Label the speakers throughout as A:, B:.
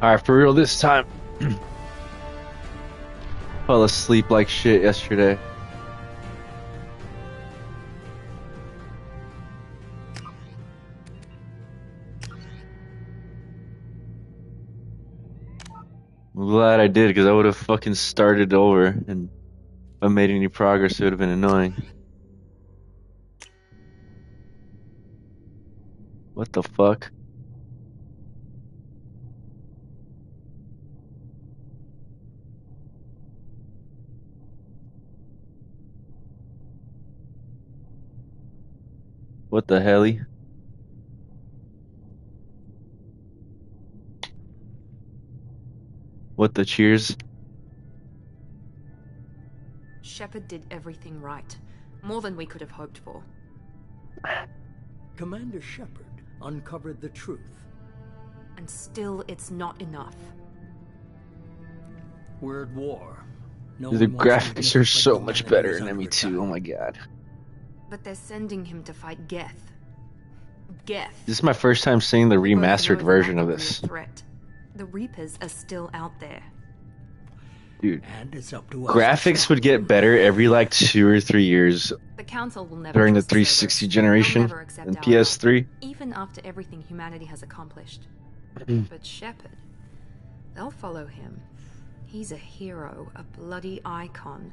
A: Alright, for real this time. Fell asleep like shit yesterday. I'm glad I did, because I would have fucking started over, and if I made any progress, it would have been annoying. What the fuck? What the helly? What the cheers?
B: Shepard did everything right. More than we could have hoped for.
C: Commander Shepard uncovered the truth.
B: And still, it's not enough.
C: We're at war. No
A: The
C: one wants to
A: graphics
C: live
A: are so
C: like
A: much
C: humanity
A: better
C: is
A: in
C: under
A: ME2,
C: attack.
A: oh my god.
B: But they're sending him to fight Geth. Geth.
A: This is my first time seeing the
B: We both know
A: remastered
B: they're
A: version
B: not
A: of
B: a real
A: this.
B: threat. The Reapers are still out there.
A: Dude,
C: And it's up to us
A: graphics
C: to
A: would get better every like 2 or 3 years
B: The Council will never
A: during the
B: trust
A: 360
B: Cerberus.
A: generation
B: They'll never accept
A: and
B: our
A: PS3.
B: help, even after everything humanity has accomplished. But Shepard, they'll follow him. He's a hero, a bloody icon.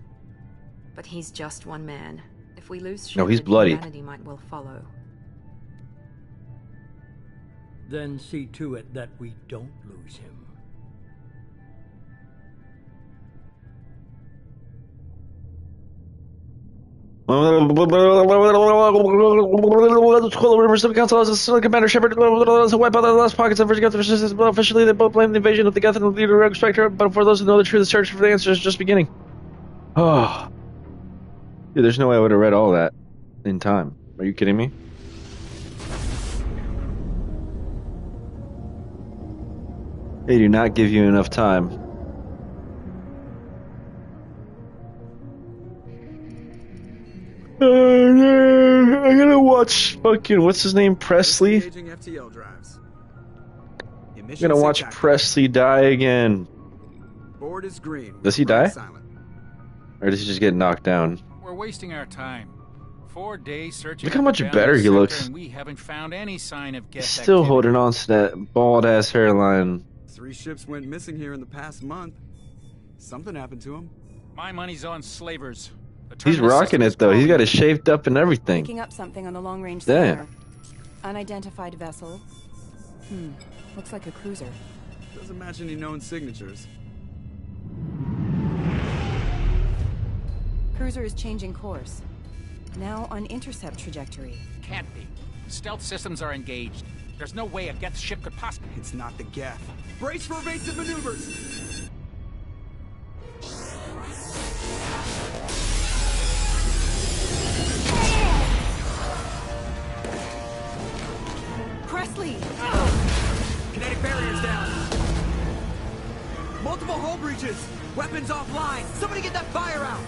B: But he's just one man. If we lose Shepard,
A: No, he's bloody.
B: humanity might well follow.
C: Then see to it that we don't lose him.
A: Rumors of the council as a Commander Shepard to wipe out the last pockets of Geth resistance. Officially, they both blame the invasion of the Geth and the leader of Spectre, but for those who know the truth, the search for the answer is just beginning. Oh. Dude, there's no way I would have read all that in time. Are you kidding me? They do not give you enough time. I'm gonna watch fucking what's his name, Presley.
D: FTL drives.
A: I'm gonna watch Presley die again.
D: Board is green.
A: Does he die?
D: Silent.
A: Or does he just get knocked down?
E: We're wasting our time. 4 days searching.
A: Look how much better he looks.
E: And we haven't found any sign of Geth
A: He's still
E: activity.
A: holding on to that bald ass hairline.
D: 3 ships went missing here in the past month. Something happened to them.
E: My money's on slavers. The
A: He's
E: terminus
A: rocking
E: system is
A: it though. He's
E: calling
A: got
E: me.
A: it shaved up and everything.
F: Picking up something on the long-range
A: Damn.
F: scanner. Unidentified vessel. Looks like a cruiser.
D: Doesn't match any known signatures.
F: Cruiser is changing course. Now on intercept trajectory.
E: Can't be. Stealth systems are engaged. There's no way a Geth ship could possibly.
D: It's not the Geth. Brace for evasive maneuvers!
F: Presley!
D: Kinetic barriers down. Multiple hull breaches. Weapons offline. Somebody get that fire out.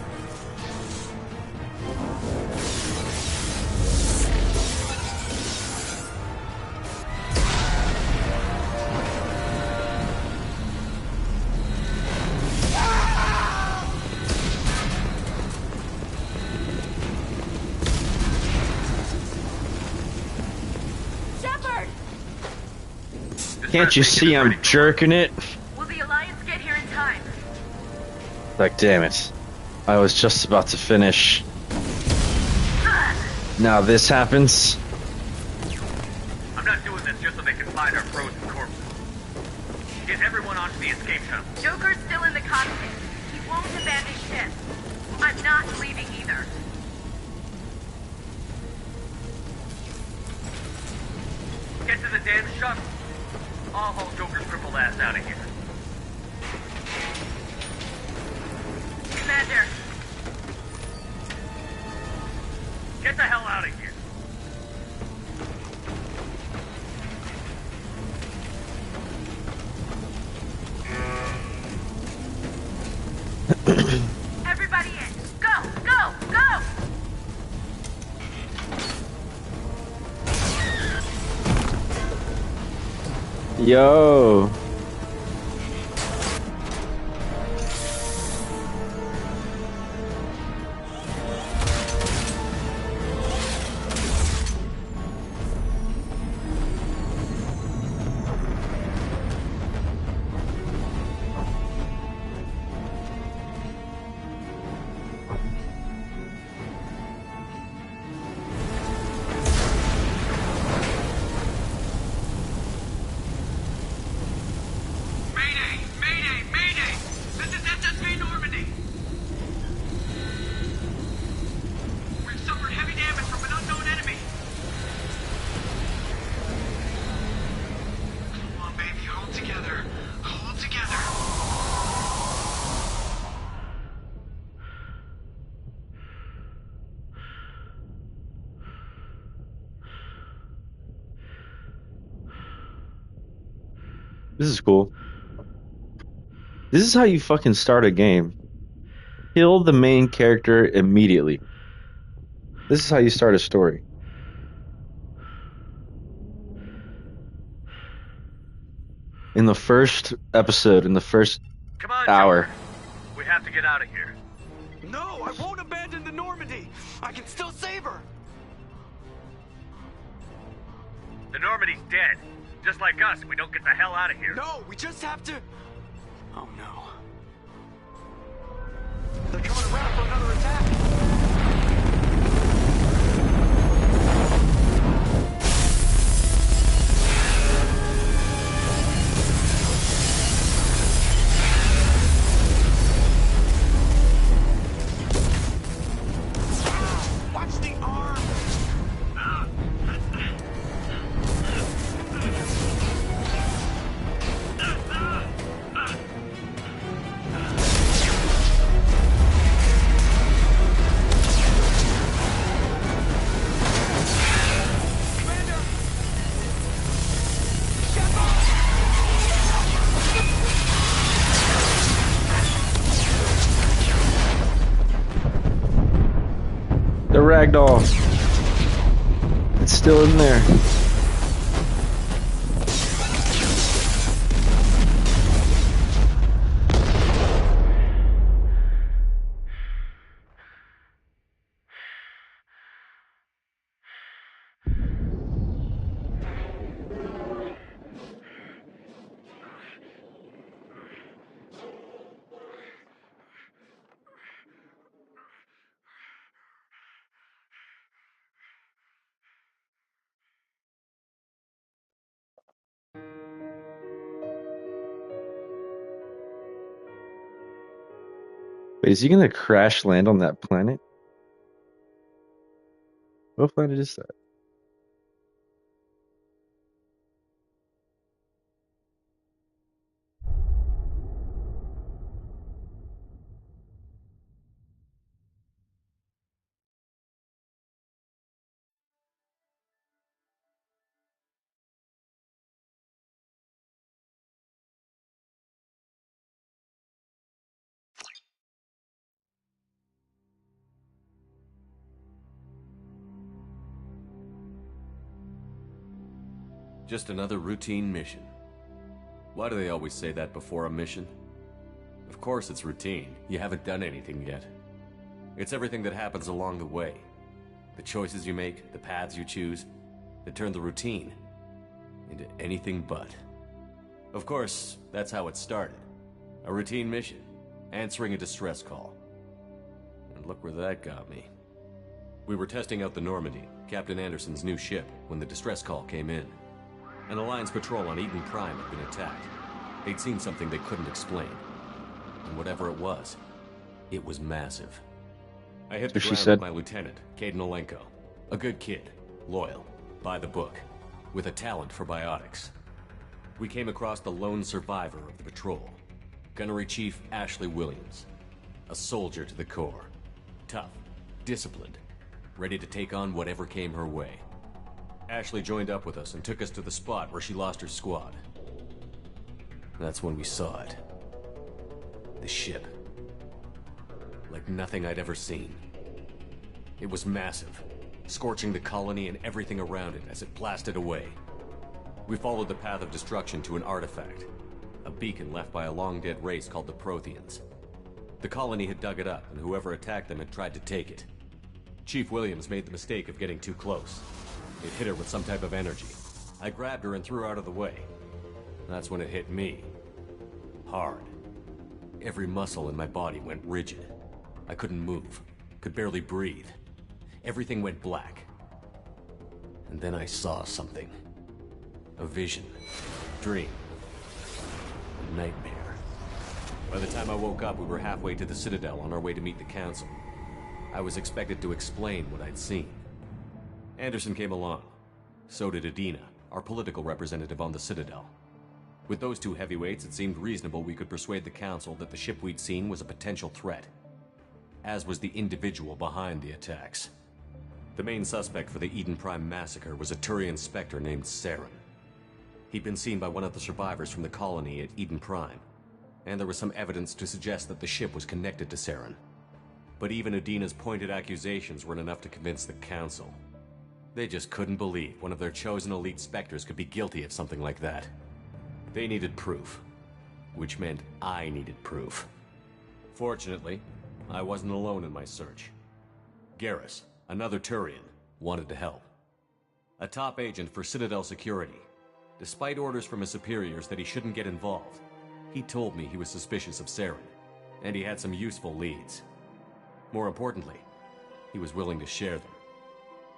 F: Shepard!
A: Can't you see I'm jerking it?
F: Will the Alliance get here in time?
A: Like, damn it. I was just about to finish. Now this happens.
G: I'm not doing this just so they can find our frozen corpses. Get everyone onto the escape shuttle.
H: Joker's still in the cockpit. He won't abandon ship. I'm not leaving either.
G: Get to the damn shuttle. I'll haul Joker's crippled ass out of here.
H: Commander,
G: Get the hell out of here.
H: everybody in. Go, go, go!
A: Yo. This is cool. This is how you fucking start a game. Kill the main character immediately. This is how you start a story. In the first episode, in the first
G: Come on,
A: hour.
G: Joker. We have to get out of here.
D: No, I won't abandon the Normandy. I can still save her.
G: The Normandy's dead. Just like us, we don't get the hell out of here.
D: No, we just have to... Oh no. They're coming around for another attack. Watch the arm.
A: The ragdoll. It's still in there. Wait, is he gonna crash land on that planet? What planet is that?
I: Just another routine mission. Why do they always say that before a mission? Of course it's routine. You haven't done anything yet. It's everything that happens along the way. The choices you make, the paths you choose, that turn the routine into anything but. Of course, that's how it started. A routine mission, answering a distress call. And look where that got me. We were testing out the Normandy, Captain Anderson's new ship, when the distress call came in. An Alliance patrol on Eden Prime had been attacked. They'd seen something they couldn't explain. And whatever it was massive. I hit the ground with my lieutenant, Caden Olenko. A good kid, loyal, by the book, with a talent for biotics. We came across the lone survivor of the patrol, Gunnery Chief Ashley Williams. A soldier to the core. Tough, disciplined, ready to take on whatever came her way. Ashley joined up with us and took us to the spot where she lost her squad. That's when we saw it. The ship. Like nothing I'd ever seen. It was massive, scorching the colony and everything around it as it blasted away. We followed the path of destruction to an artifact, a beacon left by a long-dead race called the Protheans. The colony had dug it up, and whoever attacked them had tried to take it. Chief Williams made the mistake of getting too close. It hit her with some type of energy. I grabbed her and threw her out of the way. That's when it hit me. Hard. Every muscle in my body went rigid. I couldn't move, could barely breathe. Everything went black. And then I saw something. A vision. Dream. A nightmare. By the time I woke up, we were halfway to the Citadel on our way to meet the Council. I was expected to explain what I'd seen. Anderson came along. So did Adina, our political representative on the Citadel. With those two heavyweights, it seemed reasonable we could persuade the Council that the ship we'd seen was a potential threat. As was the individual behind the attacks. The main suspect for the Eden Prime massacre was a Turian Spectre named Saren. He'd been seen by one of the survivors from the colony at Eden Prime, and there was some evidence to suggest that the ship was connected to Saren. But even Udina's pointed accusations weren't enough to convince the Council. They just couldn't believe one of their chosen elite Spectres could be guilty of something like that. They needed proof, which meant I needed proof. Fortunately, I wasn't alone in my search. Garrus, another Turian, wanted to help. A top agent for Citadel Security. Despite orders from his superiors that he shouldn't get involved, he told me he was suspicious of Saren, and he had some useful leads. More importantly, he was willing to share them.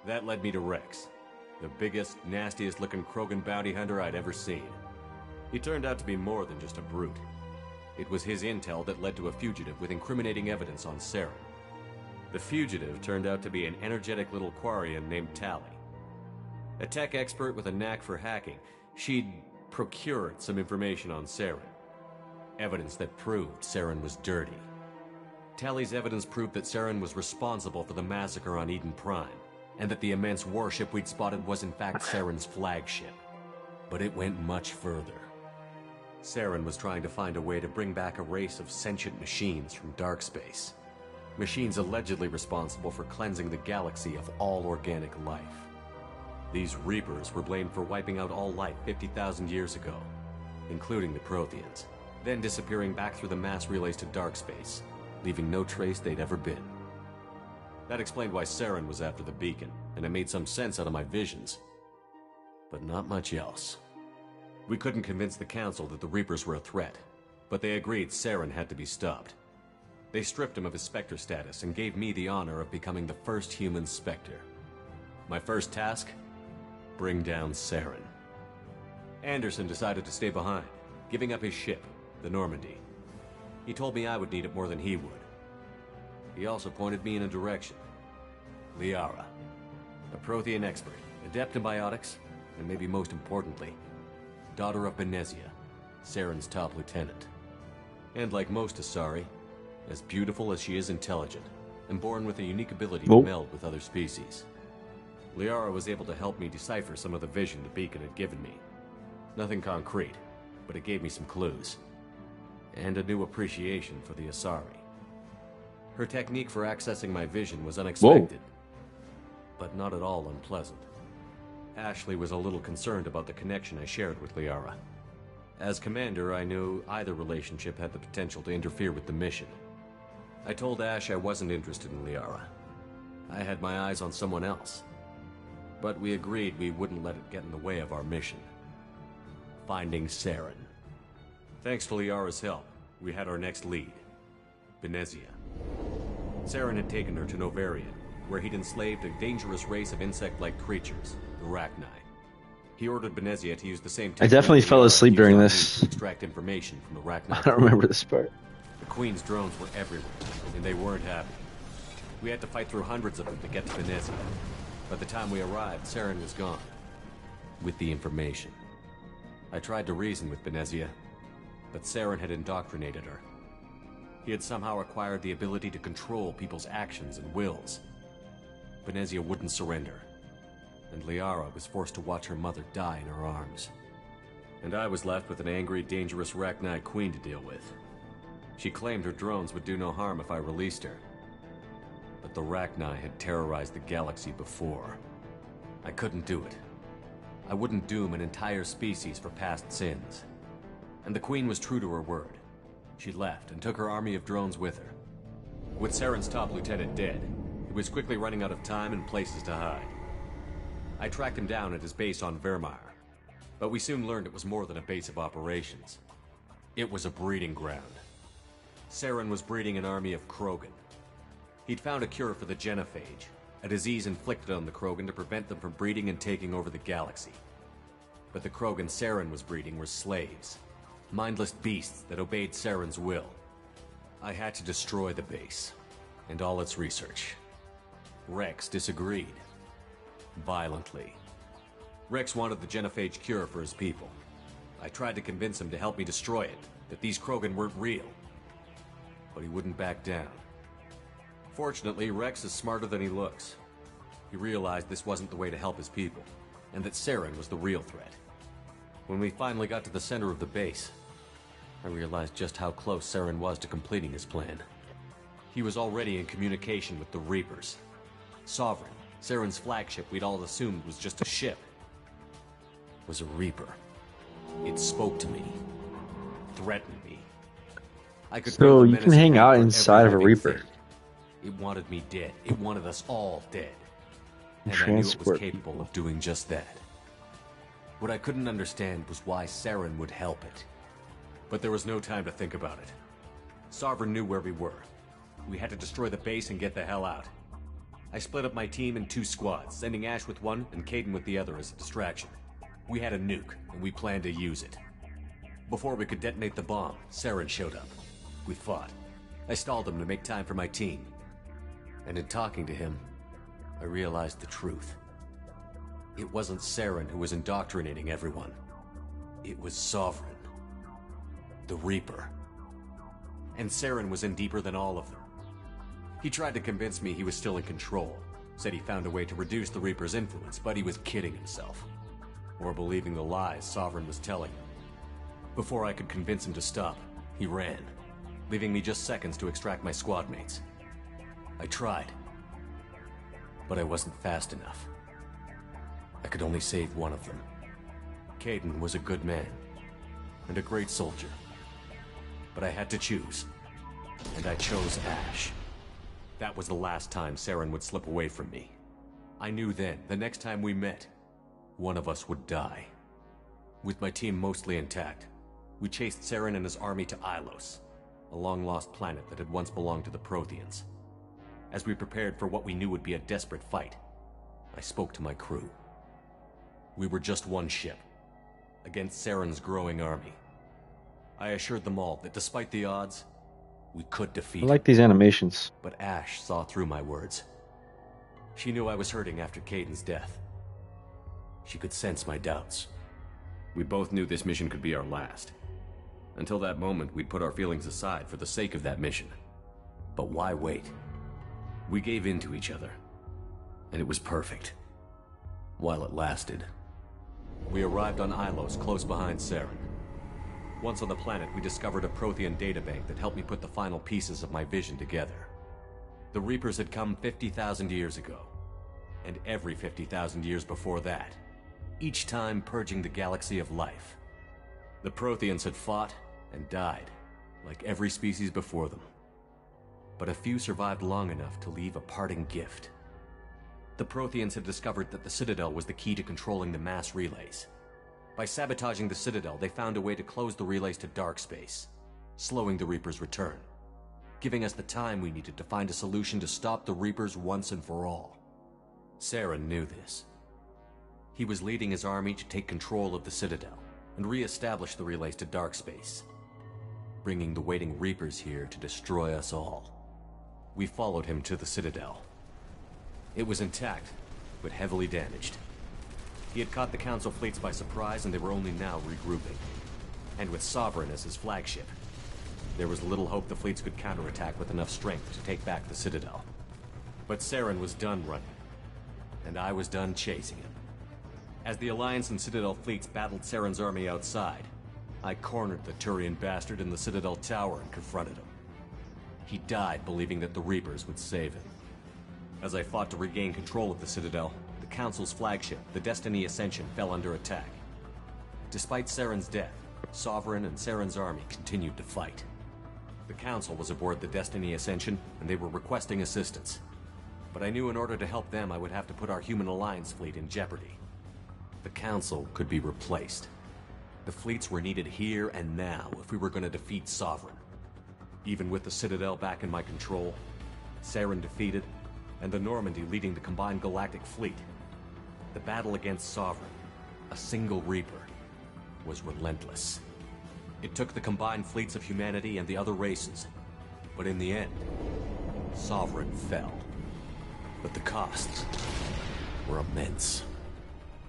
I: That led me to Rex, the biggest, nastiest-looking Krogan bounty hunter I'd ever seen. He turned out to be more than just a brute. It was his intel that led to a fugitive with incriminating evidence on Saren. The fugitive turned out to be an energetic little Quarian named Tali. A tech expert with a knack for hacking, she'd procured some information on Saren. Evidence that proved Saren was dirty. Tali's evidence proved that Saren was responsible for the massacre on Eden Prime, and that the immense warship we'd spotted was in fact Saren's flagship. But it went much further. Saren was trying to find a way to bring back a race of sentient machines from dark space. Machines allegedly responsible for cleansing the galaxy of all organic life. These Reapers were blamed for wiping out all life 50,000 years ago, including the Protheans, then disappearing back through the mass relays to dark space, leaving no trace they'd ever been. That explained why Saren was after the beacon, and it made some sense out of my visions. But not much else. We couldn't convince the Council that the Reapers were a threat, but they agreed Saren had to be stopped. They stripped him of his Spectre status and gave me the honor of becoming the first human Spectre. My first task? Bring down Saren. Anderson decided to stay behind, giving up his ship, the Normandy. He told me I would need it more than he would. He also pointed me in a direction. Liara, a Prothean expert, adept in biotics, and maybe most importantly, daughter of Benezia, Saren's top lieutenant. And like most Asari, as beautiful as she is intelligent, and born with a unique ability to meld with other species. Liara was able to help me decipher some of the vision the beacon had given me. Nothing concrete, but it gave me some clues. And a new appreciation for the Asari. Her technique for accessing my vision was unexpected, but not at all unpleasant. Ashley was a little concerned about the connection I shared with Liara. As commander, I knew either relationship had the potential to interfere with the mission. I told Ash I wasn't interested in Liara. I had my eyes on someone else. But we agreed we wouldn't let it get in the way of our mission. Finding Saren. Thanks to Liara's help, we had our next lead. Benezia. Saren had taken her to Novarian, where he'd enslaved a dangerous race of insect-like creatures, the Rachni. He ordered Benezia to use the same technique.
A: I definitely fell asleep during this.
I: To extract information from the Rachni.
A: I don't remember this part.
I: The Queen's drones were everywhere, and they weren't happy. We had to fight through hundreds of them to get to Benezia. By the time we arrived, Saren was gone. With the information. I tried to reason with Benezia, but Saren had indoctrinated her. He had somehow acquired the ability to control people's actions and wills. Benezia wouldn't surrender, and Liara was forced to watch her mother die in her arms. And I was left with an angry, dangerous Rachni queen to deal with. She claimed her drones would do no harm if I released her. But the Rachni had terrorized the galaxy before. I couldn't do it. I wouldn't doom an entire species for past sins. And the Queen was true to her word. She left and took her army of drones with her. With Saren's top lieutenant dead, he was quickly running out of time and places to hide. I tracked him down at his base on Vermeer, but we soon learned it was more than a base of operations. It was a breeding ground. Saren was breeding an army of Krogan. He'd found a cure for the genophage, a disease inflicted on the Krogan to prevent them from breeding and taking over the galaxy. But the Krogan Saren was breeding were slaves, mindless beasts that obeyed Saren's will. I had to destroy the base, and all its research. Rex disagreed. Violently. Rex wanted the genophage cure for his people. I tried to convince him to help me destroy it, that these Krogan weren't real. But he wouldn't back down. Fortunately, Rex is smarter than he looks. He realized this wasn't the way to help his people, and that Saren was the real threat. When we finally got to the center of the base, I realized just how close Saren was to completing his plan. He was already in communication with the Reapers. Sovereign, Saren's flagship we'd all assumed was just a ship, was a Reaper. It spoke to me, threatened me. I could feel
A: So
I: the
A: you
I: menace
A: can hang
I: coming
A: out
I: for
A: inside of a
I: every
A: Reaper.
I: living thing. It wanted me dead. It wanted us all dead. And I knew it
A: Transport
I: was capable
A: people.
I: of doing just that. What I couldn't understand was why Saren would help it. But there was no time to think about it. Sovereign knew where we were. We had to destroy the base and get the hell out. I split up my team in 2 squads, sending Ash with one and Caden with the other as a distraction. We had a nuke, and we planned to use it. Before we could detonate the bomb, Saren showed up. We fought. I stalled him to make time for my team. And in talking to him, I realized the truth. It wasn't Saren who was indoctrinating everyone. It was Sovereign. The Reaper. And Saren was in deeper than all of them. He tried to convince me he was still in control. Said he found a way to reduce the Reaper's influence, but he was kidding himself. Or believing the lies Sovereign was telling him. Before I could convince him to stop, he ran, leaving me just seconds to extract my squad mates. I tried, but I wasn't fast enough. I could only save one of them. Caden was a good man, and a great soldier. But I had to choose, and I chose Ash. That was the last time Saren would slip away from me. I knew then, the next time we met, one of us would die. With my team mostly intact, we chased Saren and his army to Ilos, a long-lost planet that had once belonged to the Protheans. As we prepared for what we knew would be a desperate fight, I spoke to my crew. We were just one ship, against Saren's growing army. I assured them all that despite the odds, we could defeat
A: I like these animations.
I: But Ash saw through my words. She knew I was hurting after Caden's death. She could sense my doubts. We both knew this mission could be our last. Until that moment, we'd put our feelings aside for the sake of that mission. But why wait? We gave in to each other, and it was perfect. While it lasted. We arrived on Ilos, close behind Saren. Once on the planet, we discovered a Prothean databank that helped me put the final pieces of my vision together. The Reapers had come 50,000 years ago, and every 50,000 years before that, each time purging the galaxy of life. The Protheans had fought and died, like every species before them. But a few survived long enough to leave a parting gift. The Protheans had discovered that the Citadel was the key to controlling the mass relays. By sabotaging the Citadel, they found a way to close the relays to dark space, slowing the Reapers' return, giving us the time we needed to find a solution to stop the Reapers once and for all. Saren knew this. He was leading his army to take control of the Citadel and re-establish the relays to dark space, bringing the waiting Reapers here to destroy us all. We followed him to the Citadel. It was intact, but heavily damaged. He had caught the Council fleets by surprise, and they were only now regrouping. And with Sovereign as his flagship, there was little hope the fleets could counterattack with enough strength to take back the Citadel. But Saren was done running, and I was done chasing him. As the Alliance and Citadel fleets battled Saren's army outside, I cornered the Turian bastard in the Citadel tower and confronted him. He died believing that the Reapers would save him. As I fought to regain control of the Citadel, the Council's flagship, the Destiny Ascension, fell under attack. Despite Saren's death, Sovereign and Saren's army continued to fight. The Council was aboard the Destiny Ascension, and they were requesting assistance. But I knew in order to help them, I would have to put our Human Alliance fleet in jeopardy. The Council could be replaced. The fleets were needed here and now if we were going to defeat Sovereign. Even with the Citadel back in my control, Saren defeated, and the Normandy leading the combined galactic fleet, the battle against Sovereign, a single Reaper, was relentless. It took the combined fleets of humanity and the other races, but in the end, Sovereign fell. But the costs were immense.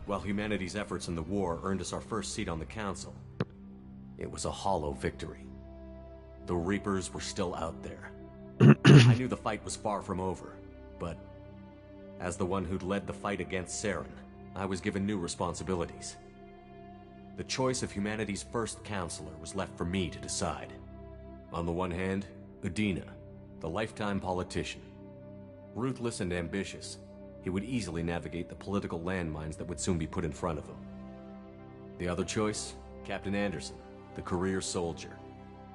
I: While humanity's efforts in the war earned us our first seat on the Council, it was a hollow victory. The Reapers were still out there. I knew the fight was far from over, but as the one who'd led the fight against Saren, I was given new responsibilities. The choice of humanity's first counselor was left for me to decide. On the one hand, Udina, the lifetime politician. Ruthless and ambitious, he would easily navigate the political landmines that would soon be put in front of him. The other choice, Captain Anderson, the career soldier.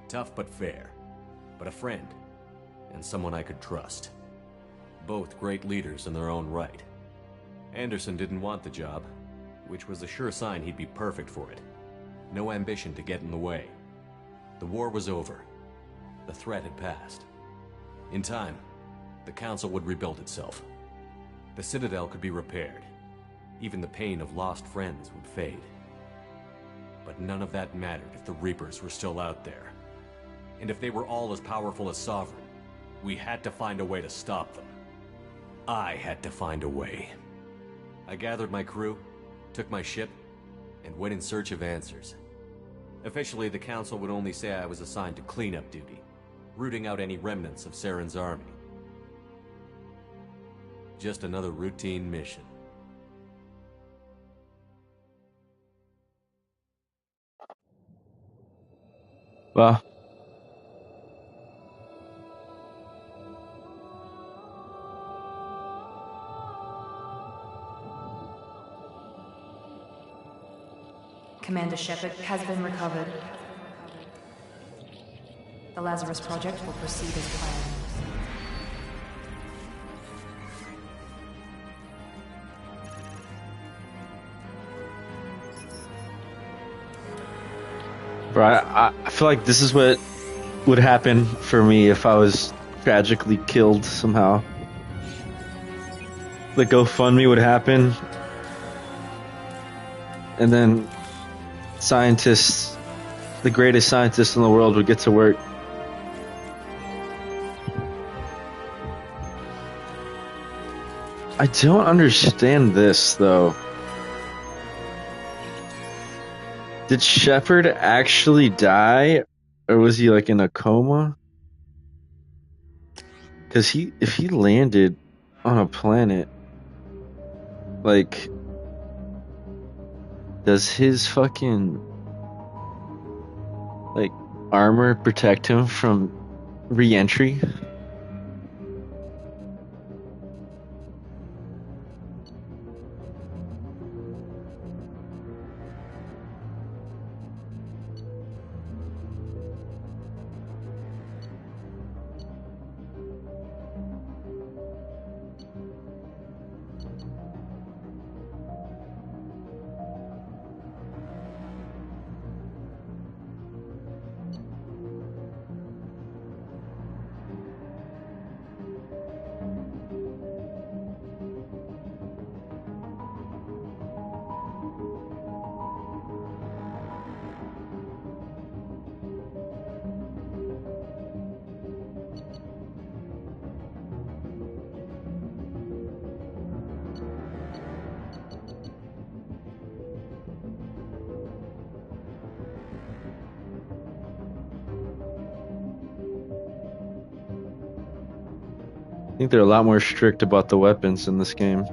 I: Tough but fair, but a friend, and someone I could trust. Both great leaders in their own right. Anderson didn't want the job, which was a sure sign he'd be perfect for it. No ambition to get in the way. The war was over. The threat had passed. In time, the Council would rebuild itself. The Citadel could be repaired. Even the pain of lost friends would fade. But none of that mattered if the Reapers were still out there. And if they were all as powerful as Sovereign, we had to find a way to stop them. I had to find a way. I gathered my crew, took my ship, and went in search of answers. Officially, the Council would only say I was assigned to cleanup duty, rooting out any remnants of Saren's army. Just another routine mission.
A: Well,
B: Commander Shepard has been recovered. The Lazarus Project will proceed as planned.
A: bro, I feel like this is what would happen for me if I was tragically killed somehow. The GoFundMe would happen, and then scientists, the greatest scientists in the world, would get to work. I don't understand this, though. Did Shepard actually die, or was he like in a coma? Because if he landed on a planet, like, does his fucking, like, armor protect him from re-entry? I think they're a lot more strict about the weapons in this game.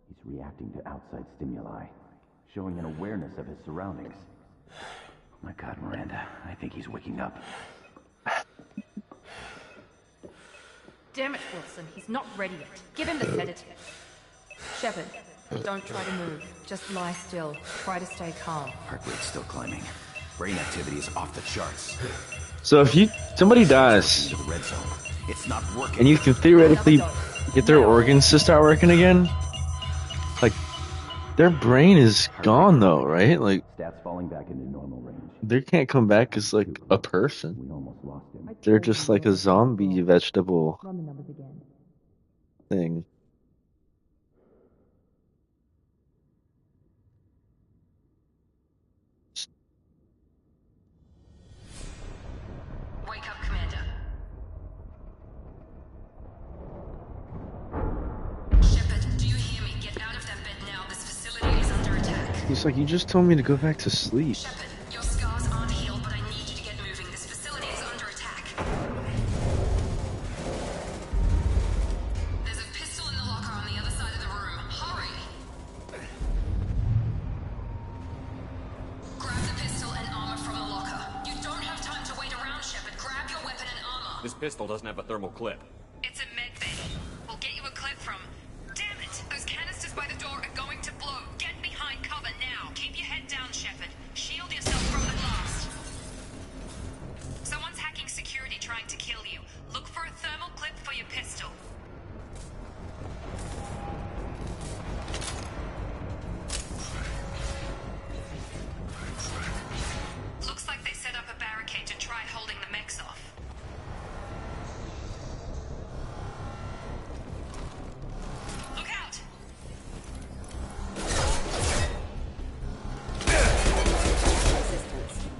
J: He's reacting to outside stimuli, showing an awareness of his surroundings. Oh my God, Miranda, I think he's waking up.
B: Damn it, Wilson, he's not ready yet. Give him the sedative. Shepard, don't try to move. Just lie still. Try to stay calm.
J: Heart rate's still climbing. Brain activity is off the charts.
A: So if somebody dies,
J: Into the red zone. It's not working.
A: and you can theoretically get their organs to start working again, like, their brain is gone though, right? Like,
J: Stats falling back into normal range.
A: They can't come back as like a person.
J: We almost lost him.
A: They're just like a zombie vegetable
F: Run the numbers again.
A: thing.
B: Wake up, Commander. Shepard, do you hear me? Get out of that bed now. This facility is under attack.
A: He's like, you just told me to go back to sleep.
B: Shepard, your scars aren't healed, but I need you to get moving. This facility is under attack. There's a pistol in the locker on the other side of the room. Hurry! Grab the pistol and armor from the locker. You don't have time to wait around, Shepard. Grab your weapon and armor.
I: This pistol doesn't have a thermal clip.
B: It's a med bay. We'll get you a clip from... Damn it! Those canisters by the door are going to blow. Get behind cover now. Keep your head down, Shepard. Shield yourself from the blast. Someone's hacking security trying to kill you. Look for a thermal clip for your pistol. Looks like they set up a barricade to try holding the mechs off. Look out!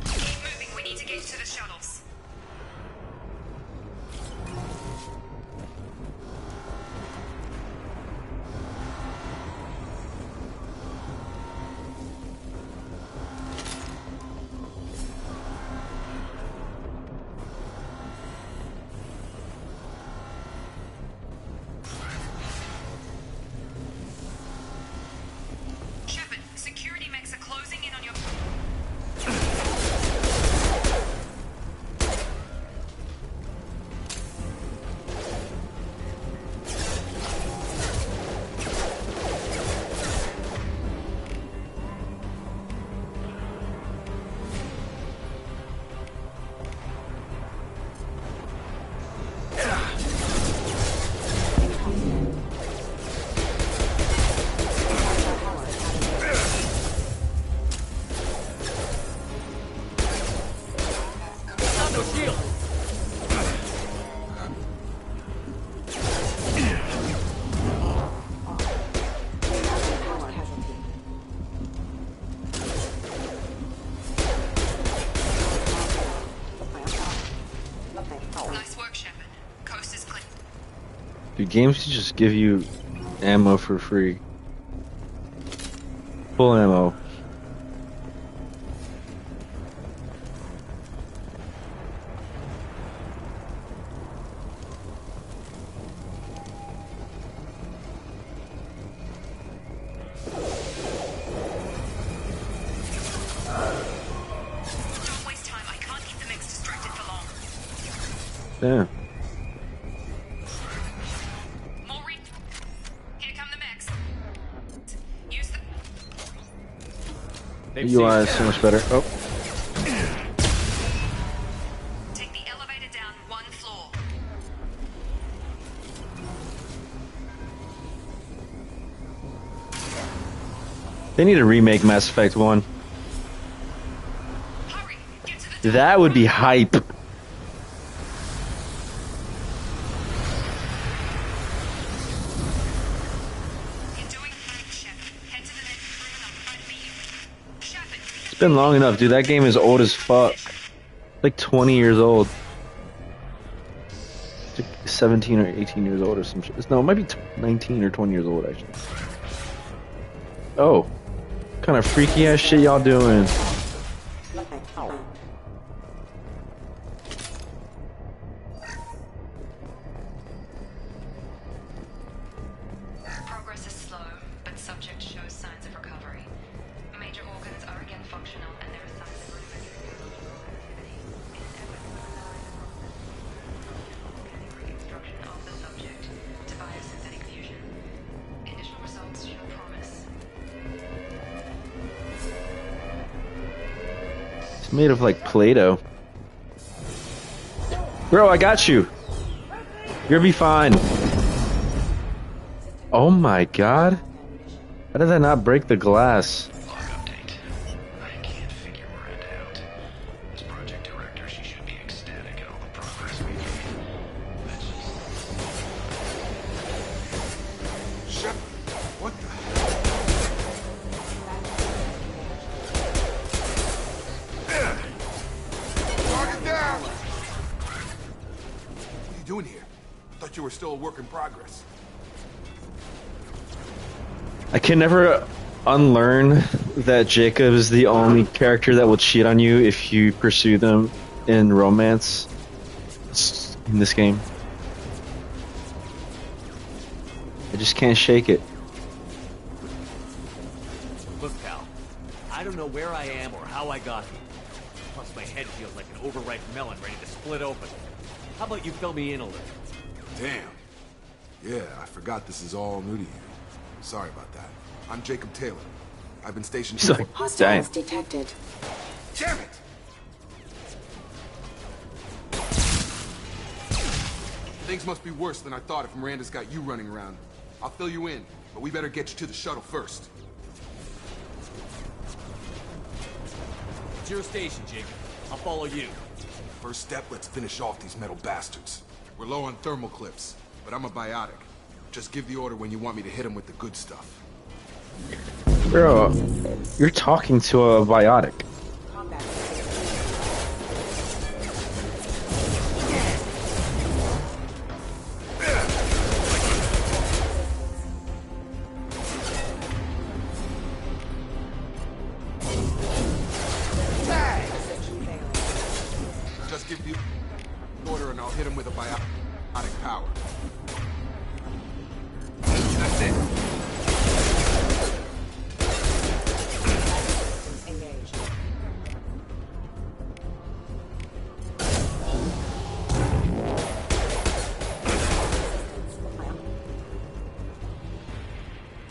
B: Keep moving, we need to get to the shuttles. Shepard, security mechs are closing in on your...
C: No shield!
B: Nice work, Shepard. Coast is clear.
A: Dude, games can just give you ammo for free. Full ammo.
B: Don't waste time. I can't keep the mechs distracted for long.
A: Yeah.
B: More re... Here come the mechs. Use the...
A: The UI is so much better. Oh.
B: Take the elevator down one floor.
A: They need to remake Mass Effect 1.
B: Hurry! Get to the...
A: That would be hype.
B: You're doing fine, Shepard. Head to the next room and I'll try to meet you. Shepard!
A: It's been long enough, dude. That game is old as fuck. Like 20 years old. It's like 17 or 18 years old or some shit. No, it might be 19 or 20 years old, actually. Oh. What kind of freaky ass shit y'all doing?
B: Progress is slow, but subject shows signs of recovery. Major organs are again functional, and there are signs of rudimentary neurological activity. In an effort to accelerate the process, organic reconstruction of the subject to biosynthetic fusion. Initial results show promise.
A: It's made of like Play-Doh. Bro, I got you. You'll be fine. Oh my god. How did that not break the glass?
J: Log update. I can't figure Miranda out.
K: doing here? Thought you were still a work in progress.
A: I can never unlearn that Jacob is the only character that will cheat on you if you pursue them in romance in this game. I just can't shake it.
I: Look, pal, I don't know where I am or how I got here. Plus, my head feels like an overripe melon ready to split open. How about you fill me in a little?
K: Damn. Yeah, I forgot this is all new to you. Sorry about that. I'm Jacob Taylor. I've been stationed here.
F: Hostiles detected.
K: Damn it! Things must be worse than I thought if Miranda's got you running around. I'll fill you in, but we better get you to the shuttle first.
I: It's your station, Jacob. I'll follow you.
K: First step, let's finish off these metal bastards. We're low on thermal clips, but I'm a biotic. Just give the order when you want me to hit them with the good stuff.
A: Bro, you're talking to a biotic.
K: Just give the order and I'll hit him with a biotic power. That's it.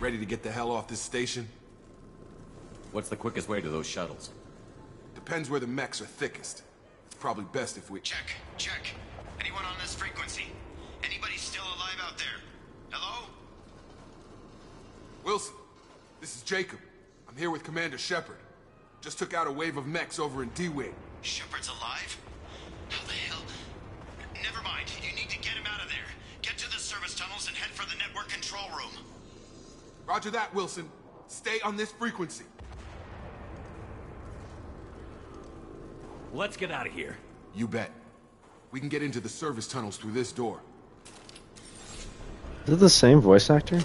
K: Ready to get the hell off this station?
I: What's the quickest way to those shuttles?
K: Depends where the mechs are thickest. It's probably best if we...
L: Check. Anyone on this frequency? Anybody still alive out there? Hello?
K: Wilson, this is Jacob. I'm here with Commander Shepard. Just took out a wave of mechs over in D-Wing.
L: Shepard's alive? How the hell? Never mind. You need to get him out of there. Get to the service tunnels and head for the network control room.
K: Roger that, Wilson. Stay on this frequency.
I: Let's get out of here.
K: You bet. We can get into the service tunnels through this door.
A: Is it the same voice actor?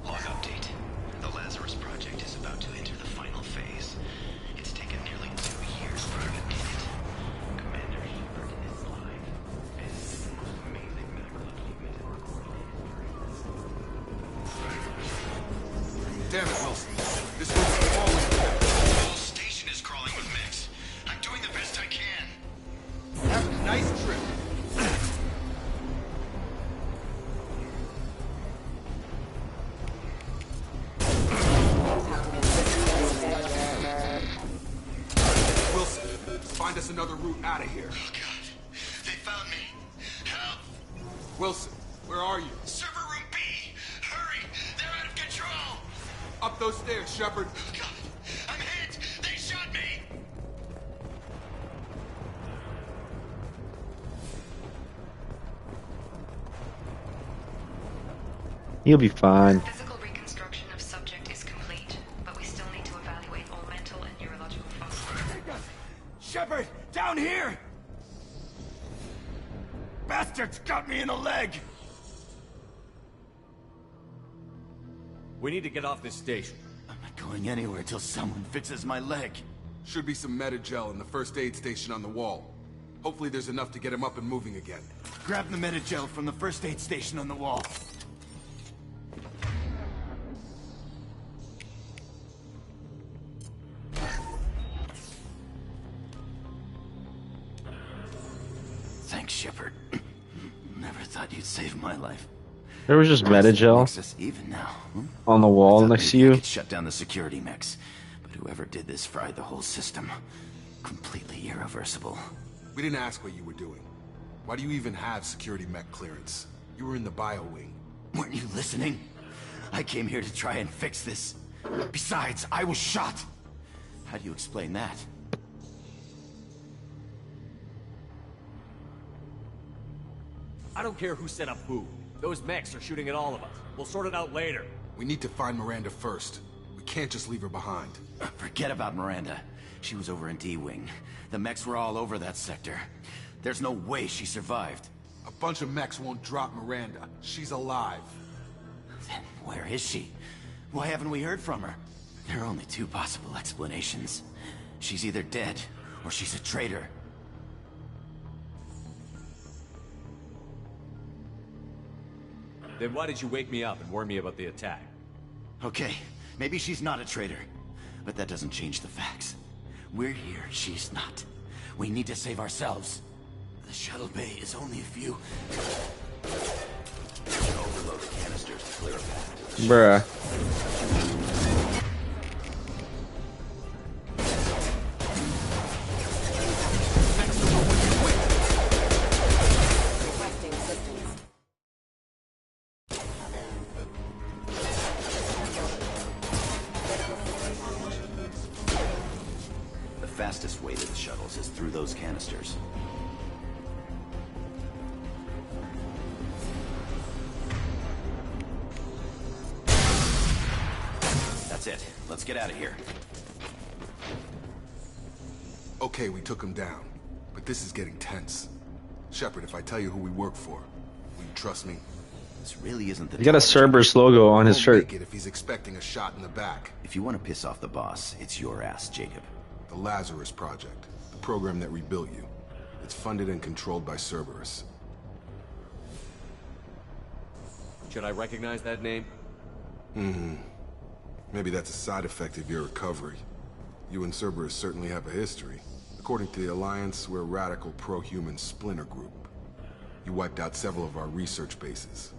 L: Log update. The Lazarus Project is about to enter the final phase. It's taken nearly 2 years for it to it. Commander Shepard is live. This is the most amazing medical achievement in recorded history.
K: Damn it, Wilson. This room's falling apart.
L: The whole station is crawling with mechs. I'm doing the best I can.
K: Have a nice trip. Wilson, find us another route out of here.
L: Oh, God. They found me. Help!
K: Wilson, where are you?
L: Server room B! Hurry! They're out of control!
K: Up those stairs, Shepard.
L: Oh, God! I'm hit! They shot me!
A: You'll be fine.
B: Physical reconstruction of subject is complete, but we still need to evaluate all mental and neurological functions.
L: Shepard! Down here! Bastards got me in the leg!
I: We need to get off this station.
L: I'm not going anywhere till someone fixes my leg.
K: Should be some medi-gel in the first aid station on the wall. Hopefully there's enough to get him up and moving again.
L: Grab the medi-gel from the first aid station on the wall. Thanks, Shepard. Never thought you'd save my life.
A: There was just medi-gel
L: Makes us even now.
A: on the wall next to you.
L: Could shut down the security mechs, but whoever did this fried the whole system. Completely irreversible.
K: We didn't ask what you were doing. Why do you even have security mech clearance? You were in the bio wing.
L: Weren't you listening? I came here to try and fix this. Besides, I was shot. How do you explain that?
I: I don't care who set up who. Those mechs are shooting at all of us. We'll sort it out later.
K: We need to find Miranda first. We can't just leave her behind.
L: Forget about Miranda. She was over in D-Wing. The mechs were all over that sector.
J: There's no way she survived.
K: A bunch of mechs won't drop Miranda. She's alive.
J: Then where is she? Why haven't we heard from her? There are only two possible explanations. She's either dead, or she's a traitor.
I: Then why did you wake me up and warn me about the attack?
J: Okay, maybe she's not a traitor. But that doesn't change the facts. We're here, she's not. We need to save ourselves. The shuttle bay is only a few... overload canisters to clear a path.
A: Bruh.
J: The fastest way to the shuttles is through those canisters. That's it. Let's get out of here.
K: Okay, we took him down. But this is getting tense. Shepard, if I tell you who we work for, will you trust me?
J: This really isn't the...
A: He got a Cerberus logo on his shirt.
K: Make it if he's expecting a shot in the back.
J: If you want to piss off the boss, it's your ass, Jacob.
K: The Lazarus Project. The program that rebuilt you. It's funded and controlled by Cerberus.
I: Should I recognize that name?
K: Maybe that's a side effect of your recovery. You and Cerberus certainly have a history. According to the Alliance, we're a radical pro-human splinter group. You wiped out several of our research bases.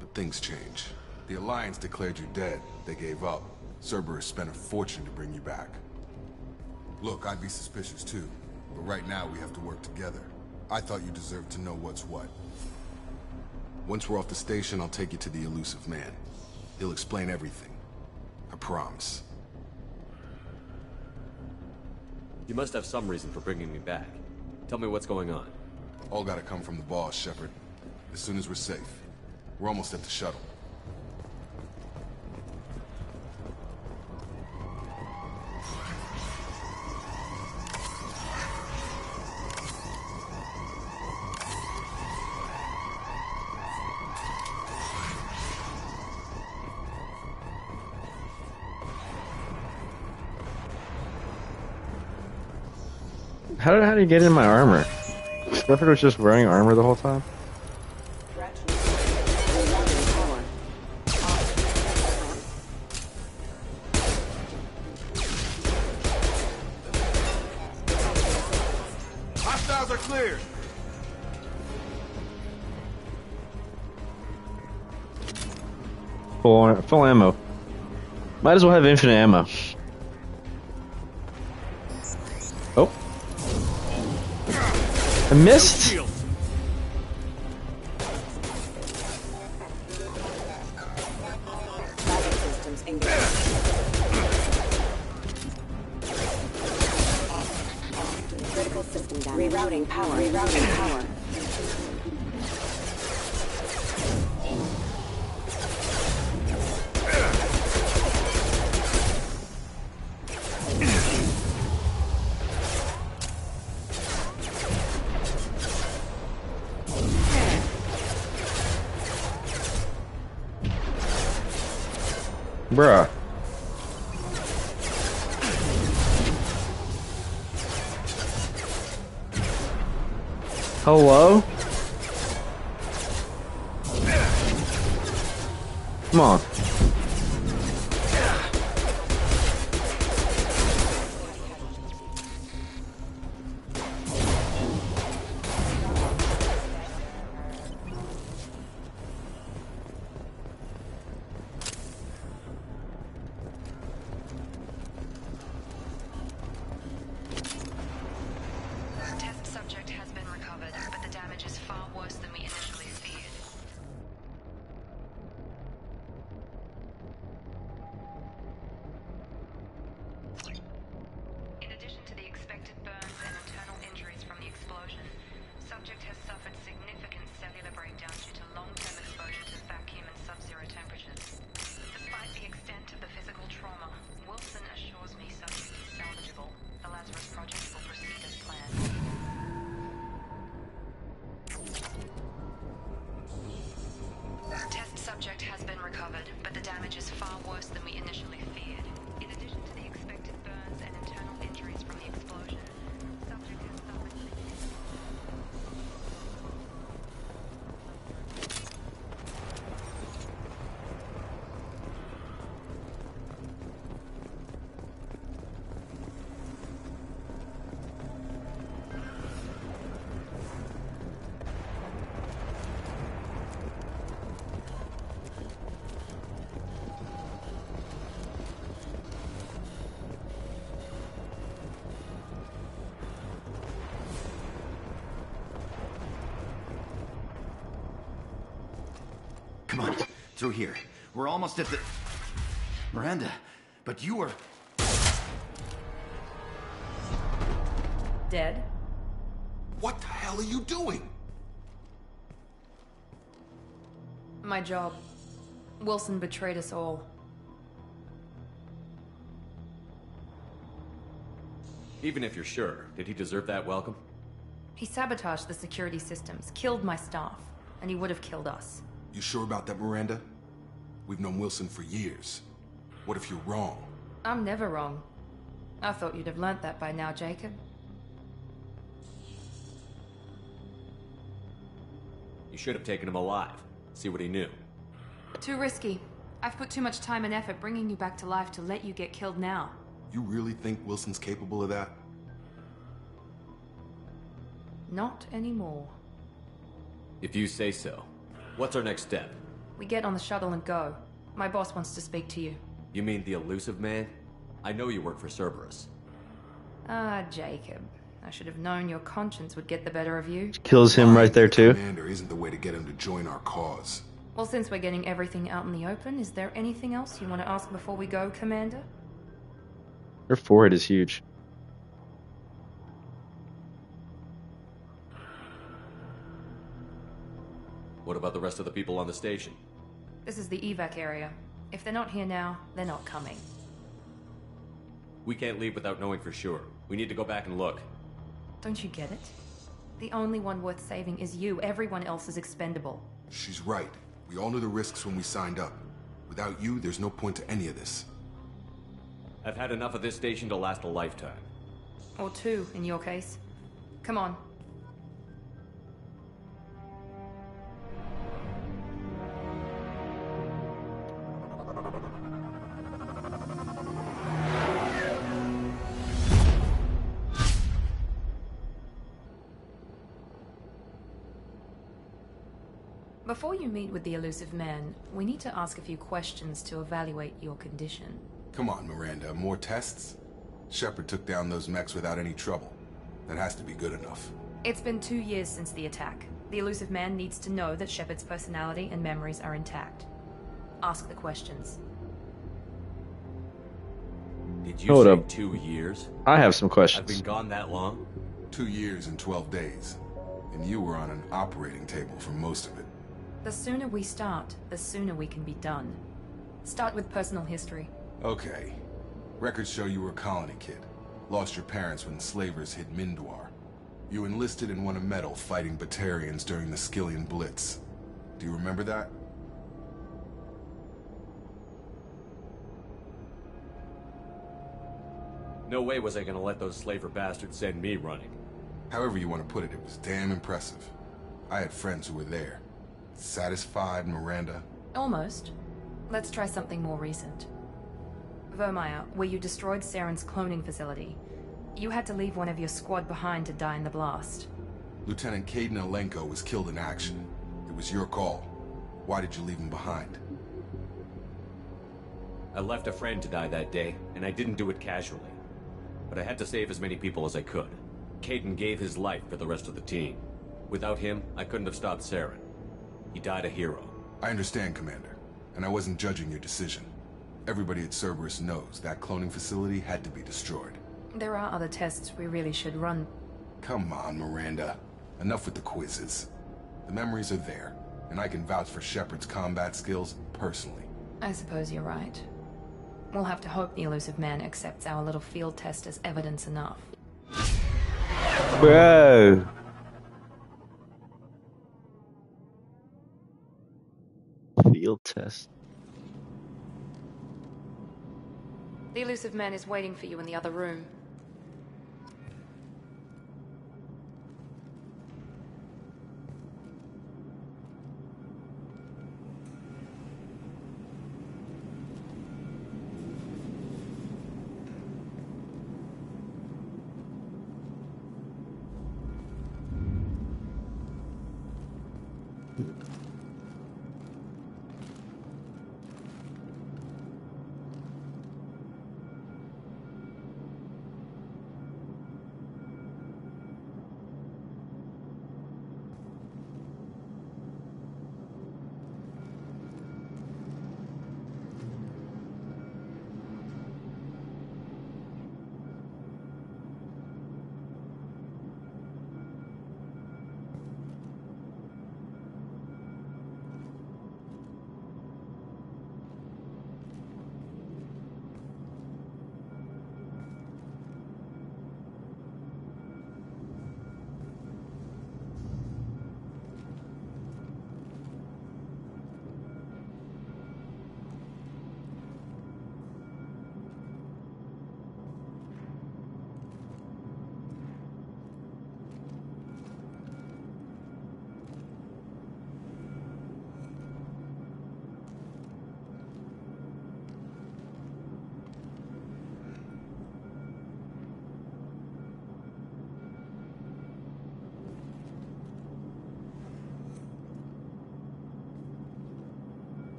K: But things change. The Alliance declared you dead. They gave up. Cerberus spent a fortune to bring you back. Look, I'd be suspicious too. But right now we have to work together. I thought you deserved to know what's what. Once we're off the station, I'll take you to the elusive man. He'll explain everything. I promise.
I: You must have some reason for bringing me back. Tell me what's going on.
K: All gotta come from the boss, Shepard. As soon as we're safe. We're almost at the shuttle.
A: How did he get in my armor? Shepard was just wearing armor the whole time?
K: Hostiles are cleared!
A: Full ammo. Might as well have infinite ammo. Oh. I missed.
M: Critical system down. Rerouting power. Rerouting power.
A: Bruh. Hello? Come on.
B: Test subject has been recovered, but the damage is far worse than we initially feared. In addition to the expected burns and internal injuries from the explosion, subject has suffered significant cellular breakdown due to long-term exposure to vacuum and sub-zero temperatures. Despite the extent of the physical trauma, Wilson assures me subject is salvageable. The Lazarus Project will proceed as planned.
J: Come on, through here. We're almost at the... Miranda, but you were...
B: Dead?
K: What the hell are you doing?
B: My job. Wilson betrayed us all.
I: Even if you're sure, did he deserve that welcome?
B: He sabotaged the security systems, killed my staff, and he would have killed us.
K: You sure about that, Miranda? We've known Wilson for years. What if you're wrong?
B: I'm never wrong. I thought you'd have learnt that by now, Jacob.
I: You should have taken him alive. See what he knew.
B: Too risky. I've put too much time and effort bringing you back to life to let you get killed now.
K: You really think Wilson's capable of that?
B: Not anymore.
I: If you say so. What's our next step?
B: We get on the shuttle and go. My boss wants to speak to you.
I: You mean the elusive man? I know you work for Cerberus.
B: Ah, Jacob. I should have known your conscience would get the better of you.
A: Kills him right there too.
K: Commander isn't the way to get him to join our cause.
B: Well, since we're getting everything out in the open, is there anything else you want to ask before we go, Commander?
A: Her forehead is huge.
I: What about the rest of the people on the station?
B: This is the evac area. If they're not here now, they're not coming.
I: We can't leave without knowing for sure. We need to go back and look.
B: Don't you get it? The only one worth saving is you. Everyone else is expendable.
K: She's right. We all knew the risks when we signed up. Without you, there's no point to any of this.
I: I've had enough of this station to last a lifetime.
B: Or two, in your case. Come on. Before you meet with the elusive man, we need to ask a few questions to evaluate your condition.
K: Come on, Miranda. More tests? Shepard took down those mechs without any trouble. That has to be good enough.
B: It's been 2 years since the attack. The elusive man needs to know that Shepard's personality and memories are intact. Ask the questions.
I: Did you
A: Hold
I: say
A: up.
I: 2 years?
A: I have some
I: I've
A: questions.
I: been gone that long?
K: 2 years and 12 days. And you were on an operating table for most of it.
B: The sooner we start, the sooner we can be done. Start with personal history.
K: Okay. Records show you were a colony kid. Lost your parents when slavers hit Mindwar. You enlisted and won a medal fighting Batarians during the Skillian Blitz. Do you remember that?
I: No way was I gonna let those slaver bastards send me running.
K: However you want to put it, it was damn impressive. I had friends who were there. Satisfied, Miranda?
B: Almost. Let's try something more recent. Vermeer, where you destroyed Saren's cloning facility. You had to leave one of your squad behind to die in the blast.
K: Lieutenant Caden Alenko was killed in action. It was your call. Why did you leave him behind?
I: I left a friend to die that day, and I didn't do it casually. But I had to save as many people as I could. Caden gave his life for the rest of the team. Without him, I couldn't have stopped Saren. He died a hero.
K: I understand, Commander, and I wasn't judging your decision. Everybody at Cerberus knows that cloning facility had to be destroyed.
B: There are other tests we really should run.
K: Come on, Miranda. Enough with the quizzes. The memories are there, and I can vouch for Shepard's combat skills personally.
B: I suppose you're right. We'll have to hope the elusive man accepts our little field test as evidence enough.
A: Bro. Field test.
B: The elusive man is waiting for you in the other room.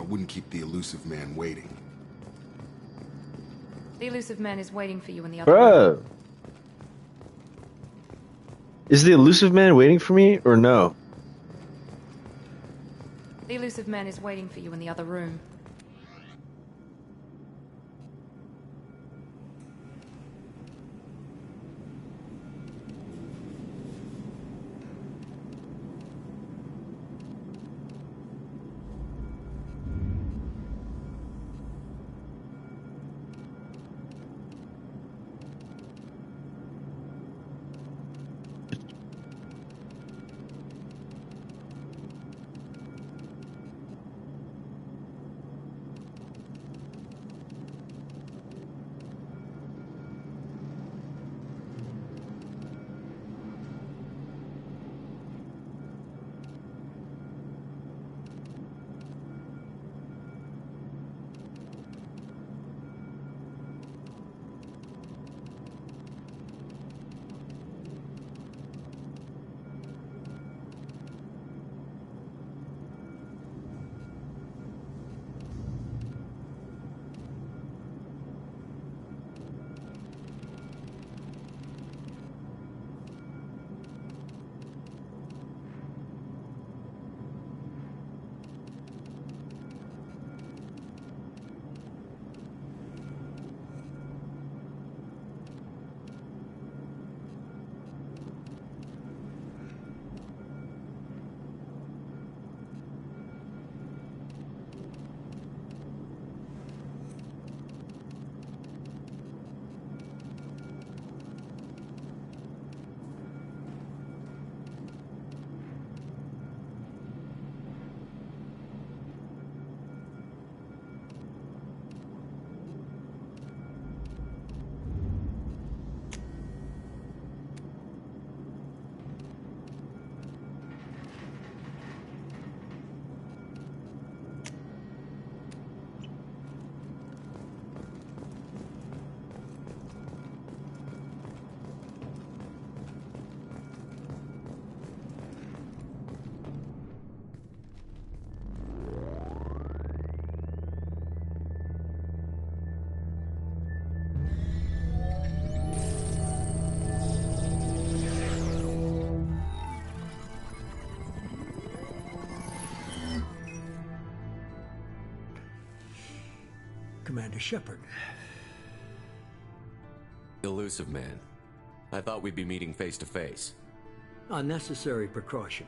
K: wouldn't keep the elusive man waiting.
B: The elusive man is waiting for you in the other room.
A: Bruh. Is the elusive man waiting for me or no?
B: The elusive man is waiting for you in the other room.
C: Commander Shepard.
I: Elusive man. I thought we'd be meeting face to face.
C: A necessary precaution.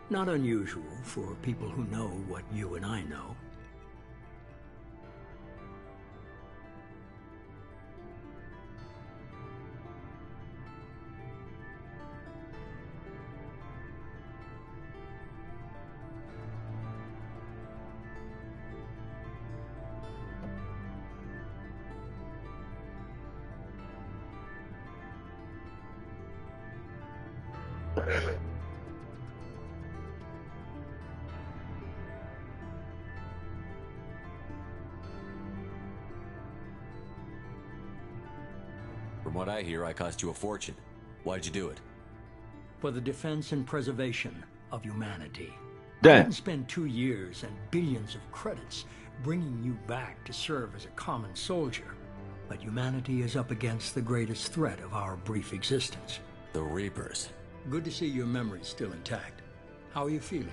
C: Not unusual for people who know what you and I know.
I: From what I hear, I cost you a fortune. Why'd you do it?
C: For the defense and preservation of humanity.
A: Damn.
C: I didn't spend 2 years and billions of credits bringing you back to serve as a common soldier. But humanity is up against the greatest threat of our brief existence.
I: The Reapers.
C: Good to see your memory's still intact. How are you feeling?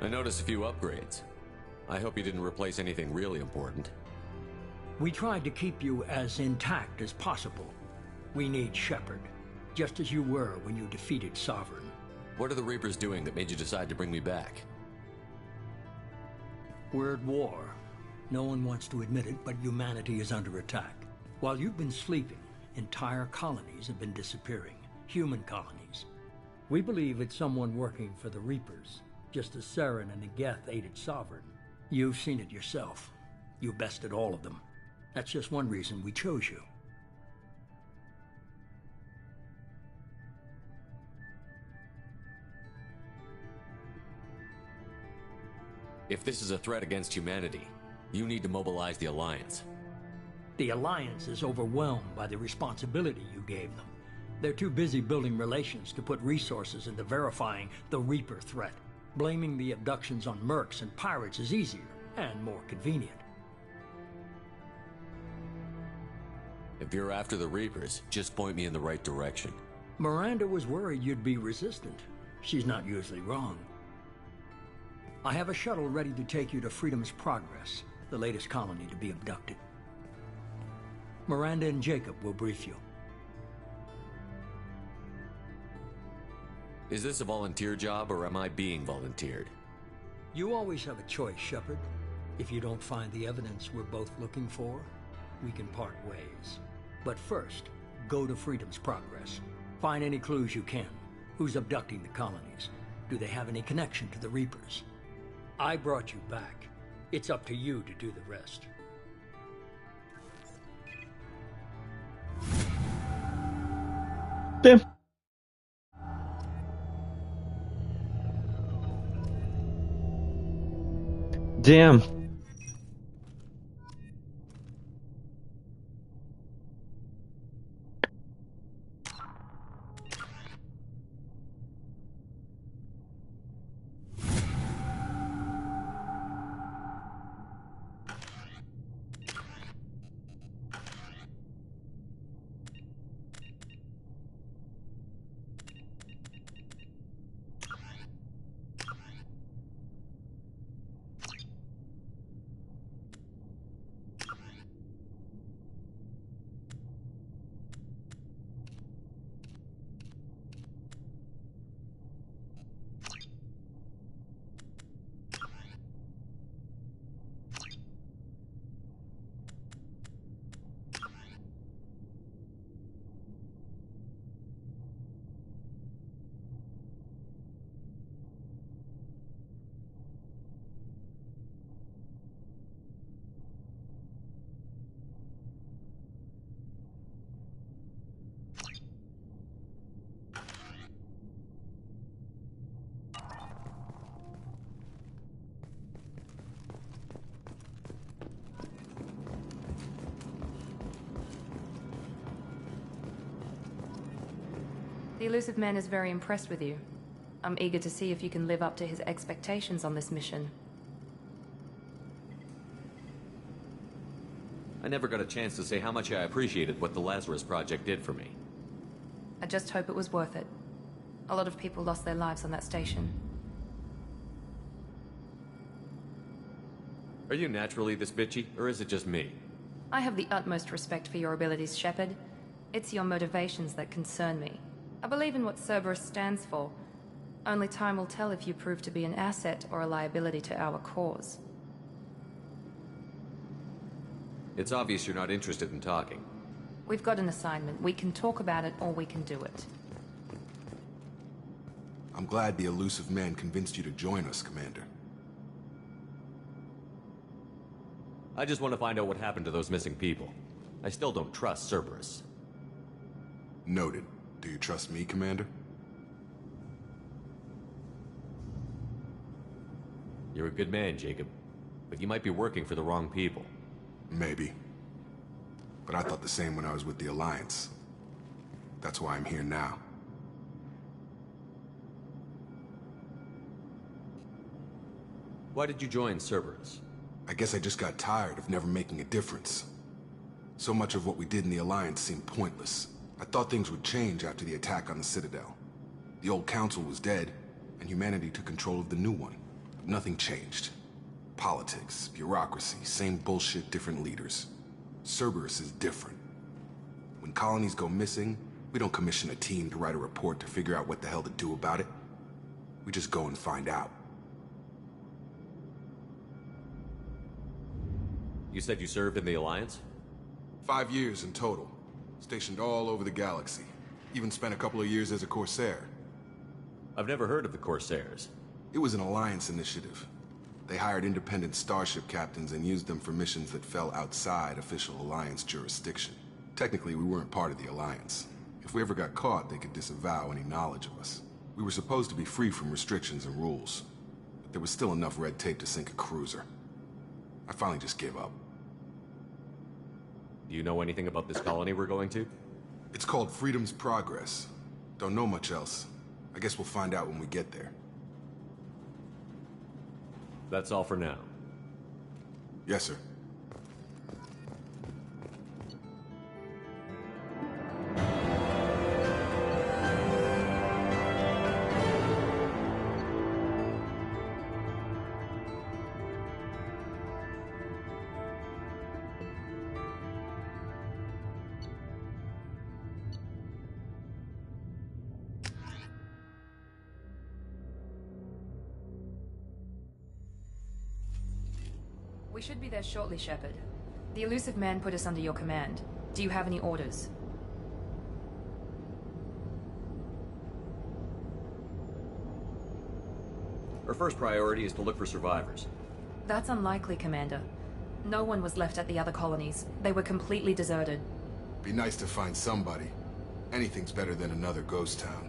I: I noticed a few upgrades. I hope you didn't replace anything really important.
C: We tried to keep you as intact as possible. We need Shepard, just as you were when you defeated Sovereign.
I: What are the Reapers doing that made you decide to bring me back?
C: We're at war. No one wants to admit it, but humanity is under attack. While you've been sleeping, entire colonies have been disappearing. Human colonies. We believe it's someone working for the Reapers, just as Saren and Negeth aided Sovereign. You've seen it yourself. You bested all of them. That's just one reason we chose you.
I: If this is a threat against humanity, you need to mobilize the Alliance.
C: The Alliance is overwhelmed by the responsibility you gave them. They're too busy building relations to put resources into verifying the Reaper threat. Blaming the abductions on mercs and pirates is easier and more convenient.
I: If you're after the Reapers, just point me in the right direction.
C: Miranda was worried you'd be resistant. She's not usually wrong. I have a shuttle ready to take you to Freedom's Progress, the latest colony to be abducted. Miranda and Jacob will brief you.
I: Is this a volunteer job, or am I being volunteered?
C: You always have a choice, Shepard. If you don't find the evidence we're both looking for, we can part ways. But first, go to Freedom's Progress. Find any clues you can. Who's abducting the colonies? Do they have any connection to the Reapers? I brought you back. It's up to you to do the rest.
A: Damn. Damn.
B: The elusive man is very impressed with you. I'm eager to see if you can live up to his expectations on this mission.
I: I never got a chance to say how much I appreciated what the Lazarus Project did for me.
B: I just hope it was worth it. A lot of people lost their lives on that station.
I: Are you naturally this bitchy, or is it just me?
B: I have the utmost respect for your abilities, Shepard. It's your motivations that concern me. I believe in what Cerberus stands for. Only time will tell if you prove to be an asset or a liability to our cause.
I: It's obvious you're not interested in talking.
B: We've got an assignment. We can talk about it or we can do it.
K: I'm glad the elusive man convinced you to join us, Commander.
I: I just want to find out what happened to those missing people. I still don't trust Cerberus.
K: Noted. Do you trust me, Commander?
I: You're a good man, Jacob. But you might be working for the wrong people.
K: Maybe. But I thought the same when I was with the Alliance. That's why I'm here now.
I: Why did you join Cerberus?
K: I guess I just got tired of never making a difference. So much of what we did in the Alliance seemed pointless. I thought things would change after the attack on the Citadel. The old council was dead, and humanity took control of the new one. But nothing changed. Politics, bureaucracy, same bullshit, different leaders. Cerberus is different. When colonies go missing, we don't commission a team to write a report to figure out what the hell to do about it. We just go and find out.
I: You said you served in the Alliance?
K: 5 years in total. Stationed all over the galaxy. Even spent a couple of years as a Corsair.
I: I've never heard of the Corsairs.
K: It was an Alliance initiative. They hired independent starship captains and used them for missions that fell outside official Alliance jurisdiction. Technically, we weren't part of the Alliance. If we ever got caught, they could disavow any knowledge of us. We were supposed to be free from restrictions and rules. But there was still enough red tape to sink a cruiser. I finally just gave up.
I: Do you know anything about this colony we're going to?
K: It's called Freedom's Progress. Don't know much else. I guess we'll find out when we get there.
I: That's all for now.
K: Yes, sir.
B: We should be there shortly, Shepard. The elusive man put us under your command. Do you have any orders?
I: Our first priority is to look for survivors.
B: That's unlikely, Commander. No one was left at the other colonies. They were completely deserted.
K: Be nice to find somebody. Anything's better than another ghost town.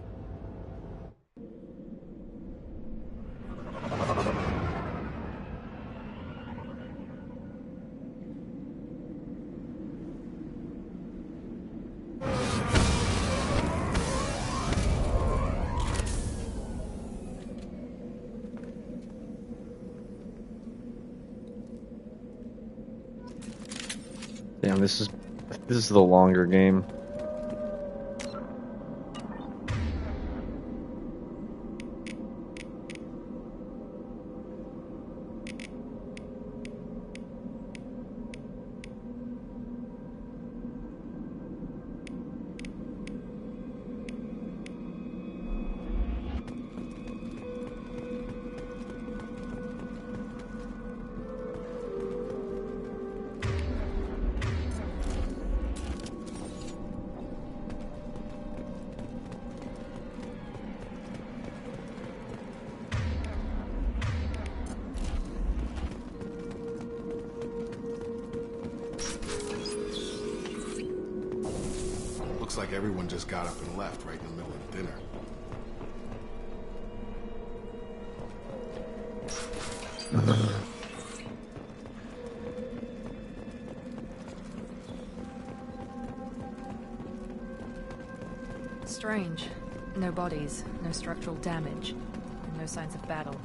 A: Damn, this is the longer game.
K: Looks like everyone just got up and left right in the middle of dinner.
B: Strange. No bodies, no structural damage, and no signs of battle.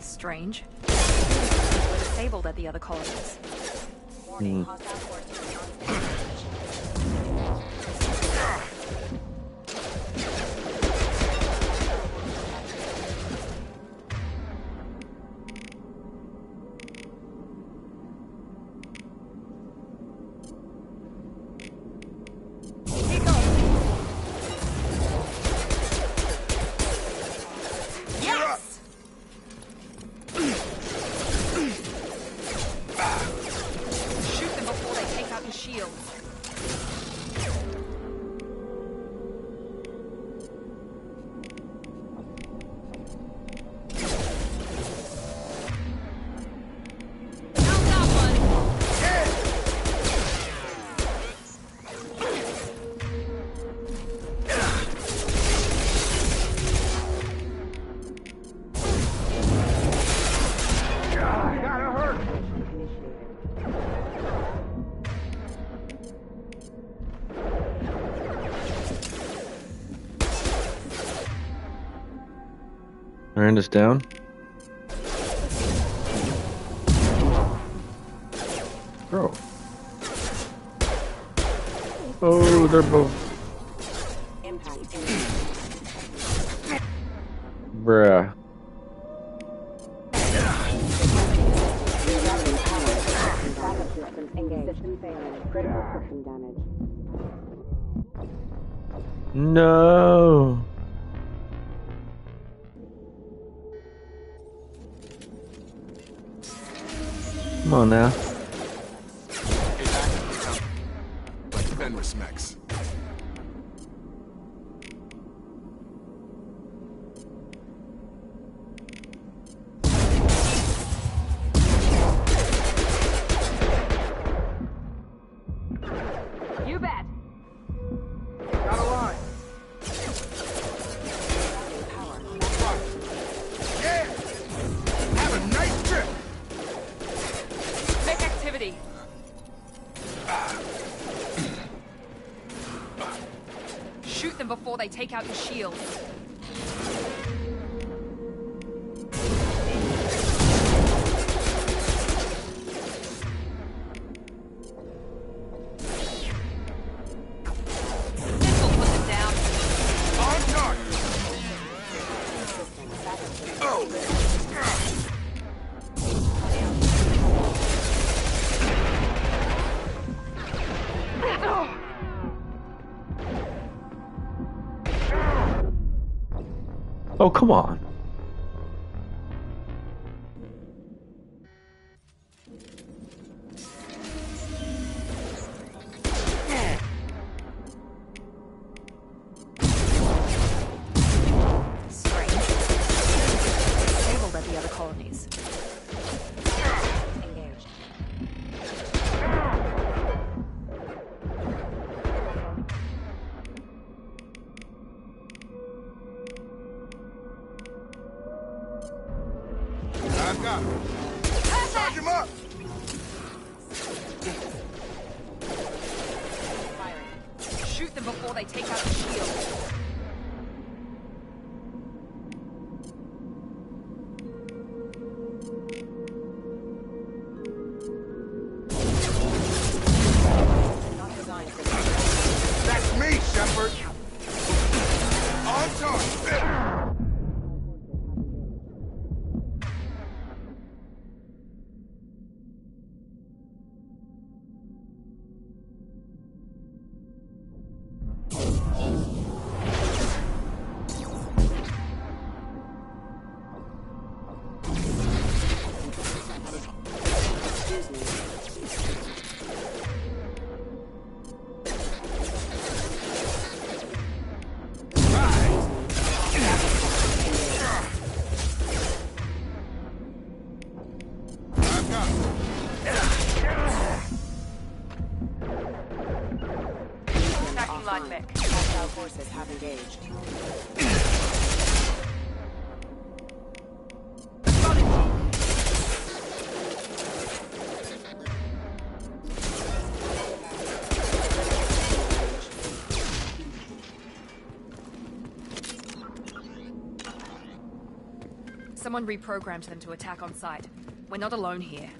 B: Strange. We're disabled at the other colonies.
A: Miranda's down. Bro. Oh, they're both. Bruh. No. Come on now.
K: Max.
N: activity. Shoot them before they take out your shields.
A: Oh, come on.
B: Strange. Disabled at the other colonies. Engaged.
K: I've got him. Charge him up!
N: Shoot them before they take out your shields.
K: That's me, Shepard! On target!
N: Attacking light mech.
M: Hostile forces have engaged.
N: Someone reprogrammed them to attack on sight. We're not alone here.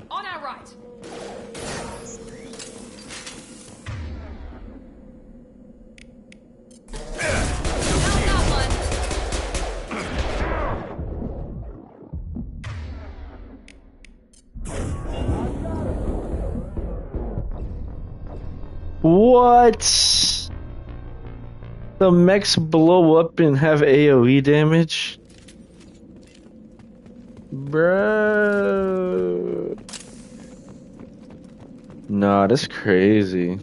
N: On our right.
A: What? The mechs blow up and have AoE damage? Bro. Nah, that's crazy.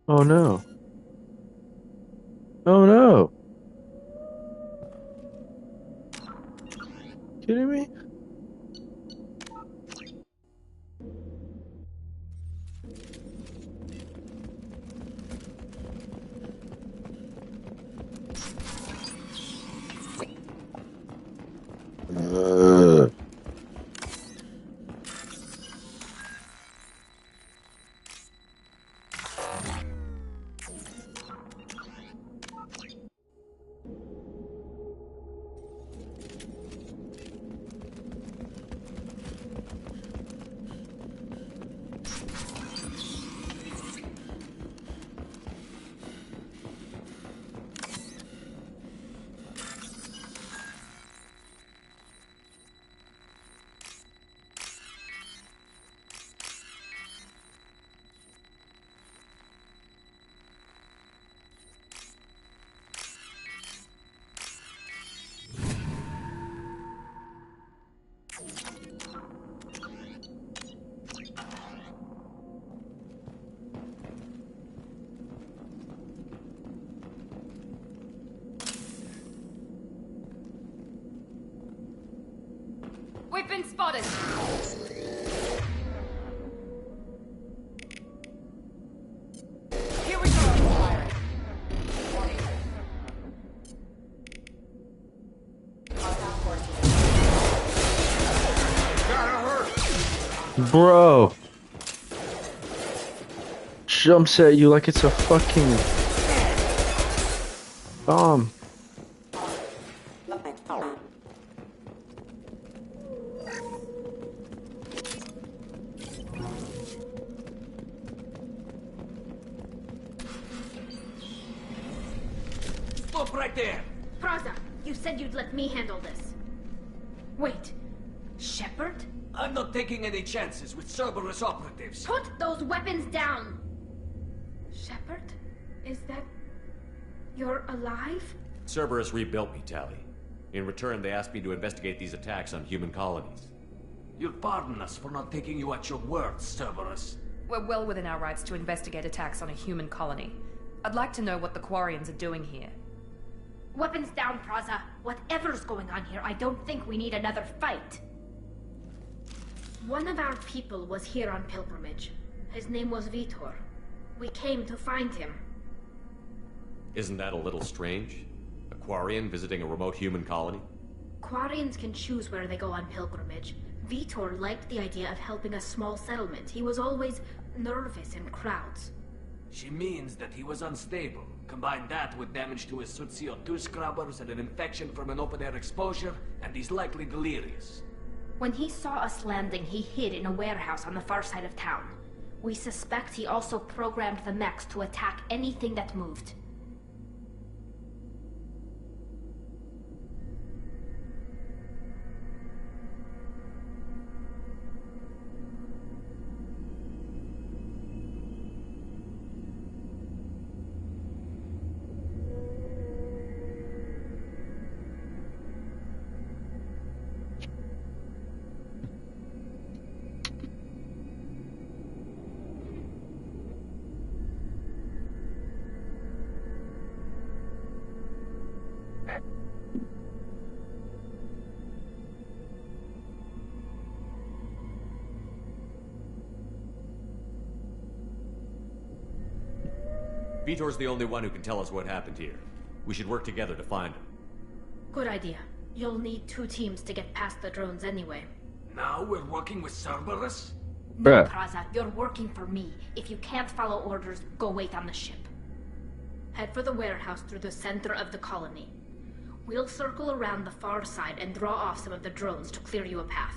A: Oh no. Oh no. Kidding me?
N: spotted! Here we go! Firing.
A: Bro. Jumps at you like it's a fucking bomb.
O: Stop right there!
H: Praza, you said you'd let me handle this. Wait, Shepard?
O: I'm not taking any chances with Cerberus operatives.
H: Put those weapons down! Shepard? Is that... you're alive?
I: Cerberus rebuilt me, Tally. In return, they asked me to investigate these attacks on human colonies.
O: You'll pardon us for not taking you at your word, Cerberus.
N: We're well within our rights to investigate attacks on a human colony. I'd like to know what the Quarians are doing here.
H: Weapons down, Praza. Whatever's going on here, I don't think we need another fight. One of our people was here on pilgrimage. His name was Vitor. We came to find him.
I: Isn't that a little strange? A Quarian visiting a remote human colony?
H: Quarians can choose where they go on pilgrimage. Vitor liked the idea of helping a small settlement. He was always nervous in crowds.
O: She means that he was unstable. Combine that with damage to his suit CO2 scrubbers and an infection from an open-air exposure, and he's likely delirious.
H: When he saw us landing, he hid in a warehouse on the far side of town. We suspect he also programmed the mechs to attack anything that moved.
I: Vitor's the only one who can tell us what happened here. We should work together to find him.
H: Good idea. You'll need 2 teams to get past the drones anyway.
O: Now we're working with Cerberus?
H: No, Praza, you're working for me. If you can't follow orders, go wait on the ship. Head for the warehouse through the center of the colony. We'll circle around the far side and draw off some of the drones to clear you a path.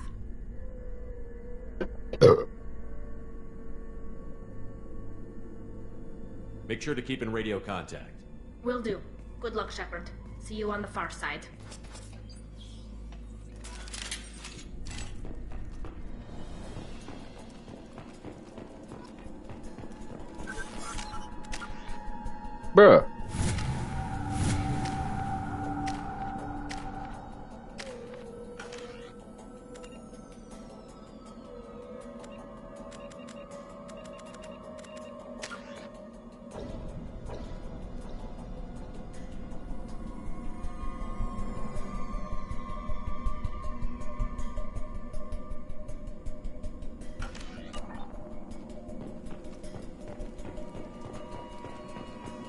I: Make sure to keep in radio contact.
H: Will do. Good luck, Shepard. See you on the far side.
A: Bruh.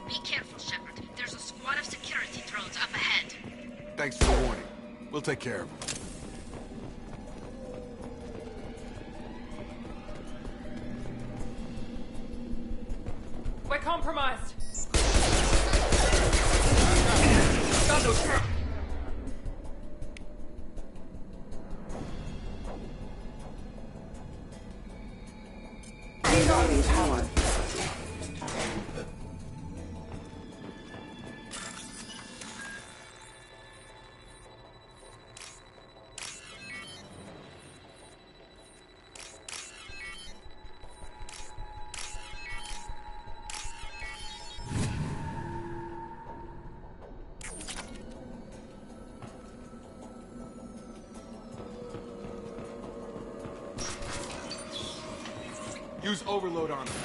H: Be careful, Shepard. There's a squad of security drones up ahead.
K: Thanks for the warning. We'll take care of them.
N: We're compromised!
M: Resolving power.
K: Use overload on them.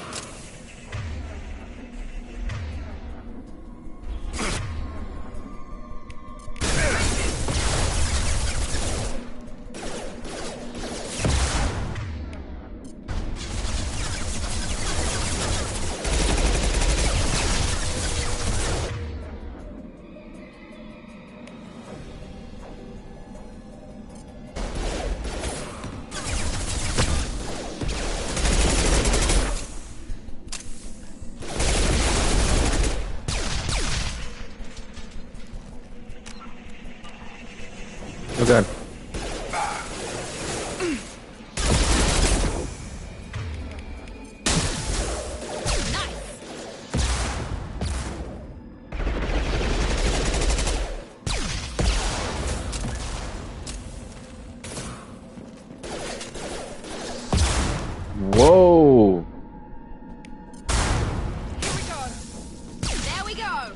A: god. Whoa.
H: There we go.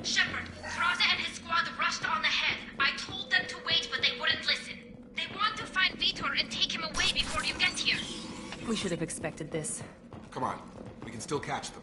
H: Shepard, Thraza and his squad rushed on ahead. I told them to wait, but they wouldn't listen. They want to find Vitor and take him away before you get here.
N: We should have expected this.
K: Come on, we can still catch them.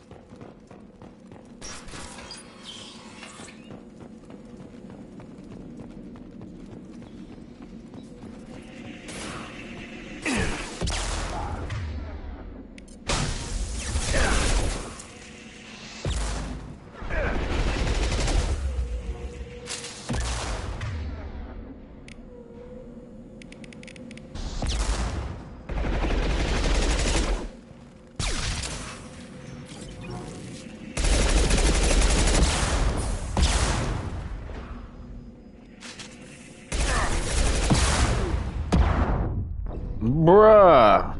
A: Bruh.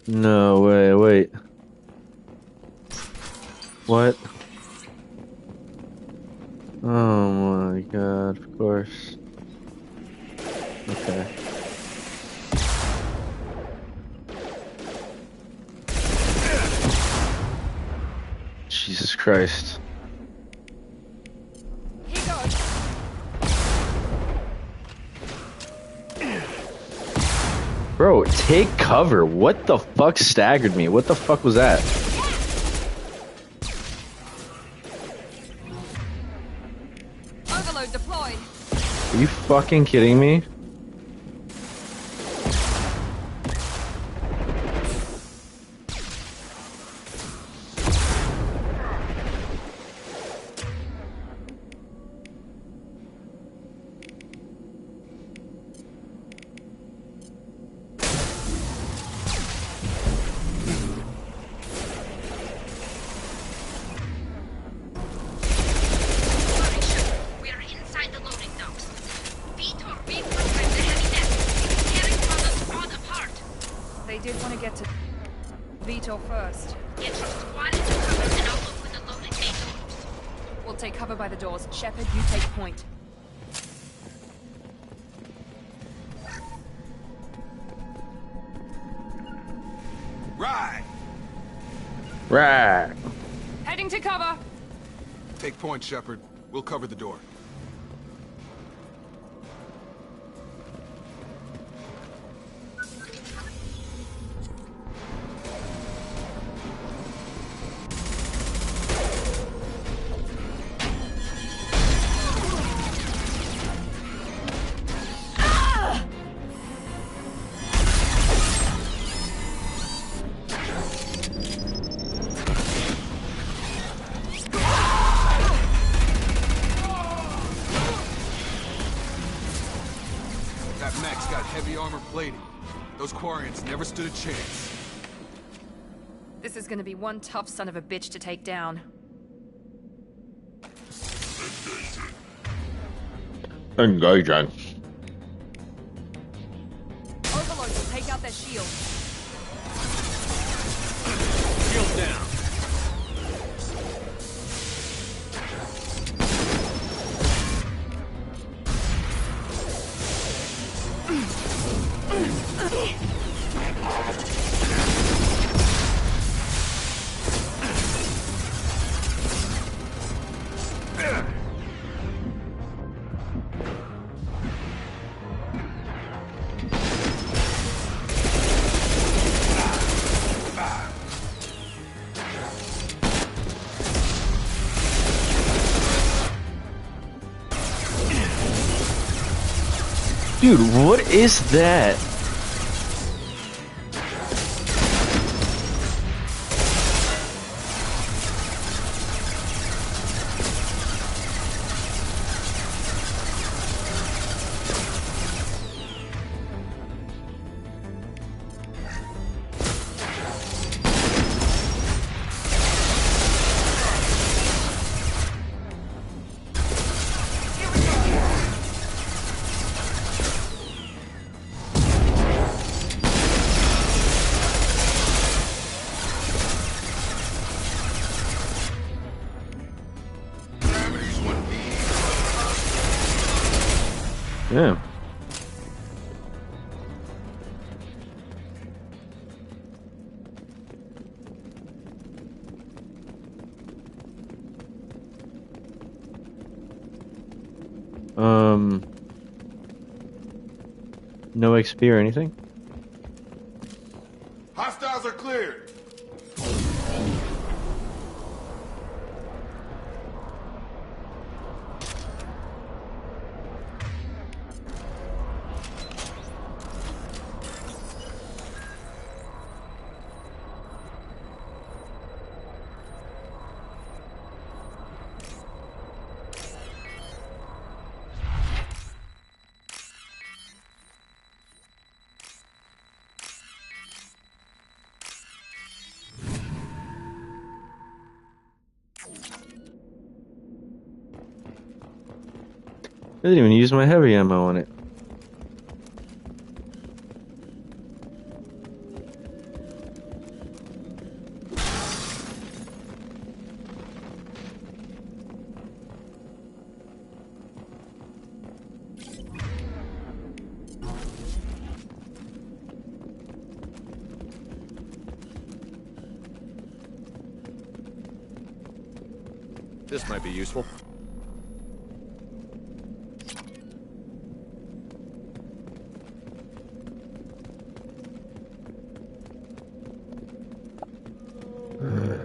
A: No way, wait. What? Oh my god, of course. Okay. Jesus Christ. Bro, take cover. What the fuck staggered me? What the fuck was that?
N: Overload deployed.
A: Are you fucking kidding me?
N: Shepard, you take point.
K: Right.
A: Right.
N: Heading to cover.
K: Take point, Shepard. We'll cover the door. Those Quarians never stood a chance.
N: This is gonna be one tough son of a bitch to take down.
A: Engaging.
N: Overload will take out their shield.
O: Shield down.
A: Dude, what is that? Yeah. No XP or anything?
K: Hostiles are cleared.
A: I didn't even use my heavy ammo on it.
I: This might be useful.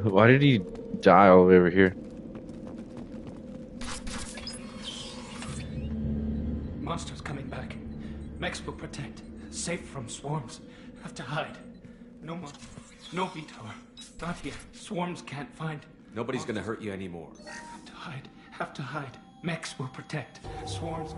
A: Why did he die all the way over here?
P: Monsters coming back. Mechs will protect. Safe from swarms. Have to hide. No more. No Vitor. Not here. Swarms can't find.
I: Nobody's gonna hurt you anymore.
P: Have to hide. Have to hide. Mechs will protect. Swarms.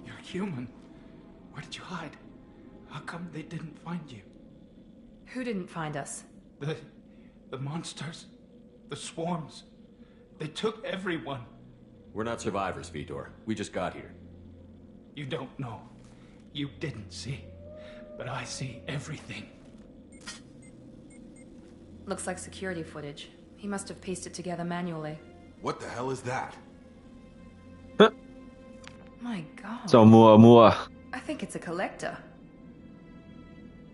P: You're human. Where did you hide? How come they didn't find you?
N: Who didn't find us?
P: The monsters. The swarms. They took everyone.
I: We're not survivors, Vitor. We just got here.
P: You don't know. You didn't see. But I see everything.
N: Looks like security footage. He must have pieced it together manually.
K: What the hell is that?
N: My god.
A: So Mua.
N: I think it's a collector.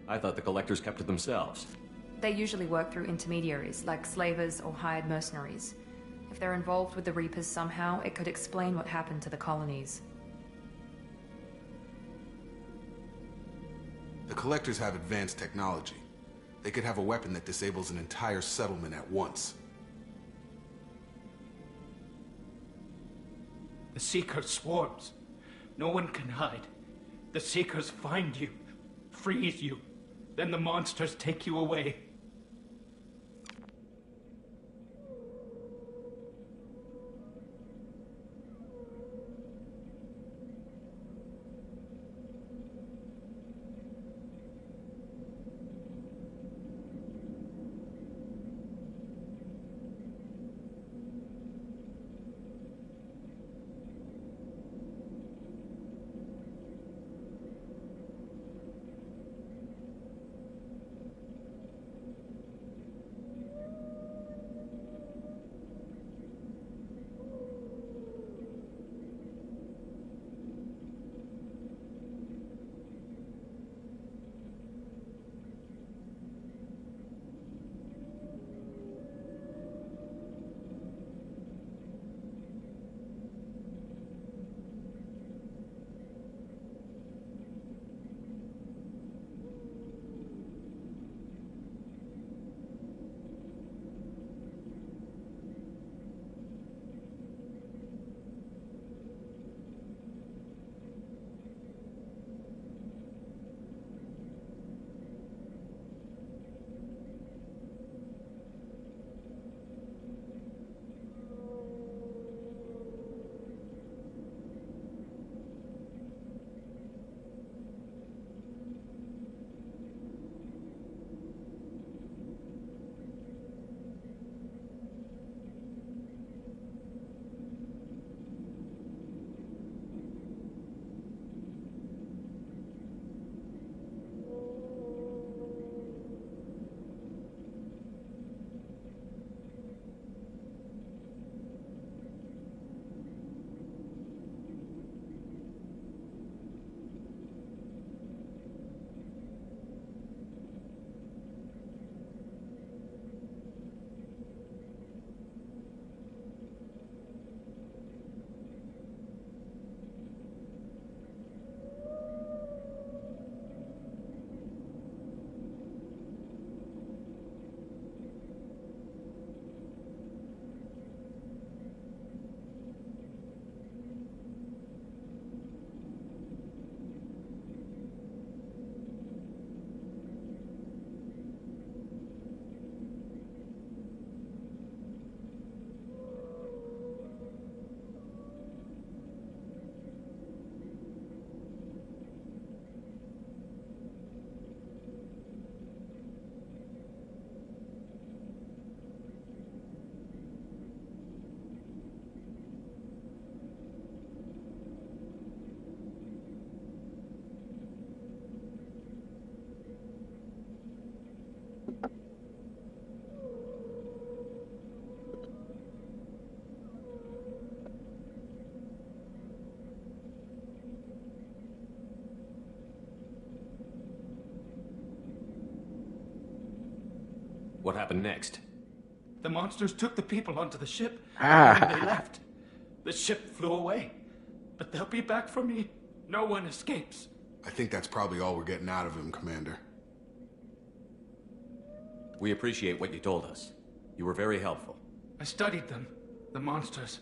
I: I thought the collectors kept to themselves.
N: They usually work through intermediaries, like slavers or hired mercenaries. If they're involved with the Reapers somehow, it could explain what happened to the colonies.
K: The collectors have advanced technology. They could have a weapon that disables an entire settlement at once.
P: The Seeker swarms. No one can hide. The Seekers find you, freeze you, then the monsters take you away.
I: What happened next?
P: The monsters took the people onto the ship,
A: Ah.
P: and they left. The ship flew away. But they'll be back for me. No one escapes.
K: I think that's probably all we're getting out of him, Commander.
I: We appreciate what you told us. You were very helpful.
P: I studied them. The monsters.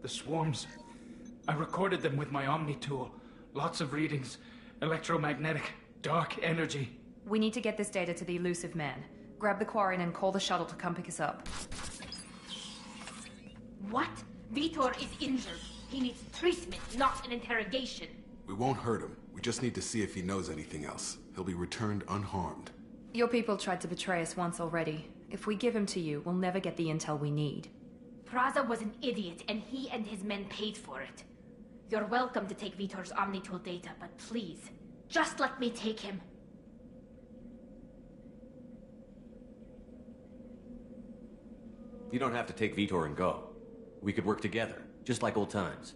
P: The swarms. I recorded them with my Omni tool. Lots of readings. Electromagnetic. Dark energy.
N: We need to get this data to the elusive man. Grab the Quarian and call the shuttle to come pick us up.
H: What? Vitor is injured. He needs treatment, not an interrogation.
K: We won't hurt him. We just need to see if he knows anything else. He'll be returned unharmed.
N: Your people tried to betray us once already. If we give him to you, we'll never get the intel we need.
H: Praza was an idiot, and he and his men paid for it. You're welcome to take Vitor's Omnitool data, but please, just let me take him.
I: You don't have to take Vitor and go. We could work together, just like old times.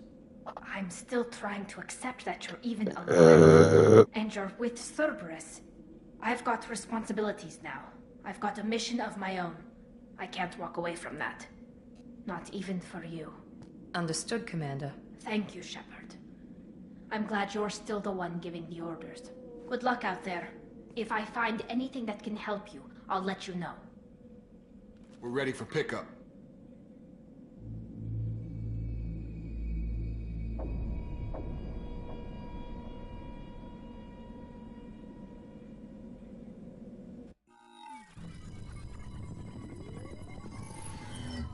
H: I'm still trying to accept that you're even alive. And you're with Cerberus. I've got responsibilities now. I've got a mission of my own. I can't walk away from that. Not even for you.
N: Understood, Commander.
H: Thank you, Shepard. I'm glad you're still the one giving the orders. Good luck out there. If I find anything that can help you, I'll let you know.
K: We're ready for pickup.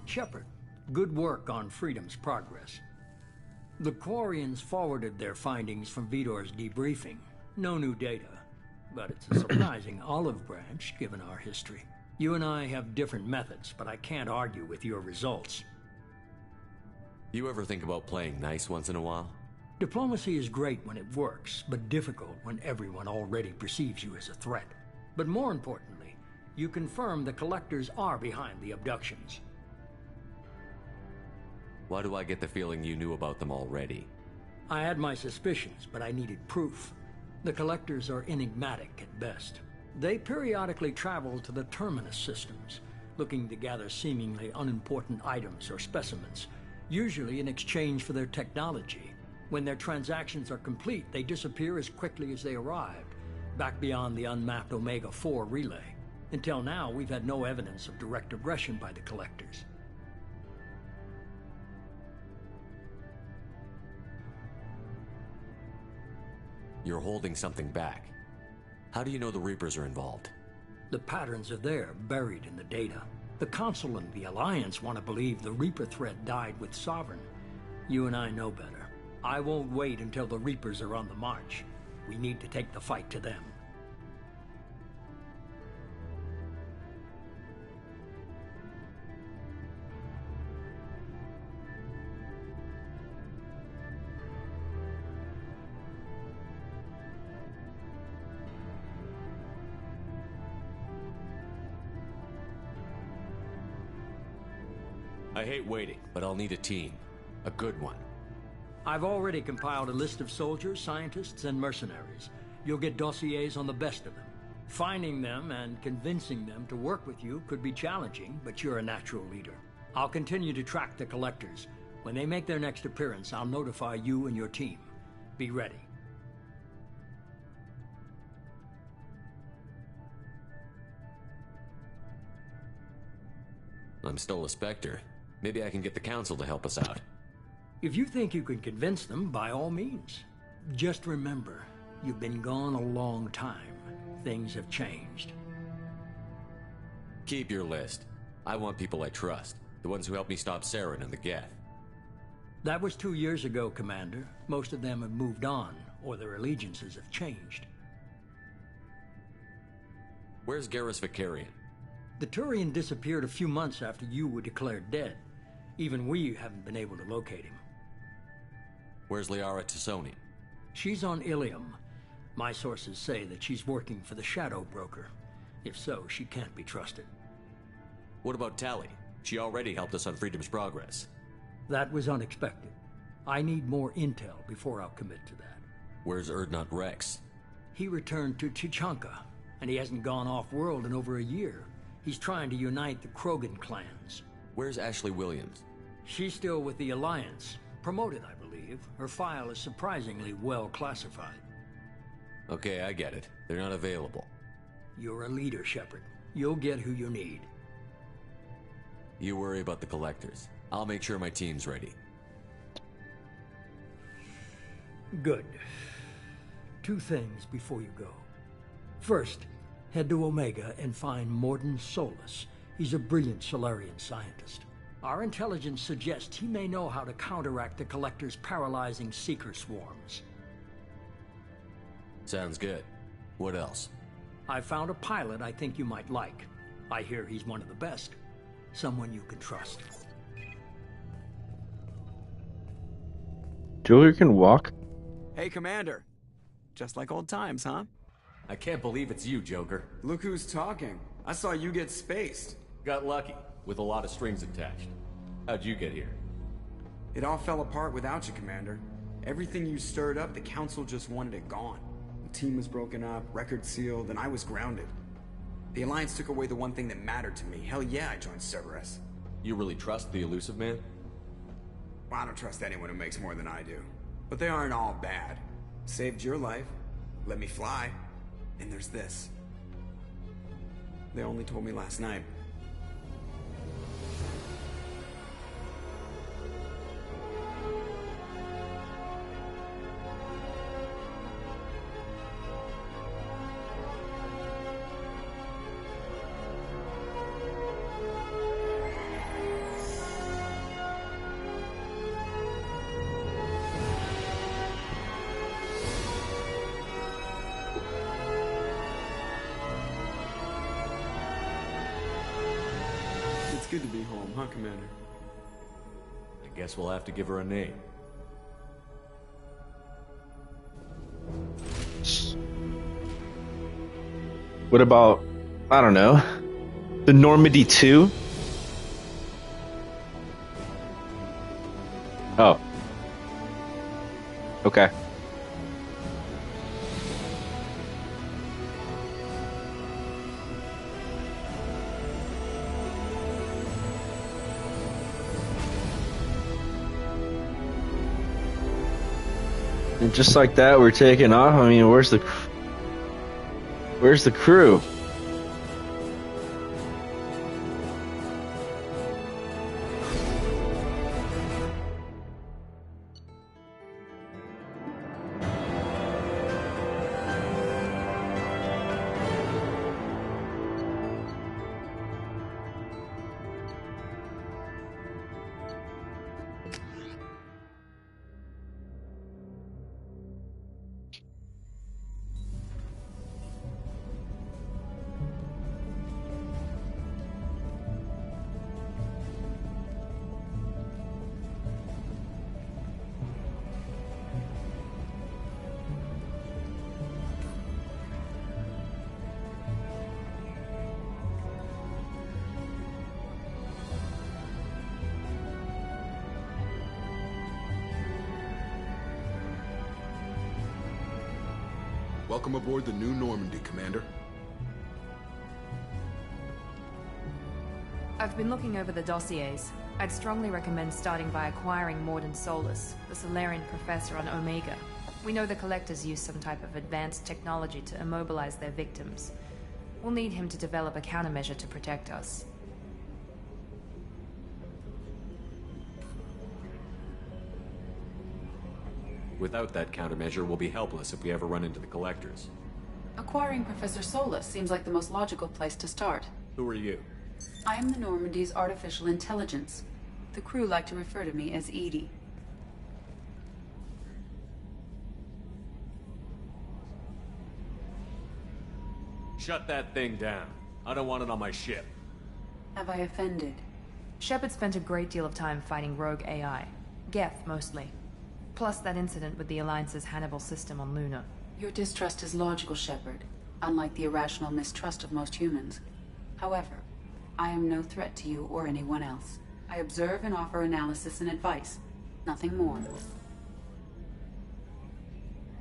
C: Shepard, good work on Freedom's progress. The Quarians forwarded their findings from Vitor's debriefing. No new data, but it's a surprising olive branch given our history. You and I have different methods, but I can't argue with your results.
I: You ever think about playing nice once in a while?
C: Diplomacy is great when it works, but difficult when everyone already perceives you as a threat. But more importantly, you confirm the Collectors are behind the abductions.
I: Why do I get the feeling you knew about them already?
C: I had my suspicions, but I needed proof. The Collectors are enigmatic at best. They periodically travel to the Terminus systems, looking to gather seemingly unimportant items or specimens, usually in exchange for their technology. When their transactions are complete, they disappear as quickly as they arrived, back beyond the unmapped Omega-4 relay. Until now, we've had no evidence of direct aggression by the Collectors.
I: You're holding something back. How do you know the Reapers are involved?
C: The patterns are there, buried in the data. The Council and the Alliance want to believe the Reaper threat died with Sovereign. You and I know better. I won't wait until the Reapers are on the march. We need to take the fight to them.
I: I hate waiting, but I'll need a team. A good one.
C: I've already compiled a list of soldiers, scientists, and mercenaries. You'll get dossiers on the best of them. Finding them and convincing them to work with you could be challenging, but you're a natural leader. I'll continue to track the Collectors. When they make their next appearance, I'll notify you and your team. Be ready.
I: I'm still a Spectre. Maybe I can get the Council to help us out.
C: If you think you can convince them, by all means. Just remember, you've been gone a long time. Things have changed.
I: Keep your list. I want people I trust. The ones who helped me stop Saren and the Geth.
C: That was 2 years ago, Commander. Most of them have moved on, or their allegiances have changed.
I: Where's Garrus Vicarian?
C: The Turian disappeared a few months after you were declared dead. Even we haven't been able to locate him.
I: Where's Liara Tassoni?
C: She's on Ilium. My sources say that she's working for the Shadow Broker. If so, she can't be trusted.
I: What about Tali? She already helped us on Freedom's Progress.
C: That was unexpected. I need more intel before I'll commit to that.
I: Where's Erdnot Rex?
C: He returned to Chichanka, and he hasn't gone off-world in over a year. He's trying to unite the Krogan clans.
I: Where's Ashley Williams?
C: She's still with the Alliance. Promoted, I believe. Her file is surprisingly well classified.
I: Okay, I get it. They're not available.
C: You're a leader, Shepard. You'll get who you need.
I: You worry about the collectors. I'll make sure my team's ready.
C: Good. 2 things before you go. First, head to Omega and find Morden Solus. He's a brilliant Solarian scientist. Our intelligence suggests he may know how to counteract the Collector's paralyzing Seeker swarms.
I: Sounds good. What else?
C: I found a pilot I think you might like. I hear he's one of the best. Someone you can trust.
A: Joker can walk?
D: Hey, Commander. Just like old times, huh?
I: I can't believe it's you, Joker.
D: Look who's talking. I saw you get spaced.
I: Got lucky, with a lot of strings attached. How'd you get here?
D: It all fell apart without you, Commander. Everything you stirred up, the Council just wanted it gone. The team was broken up, record sealed, and I was grounded. The Alliance took away the one thing that mattered to me. Hell yeah, I joined Cerberus.
I: You really trust the Elusive Man?
D: Well, I don't trust anyone who makes more than I do. But they aren't all bad. Saved your life, let me fly, and there's this. They only told me last night. It's good to be home, huh, Commander?
I: I guess we'll have to give her a name.
A: What about, I don't know, the Normandy 2? Oh. Okay. And just like that, we're taking off. I mean, where's the crew?
K: Welcome aboard the new Normandy, Commander.
N: I've been looking over the dossiers. I'd strongly recommend starting by acquiring Morden Solus, the Solarian professor on Omega. We know the Collectors use some type of advanced technology to immobilize their victims. We'll need him to develop a countermeasure to protect us.
I: Without that countermeasure, we'll be helpless if we ever run into the Collectors.
F: Acquiring Professor Solus seems like the most logical place to start.
I: Who are you?
F: I am the Normandy's artificial intelligence. The crew like to refer to me as Edie.
I: Shut that thing down. I don't want it on my ship.
F: Have I offended?
N: Shepard spent a great deal of time fighting rogue AI. Geth, mostly. Plus that incident with the Alliance's Hannibal system on Luna.
F: Your distrust is logical, Shepard, unlike the irrational mistrust of most humans. However, I am no threat to you or anyone else. I observe and offer analysis and advice. Nothing more.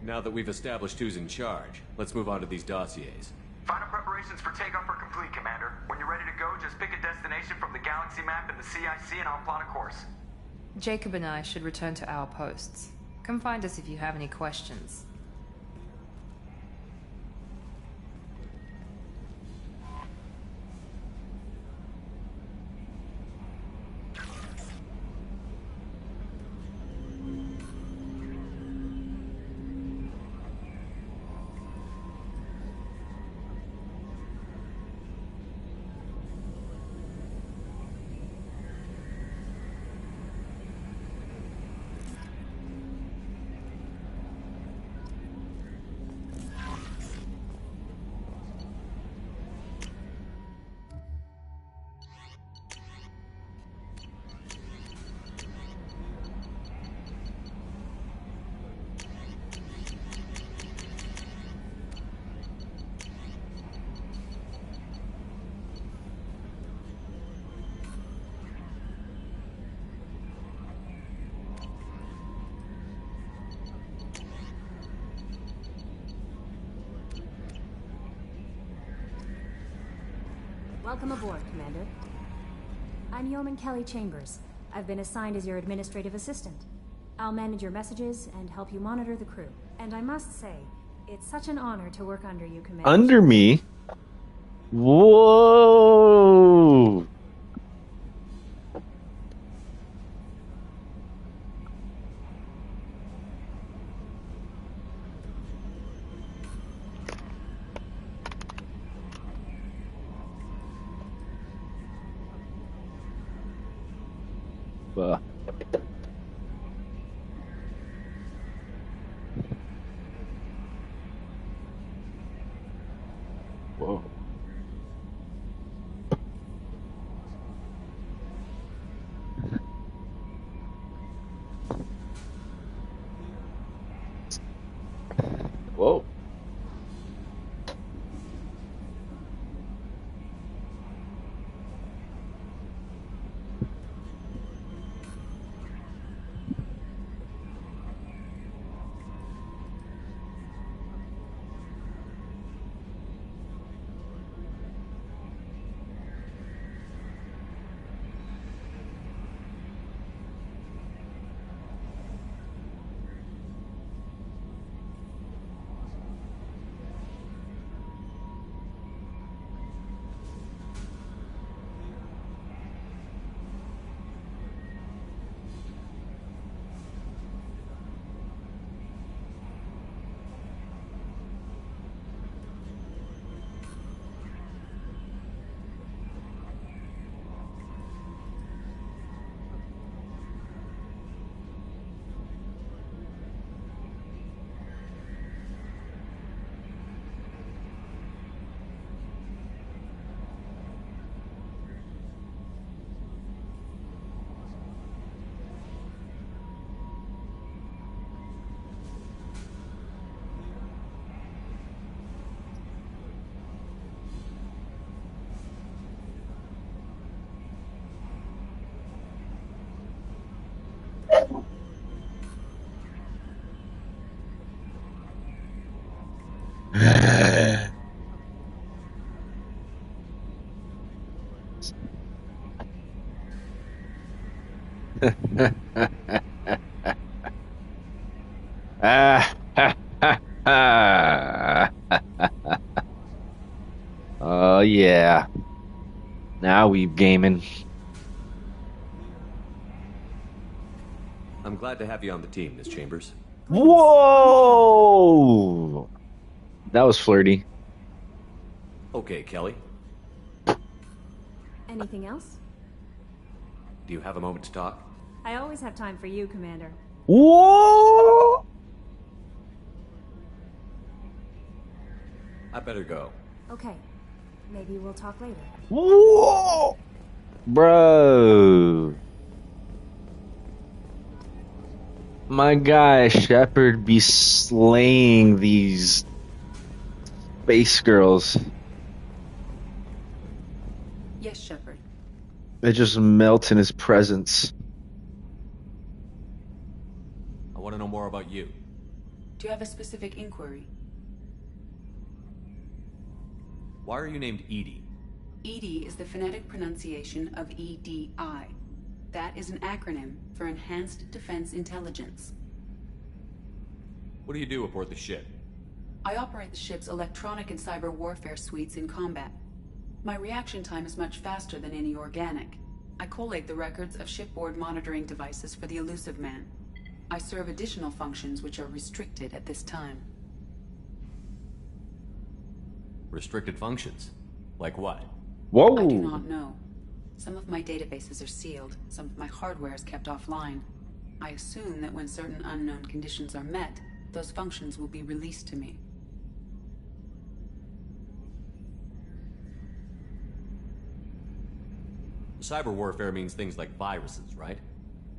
I: Now that we've established who's in charge, let's move on to these dossiers.
G: Final preparation.
Q: Preparations for takeoff are complete, Commander. When you're ready to go, just pick a destination from the galaxy map and the CIC and I'll plot a course.
N: Jacob and I should return to our posts. Come find us if you have any questions.
R: Welcome aboard, Commander. I'm Yeoman Kelly Chambers. I've been assigned as your administrative assistant. I'll manage your messages and help you monitor the crew. And I must say, it's such an honor to work under you, Commander.
A: Under me? Whoa! Whoa. Whoa. Oh yeah. Now we gaming.
I: I'm glad to have you on the team, Miss Chambers.
A: Whoa! That was flirty.
I: Okay, Kelly.
R: Anything else?
I: Do you have a moment to talk?
R: I always have time for you, Commander.
A: Whoa!
I: I better go.
R: Okay. Maybe we'll talk later.
A: Whoa! Bro. My guy Shepard be slaying these space girls.
F: Yes, Shepard.
A: They just melt in his presence.
I: I want to know more about you.
F: Do you have a specific inquiry?
I: Why are you named EDI?
F: EDI is the phonetic pronunciation of EDI. That is an acronym for Enhanced Defense Intelligence.
I: What do you do aboard the ship?
F: I operate the ship's electronic and cyber warfare suites in combat. My reaction time is much faster than any organic. I collate the records of shipboard monitoring devices for the Elusive Man. I serve additional functions which are restricted at this time.
I: Restricted functions? Like what?
A: Whoa!
F: I do not know. Some of my databases are sealed, some of my hardware is kept offline. I assume that when certain unknown conditions are met, those functions will be released to me.
I: Cyber warfare means things like viruses, right?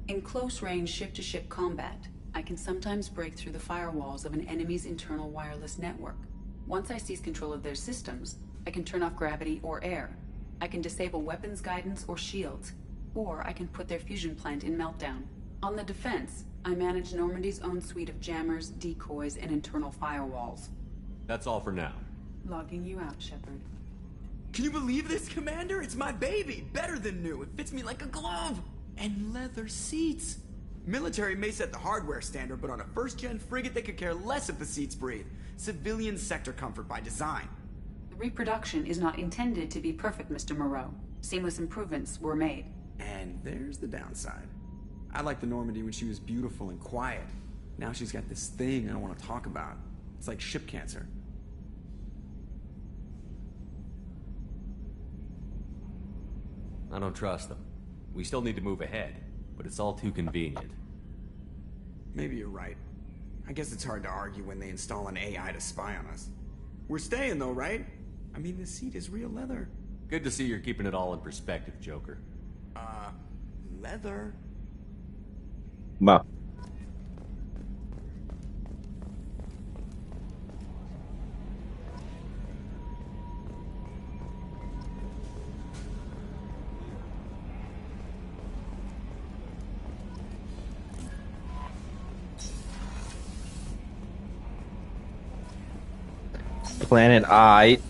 F: In close-range ship-to-ship combat, I can sometimes break through the firewalls of an enemy's internal wireless network. Once I seize control of their systems, I can turn off gravity or air. I can disable weapons guidance or shields, or I can put their fusion plant in meltdown. On the defense, I manage Normandy's own suite of jammers, decoys, and internal firewalls.
I: That's all for now.
F: Logging you out, Shepard.
D: Can you believe this, Commander? It's my baby! Better than new. It fits me like a glove! And leather seats! Military may set the hardware standard, but on a first-gen frigate they could care less if the seats breathe. Civilian sector comfort by design.
F: The reproduction is not intended to be perfect, Mr. Moreau. Seamless improvements were made.
D: And there's the downside. I liked the Normandy when she was beautiful and quiet. Now she's got this thing I don't want to talk about. It's like ship cancer.
I: I don't trust them. We still need to move ahead, but it's all too convenient.
D: Maybe you're right. I guess it's hard to argue when they install an AI to spy on us. We're staying though, right? I mean, the seat is real leather.
I: Good to see you're keeping it all in perspective, Joker.
D: Leather?
A: Ma. Planet I.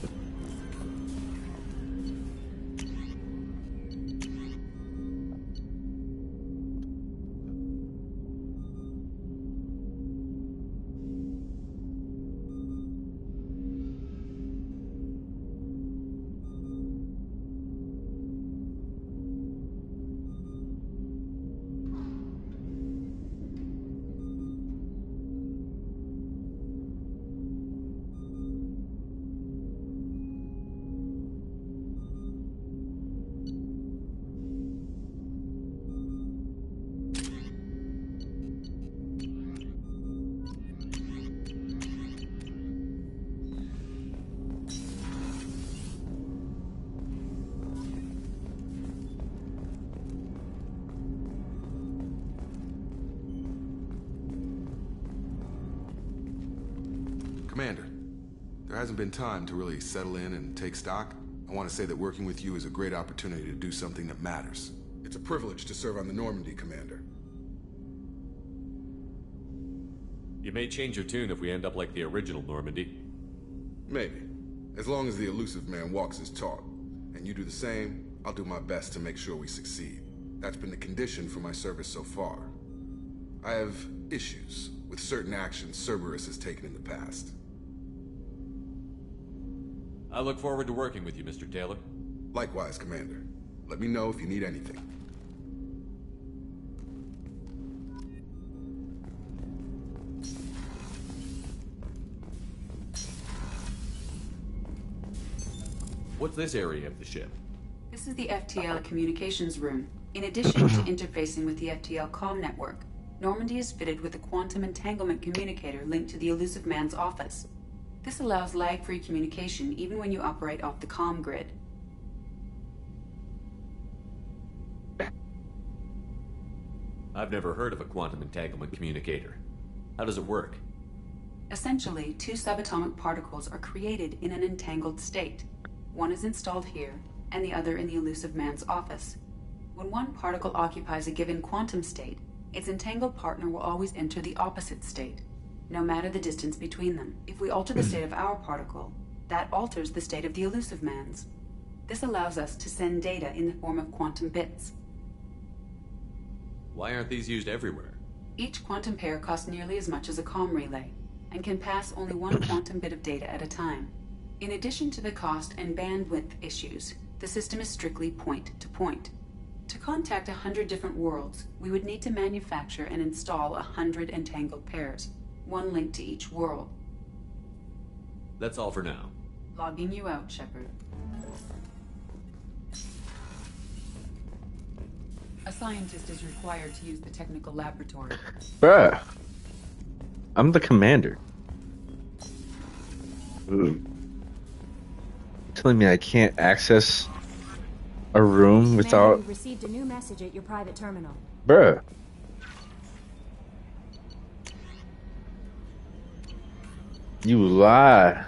K: Commander, there hasn't been time to really settle in and take stock. I want to say that working with you is a great opportunity to do something that matters. It's a privilege to serve on the Normandy, Commander.
I: You may change your tune if we end up like the original Normandy.
K: Maybe. As long as the Elusive Man walks his talk. And you do the same, I'll do my best to make sure we succeed. That's been the condition for my service so far. I have issues with certain actions Cerberus has taken in the past.
I: I look forward to working with you, Mr. Taylor.
K: Likewise, Commander. Let me know if you need anything.
I: What's this area of the ship?
F: This is the FTL communications room. In addition to interfacing with the FTL comm network, Normandy is fitted with a quantum entanglement communicator linked to the Elusive Man's office. This allows lag-free communication even when you operate off the comm grid.
I: I've never heard of a quantum entanglement communicator. How does it work?
F: Essentially, two subatomic particles are created in an entangled state. One is installed here, and the other in the Elusive Man's office. When one particle occupies a given quantum state, its entangled partner will always enter the opposite state, no matter the distance between them. If we alter the state of our particle, That alters the state of the elusive mans. This allows us to send data in the form of quantum bits.
I: Why aren't these used everywhere?
F: Each quantum pair costs nearly as much as a comm relay, and can pass only one quantum bit of data at a time. In addition to the cost and bandwidth issues, the system is strictly point-to-point. To contact 100 different worlds, we would need to manufacture and install 100 entangled pairs, one link to each world.
I: That's all for now.
F: Logging you out, Shepard. A scientist is required to use the technical laboratory.
A: Bruh. I'm the commander. Ooh. Telling me I can't access a room without...
R: You received a new message at your private terminal.
A: Bruh. You lie.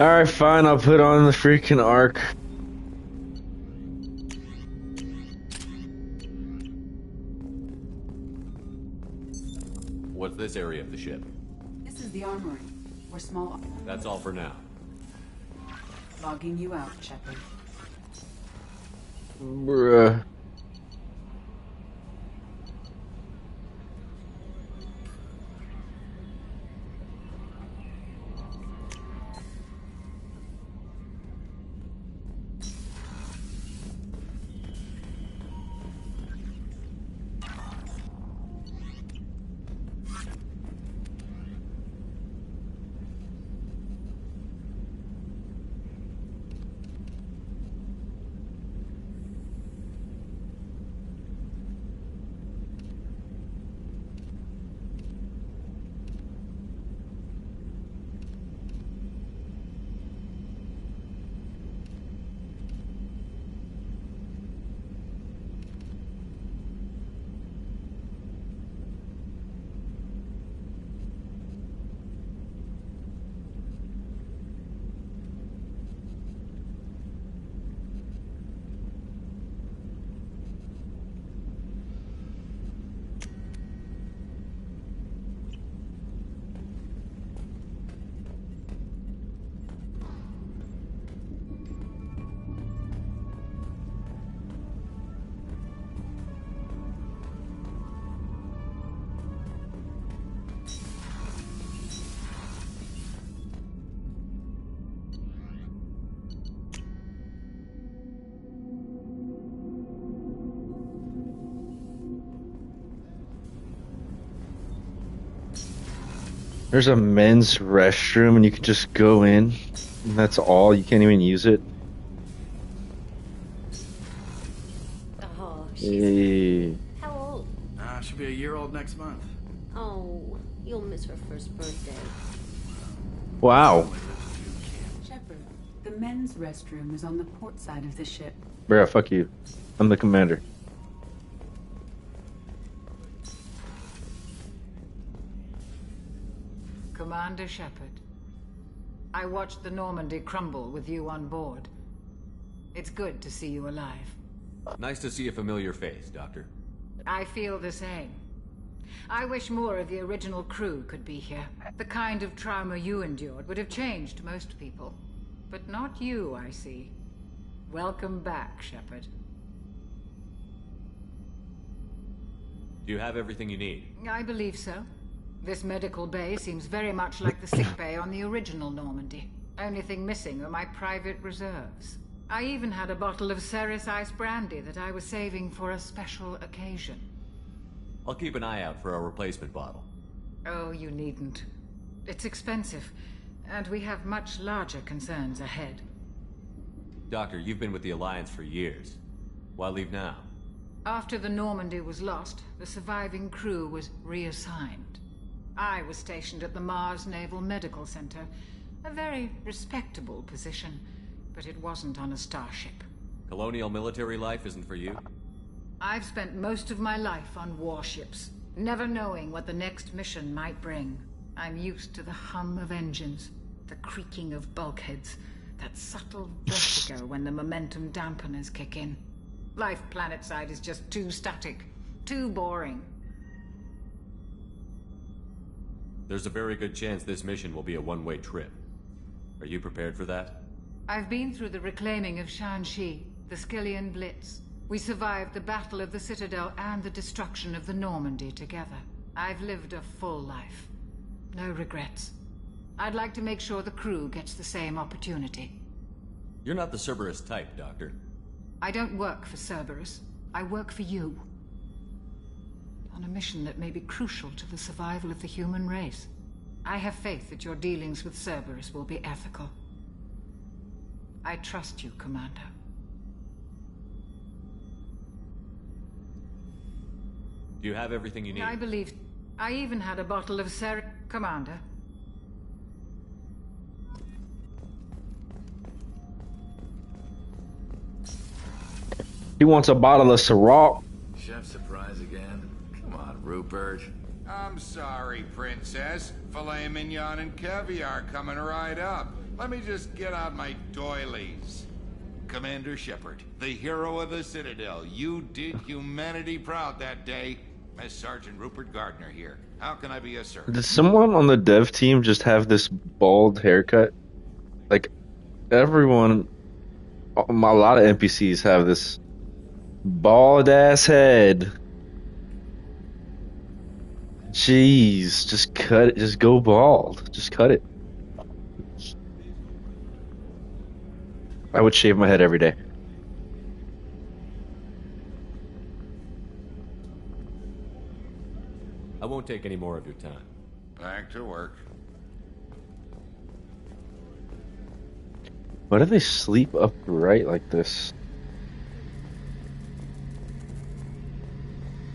A: Alright, fine, I'll put on the freaking arc.
I: What's this area of the ship?
F: This is the armory. We're small.
I: That's all for now.
F: Logging you out, Shepard.
A: Bruh. There's a men's restroom and you can just go in. And that's all. You can't even use it.
S: Oh,
A: Hey.
S: how old?
T: She'll be a year old next month.
S: Oh, you'll miss her first birthday.
A: Wow.
F: Shepard, the men's restroom is on the port side of the ship.
A: Bruh, fuck you. I'm the commander.
U: Commander Shepard, I watched the Normandy crumble with you on board. It's good to see you alive.
I: Nice to see a familiar face, Doctor.
U: I feel the same. I wish more of the original crew could be here. The kind of trauma you endured would have changed most people. But not you, I see. Welcome back, Shepard.
I: Do you have everything you need?
U: I believe so. This medical bay seems very much like the sick bay on the original Normandy. Only thing missing are my private reserves. I even had a bottle of Ceres Ice brandy that I was saving for a special occasion.
I: I'll keep an eye out for a replacement bottle.
U: Oh, you needn't. It's expensive, and we have much larger concerns ahead.
I: Doctor, you've been with the Alliance for years. Why leave now?
U: After the Normandy was lost, the surviving crew was reassigned. I was stationed at the Mars Naval Medical Center, a very respectable position, but it wasn't on a starship.
I: Colonial military life isn't for you?
U: I've spent most of my life on warships, never knowing what the next mission might bring. I'm used to the hum of engines, the creaking of bulkheads, that subtle vertigo when the momentum dampeners kick in. Life planetside is just too static, too boring.
I: There's a very good chance this mission will be a one-way trip. Are you prepared for that?
U: I've been through the reclaiming of Shanxi, the Skillian Blitz. We survived the Battle of the Citadel and the destruction of the Normandy together. I've lived a full life. No regrets. I'd like to make sure the crew gets the same opportunity.
I: You're not the Cerberus type, Doctor.
U: I don't work for Cerberus. I work for you. On a mission that may be crucial to the survival of the human race. I have faith that your dealings with Cerberus will be ethical. I trust you, Commander.
I: Do you have everything you need?
U: I believe... I even had a bottle of Commander.
A: He wants a bottle of Ciroc.
E: Chef surprise again? Come on, Rupert.
V: I'm sorry, Princess. Filet mignon and caviar coming right up. Let me just get out my doilies. Commander Shepard, the hero of the Citadel. You did humanity proud that day. As Sergeant Rupert Gardner here. How can I be of service?
A: Did someone on the dev team just have this bald haircut? Like, everyone... A lot of NPCs have this bald-ass head. Jeez, just cut it. Just go bald. Just cut it. I would shave my head every day.
I: I won't take any more of your time.
V: Back to work.
A: Why do they sleep upright like this?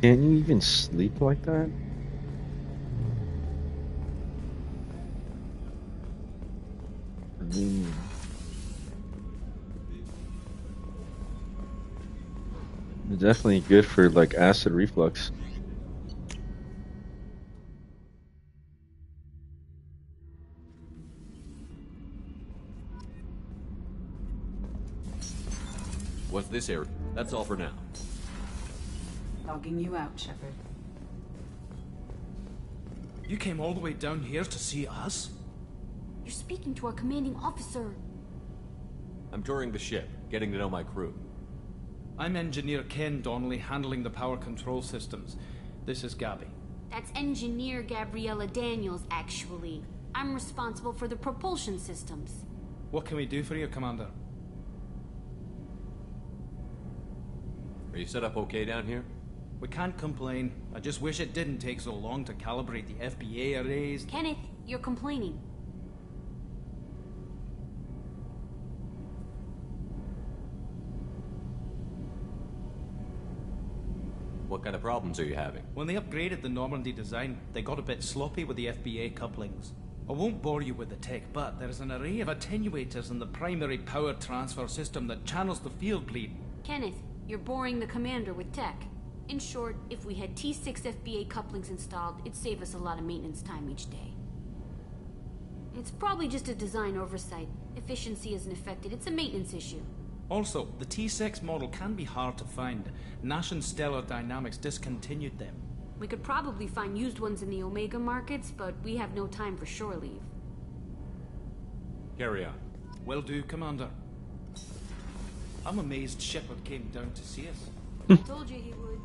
A: Can you even sleep like that? Definitely good for like acid reflux.
I: What's this area? That's all for now.
F: Logging you out, Shepard.
P: You came all the way down here to see us?
W: You're speaking to our commanding officer.
I: I'm touring the ship, getting to know my crew.
P: I'm Engineer Ken Donnelly, handling the power control systems. This is Gabby.
W: That's Engineer Gabriella Daniels, actually. I'm responsible for the propulsion systems.
P: What can we do for you, Commander?
I: Are you set up okay down here?
P: We can't complain. I just wish it didn't take so long to calibrate the FBA arrays.
W: Kenneth, you're complaining.
I: What kind of problems are you having?
P: When they upgraded the Normandy design, they got a bit sloppy with the FBA couplings. I won't bore you with the tech, but there's an array of attenuators in the primary power transfer system that channels the field bleed.
W: Kenneth, you're boring the commander with tech. In short, if we had T6 FBA couplings installed, it'd save us a lot of maintenance time each day. It's probably just a design oversight. Efficiency isn't affected, it's a maintenance issue.
P: Also, the T6 model can be hard to find. Nash and Stellar Dynamics discontinued them.
W: We could probably find used ones in the Omega markets, but we have no time for shore leave.
I: Carry on.
P: Will do, Commander. I'm amazed Shepard came down to see us.
W: I told you he would.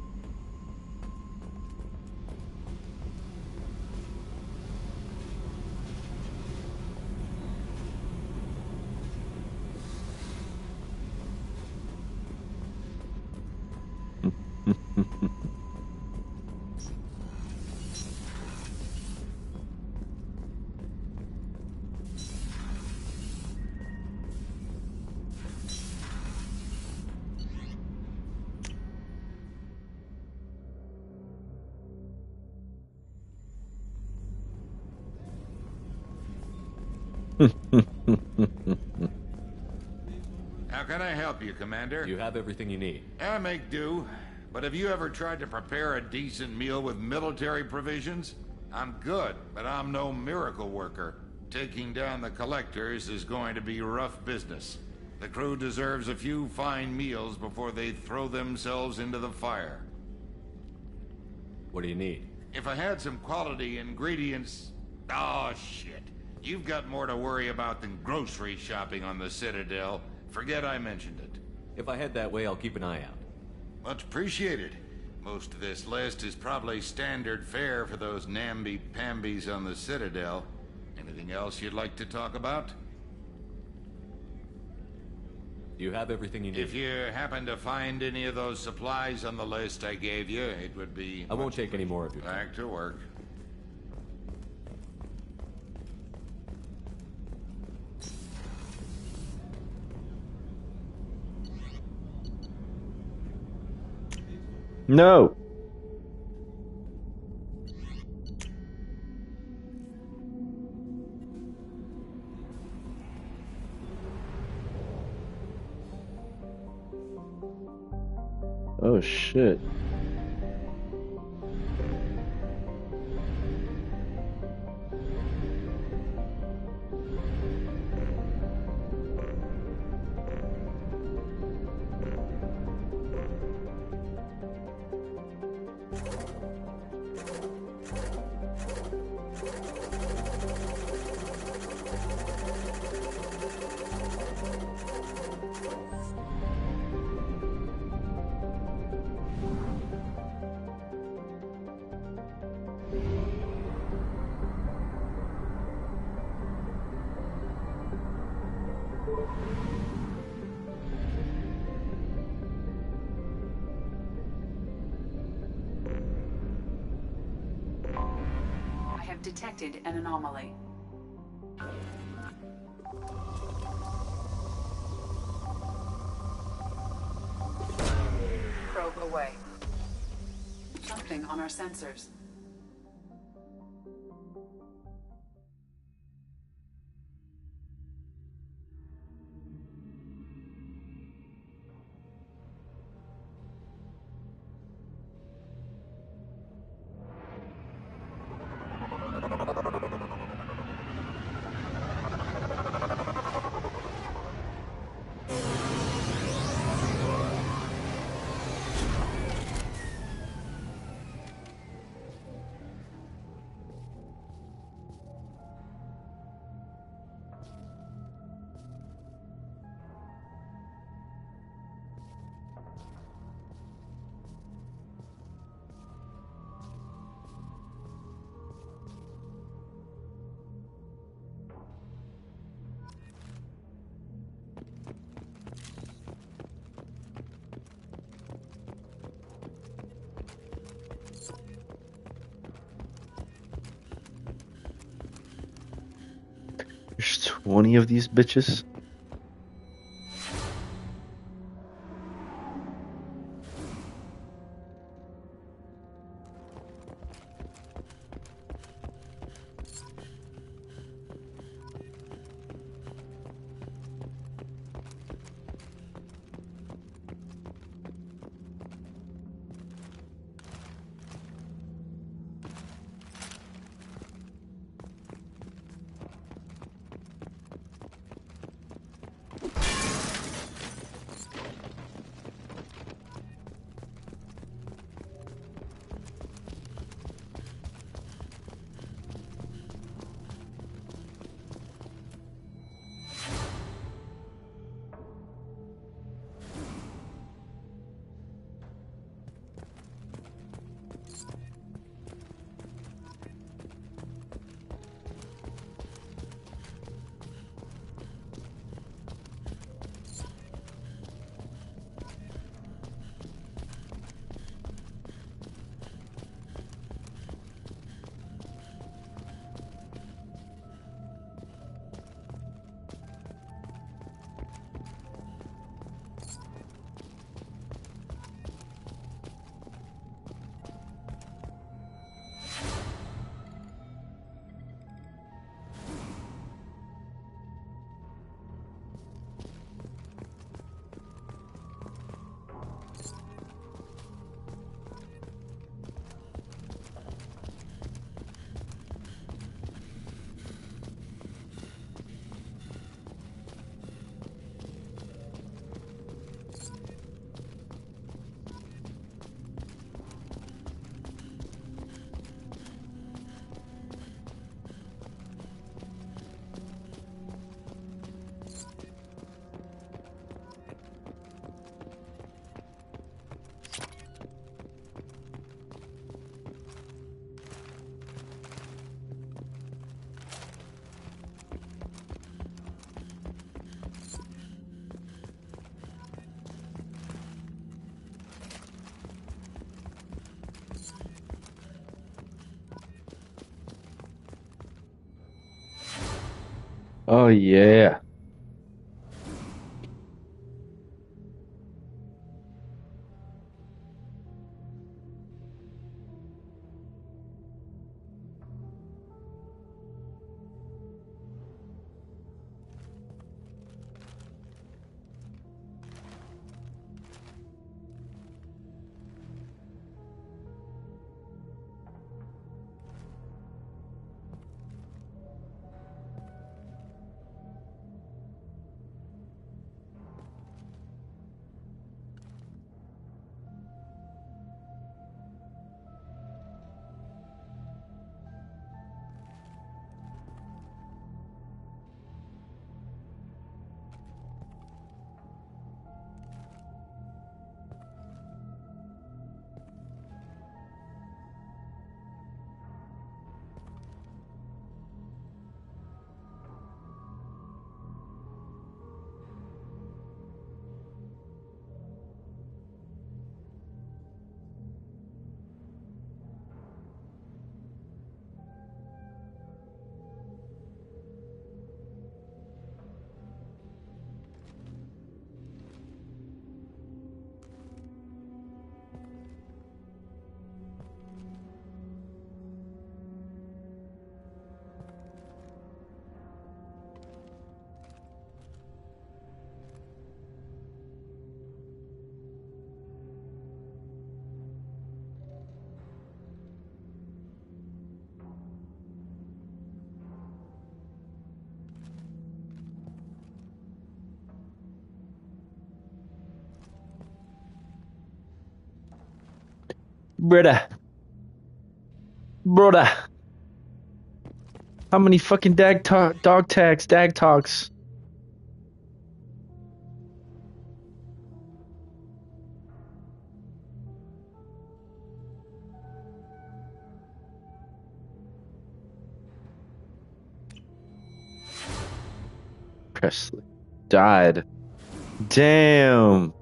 V: How can I help you, Commander?
I: You have everything you need.
V: I make do. But have you ever tried to prepare a decent meal with military provisions? I'm good, but I'm no miracle worker. Taking down the collectors is going to be rough business. The crew deserves a few fine meals before they throw themselves into the fire.
I: What do you need?
V: If I had some quality ingredients... Oh, shit. You've got more to worry about than grocery shopping on the Citadel. Forget I mentioned it.
I: If I head that way, I'll keep an eye out.
V: Much appreciated. Most of this list is probably standard fare for those namby-pambies on the Citadel. Anything else you'd like to talk about?
I: You have everything you need.
V: If you happen to find any of those supplies on the list I gave you, it would be...
I: I won't take any more of your time.
V: Back to work.
A: No. Oh shit.
F: I have detected an anomaly. Probe away. Something on our sensors. There's 20 of these bitches.
A: Oh yeah. Brother. Brother. How many fucking dag talks? Presley died. Damn.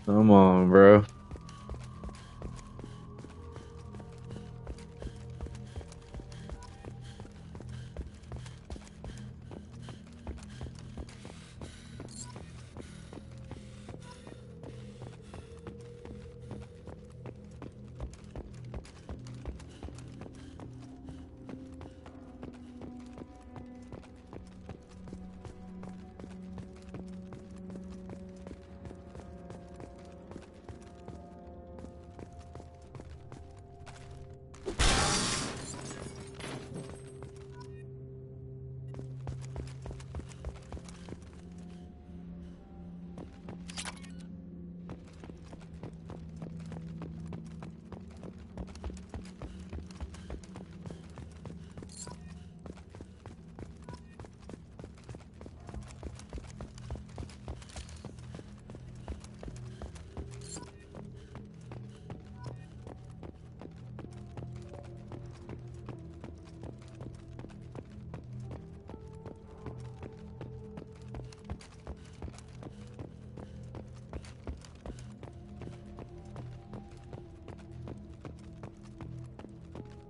A: Come on, bro.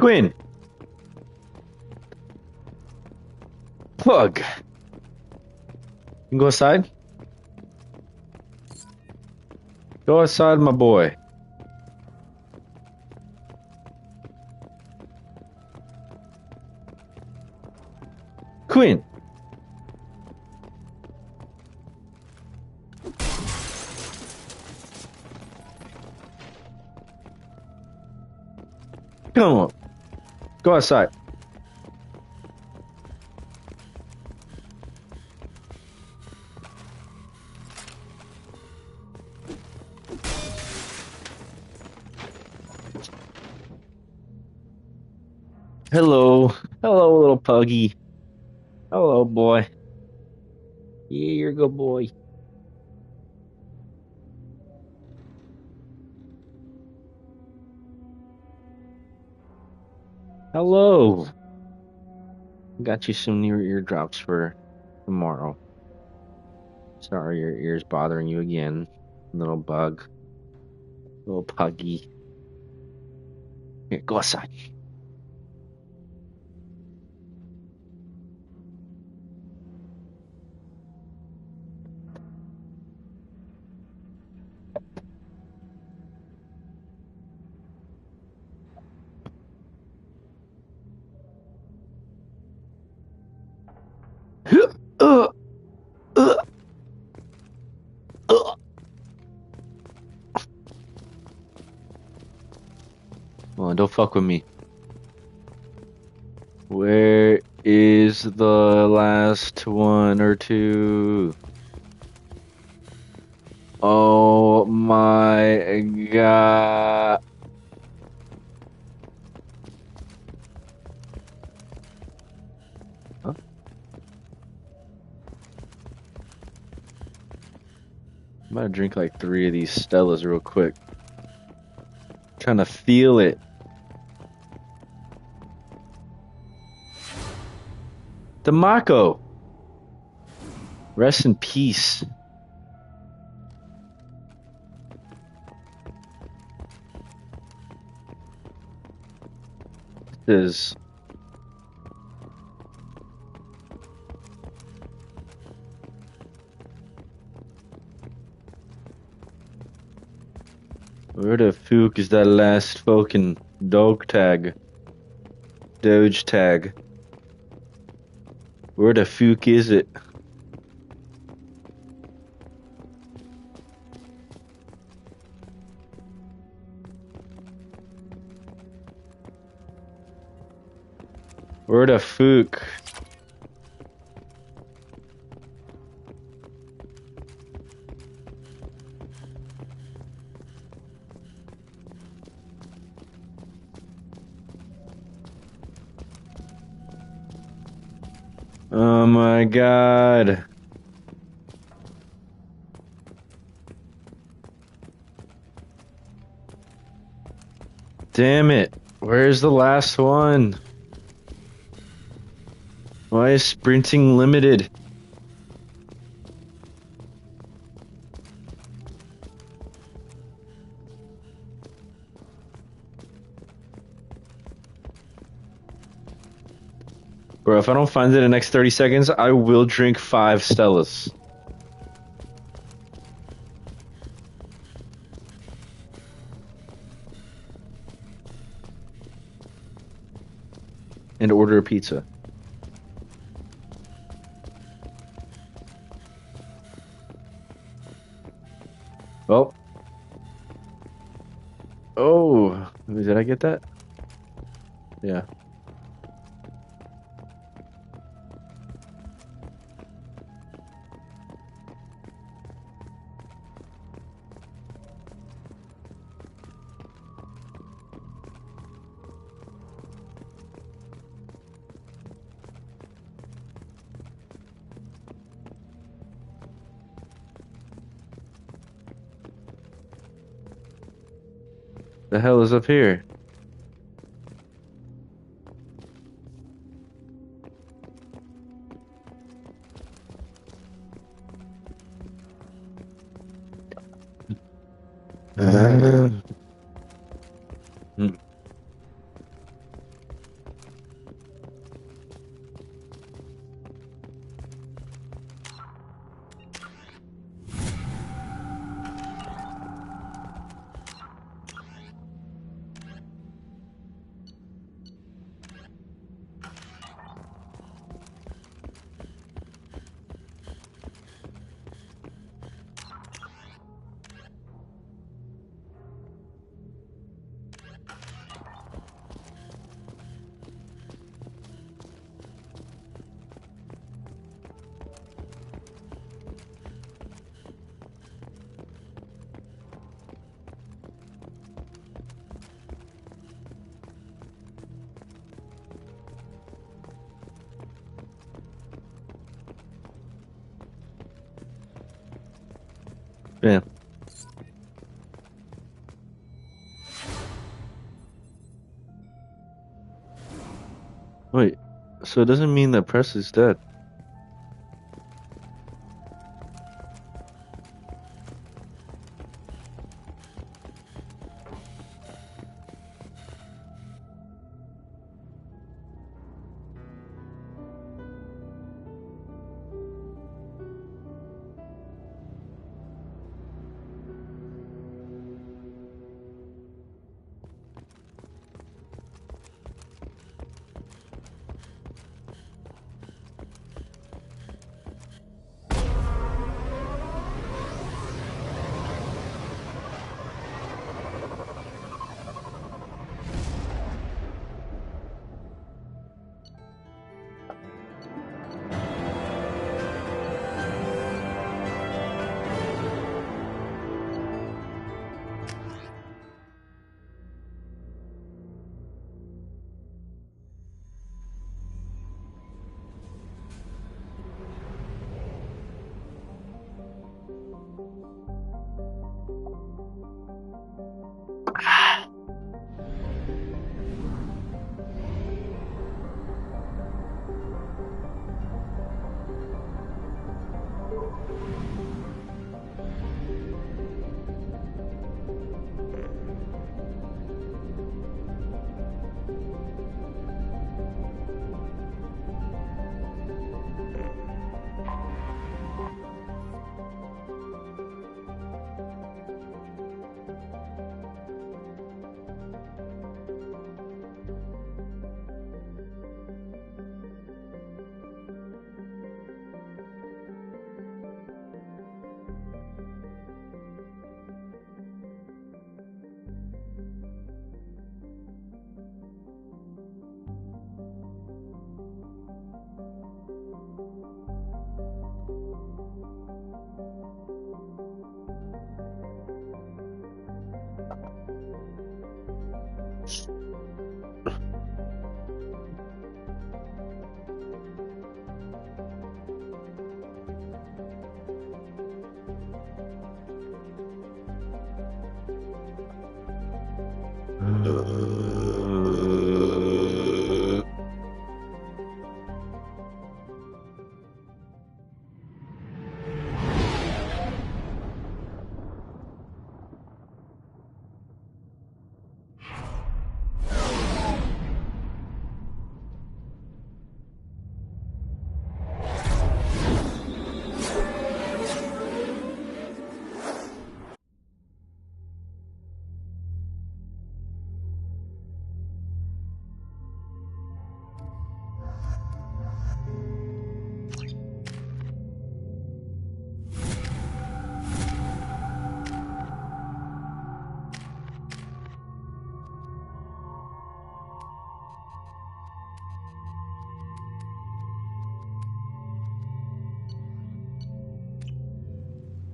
A: Quinn. Plug. You can go outside? Go outside, my boy. Quinn. Come on. Go outside. Hello. Hello, little puggy. Hello, boy. Yeah, you're a good boy. Hello. Got you some new eardrops for tomorrow. Sorry your ears bothering you again, little bug. Little puggy. Here, go outside. Uh, uh, uh. Come on, don't fuck with me. Where is the last one or two? Oh my god. Huh? I'm gonna drink like 3 of these Stellas real quick. Trying to feel it. DeMarco. Rest in peace. This is where the fuck is that last fucking dog tag? Doge tag. Where the fuck is it? Where the fuck? Oh my god. Damn it. Where's the last one? Why is sprinting limited? Bro, if I don't find it in the next 30 seconds, I will drink 5 Stellas. And order a pizza. Well. Oh, did I get that? Yeah. The hell is up here? So it doesn't mean that Presley's dead.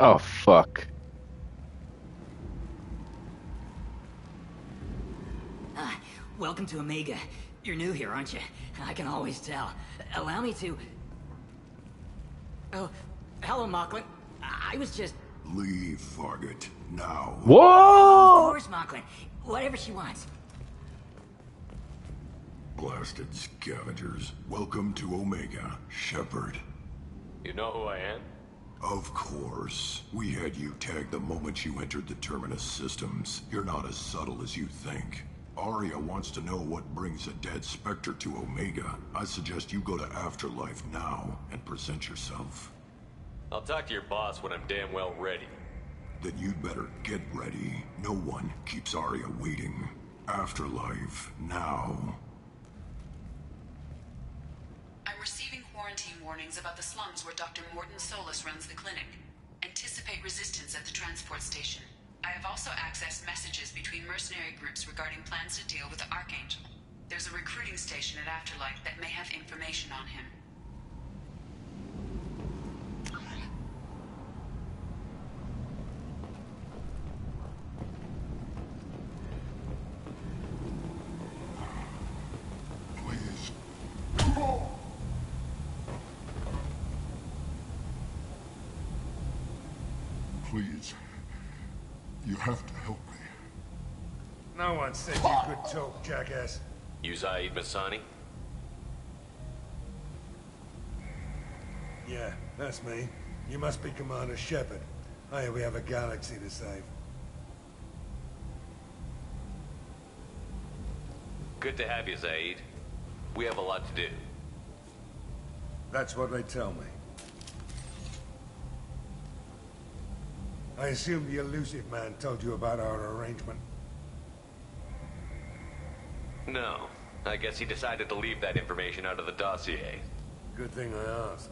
A: Oh, fuck.
B: Welcome to Omega. You're new here, aren't you? I can always tell. Allow me to... Oh, hello, Mocklin. I was just...
J: Leave, Fargate, now.
A: Whoa!
B: Of course, Mocklin. Whatever she wants.
J: Blasted scavengers. Welcome to Omega, Shepard.
I: You know who I am?
J: Of course. We had you tagged the moment you entered the Terminus systems. You're not as subtle as you think. Arya wants to know what brings a dead Spectre to Omega. I suggest you go to Afterlife now and present yourself.
I: I'll talk to your boss when I'm damn well ready.
J: Then you'd better get ready. No one keeps Arya waiting. Afterlife now.
F: I'm receiving quarantine warnings about the slums where Dr. Morton Solus runs the clinic. Anticipate resistance at the transport station. I have also accessed messages between mercenary groups regarding plans to deal with the Archangel. There's a recruiting station at Afterlife that may have information on him.
J: Please. You have to help me.
L: No one said you could talk, jackass.
I: You Zaid Masani?
L: Yeah, that's me. You must be Commander Shepard. I hear we have a galaxy to save.
I: Good to have you, Zaid. We have a lot to do.
L: That's what they tell me. I assume the elusive man told you about our arrangement.
I: No. I guess he decided to leave that information out of the dossier.
L: Good thing I asked.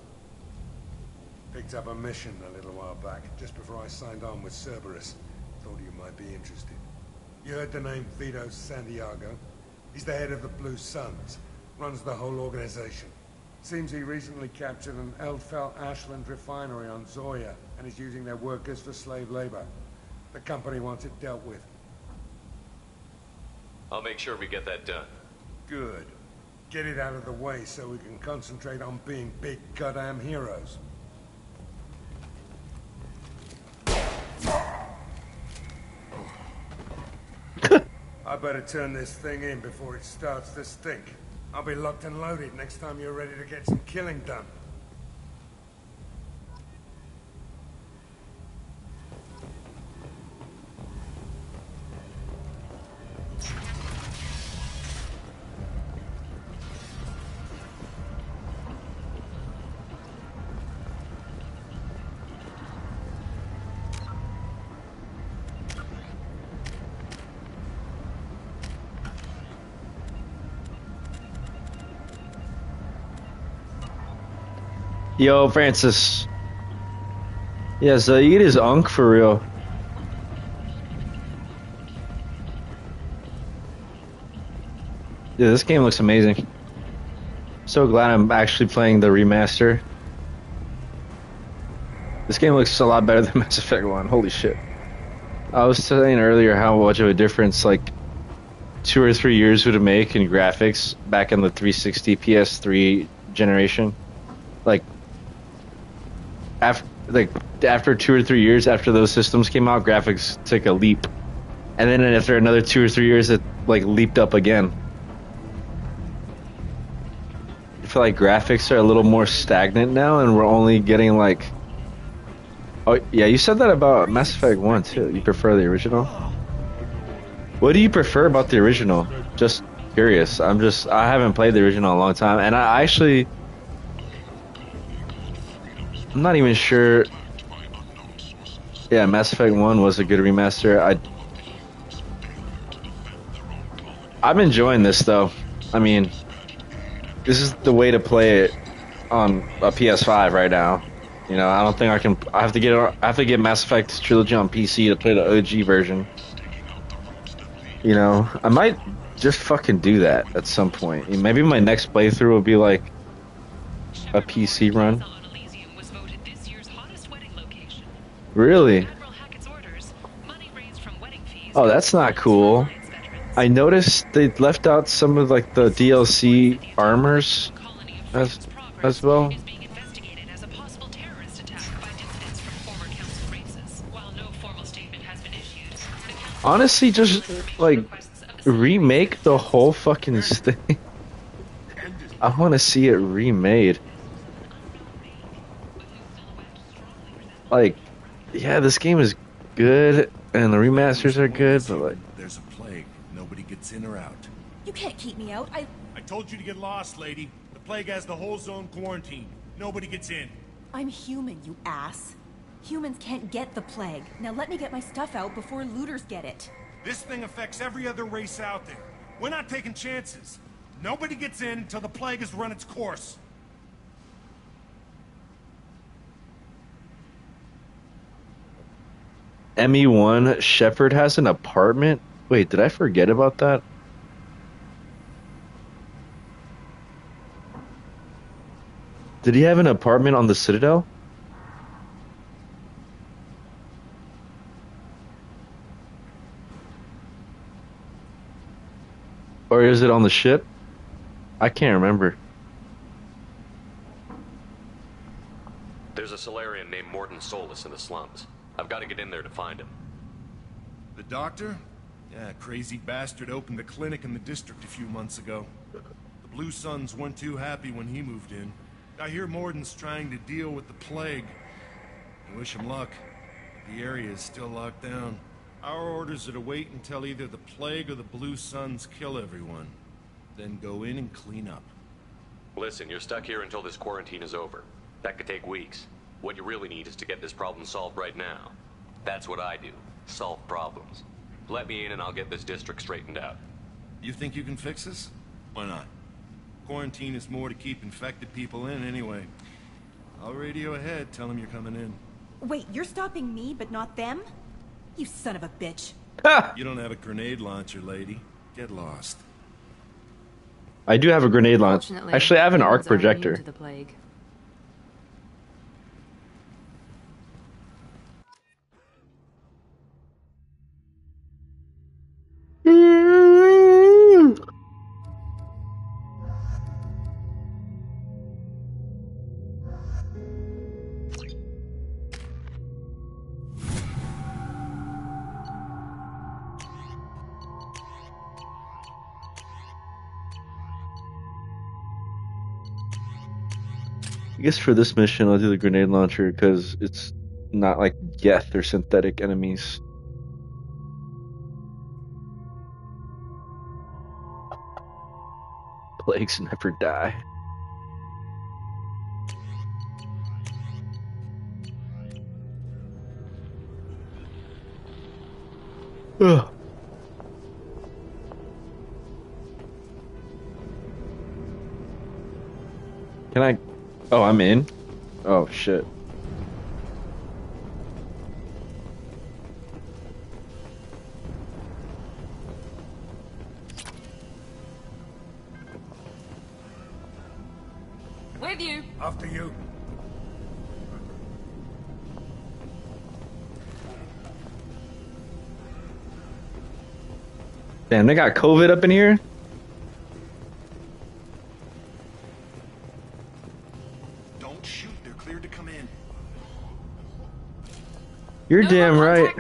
L: Picked up a mission a little while back, just before I signed on with Cerberus. Thought you might be interested. You heard the name Vito Santiago? He's the head of the Blue Suns. Runs the whole organization. Seems he recently captured an Eldfell Ashland refinery on Zoya, and is using their workers for slave labor. The company wants it dealt with.
I: I'll make sure we get that done.
L: Good. Get it out of the way so we can concentrate on being big goddamn heroes. I better turn this thing in before it starts to stink. I'll be locked and loaded next time you're ready to get some killing done.
A: Yo, Francis. Yeah, Zaid is Unk for real. Yeah, this game looks amazing. So glad I'm actually playing the remaster. This game looks a lot better than Mass Effect 1. Holy shit. I was saying earlier how much of a difference like 2 or 3 years would make in graphics back in the 360 PS3 generation. Like after 2 or 3 years after those systems came out, graphics took a leap, and then after another 2 or 3 years, it like leaped up again. I feel like graphics are a little more stagnant now, and we're only getting like. Oh yeah, you said that about Mass Effect 1 too. You prefer the original? What do you prefer about the original? Just curious. I haven't played the original in a long time, and I actually. I'm not even sure. Yeah, Mass Effect 1 was a good remaster. I'm enjoying this though. I mean, this is the way to play it on a PS5 right now. You know, I don't think I can. I have to get Mass Effect Trilogy on PC to play the OG version. You know, I might just fucking do that at some point. Maybe my next playthrough will be like a PC run. Really? Oh, that's not cool. I noticed they left out some of like the DLC armors as well. Honestly, just like remake the whole fucking thing. I want to see it remade. Like, yeah, this game is good and the remasters are good, but like,
M: there's a plague. Nobody gets in or out.
O: You can't keep me out.
M: I told you to get lost, lady. The plague has the whole zone quarantined. Nobody gets in.
O: I'm human, you ass. Humans can't get the plague. Now let me get my stuff out before looters get it.
M: This thing affects every other race out there. We're not taking chances. Nobody gets in until the plague has run its course.
A: ME1 Shepard has an apartment? Wait, did I forget about that? Did he have an apartment on the Citadel? Or is it on the ship? I can't remember.
I: There's a Solarian named Morton Solus in the slums. I've got to get in there to find him.
M: The doctor? Yeah, crazy bastard opened a clinic in the district a few months ago. The Blue Suns weren't too happy when he moved in. I hear Morden's trying to deal with the plague. I wish him luck. The area is still locked down. Our orders are to wait until either the plague or the Blue Suns kill everyone. Then go in and clean up.
I: Listen, you're stuck here until this quarantine is over. That could take weeks. What you really need is to get this problem solved right now. That's what I do. Solve problems. Let me in and I'll get this district straightened out.
M: You think you can fix this? Why not? Quarantine is more to keep infected people in anyway. I'll radio ahead, tell them you're coming in.
O: Wait, you're stopping me, but not them? You son of a bitch.
M: You don't have a grenade launcher, lady. Get lost.
A: I do have a grenade launcher. Actually, I have an arc projector.
N: To the plague.
A: I guess for this mission, I'll do the grenade launcher because it's not like Geth or synthetic enemies. Plagues never die. Ugh. Can I? Oh, I'm in? Oh, shit.
N: With you.
L: After you.
A: Damn, they got COVID up in here?
M: Don't shoot, they're cleared to come in.
A: You're damn right.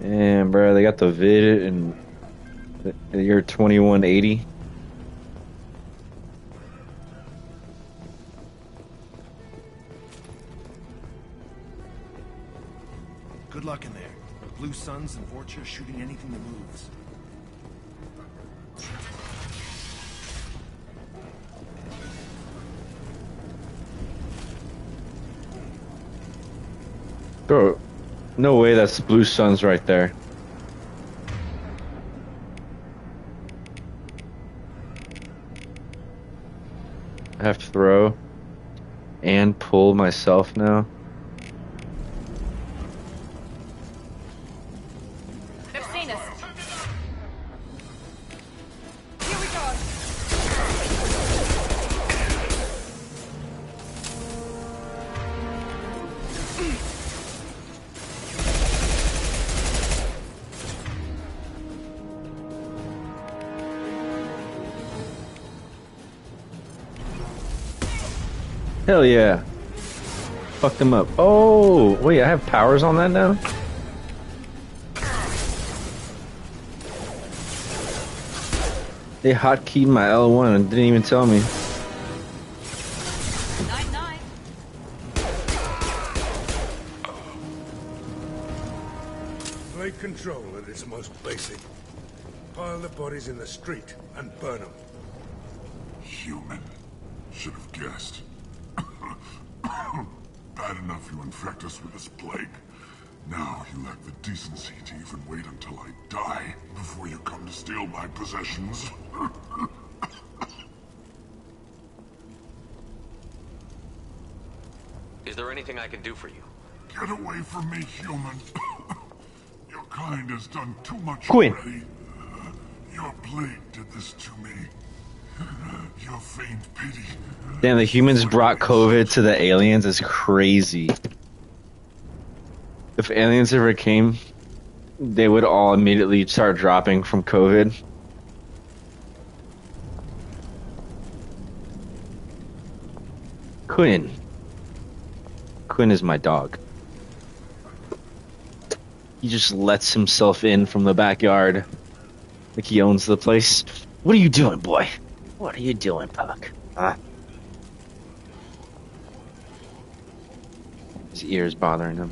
A: Damn, bro, they got the vid in the year 2180.
M: Good luck in there. Blue Suns and Vorcha shooting anything that moves.
A: Bro, no way that's Blue Suns right there. I have to throw and pull myself now.
N: They've seen us. Here we go.
A: Hell yeah. Fuck them up. Oh, wait, I have powers on that now? They hotkeyed my L1 and didn't even tell me.
L: Plague control at its most basic. Pile the bodies in the street and burn them.
J: Human. Should have guessed. Bad enough you infect us with this plague. Now you lack the decency to even wait until I die before you come to steal my possessions.
I: Is there anything I can do for you?
J: Get away from me, human. Your kind has done too much
A: Quinn.
J: already. Your plague did this to me. Your faint pity.
A: Damn, the humans brought COVID to the aliens is crazy. If aliens ever came, they would all immediately start dropping from COVID. Quinn. Quinn is my dog. He just lets himself in from the backyard. Like he owns the place. What are you doing, boy? What are you doing, Puck? Huh? His ear's bothering him.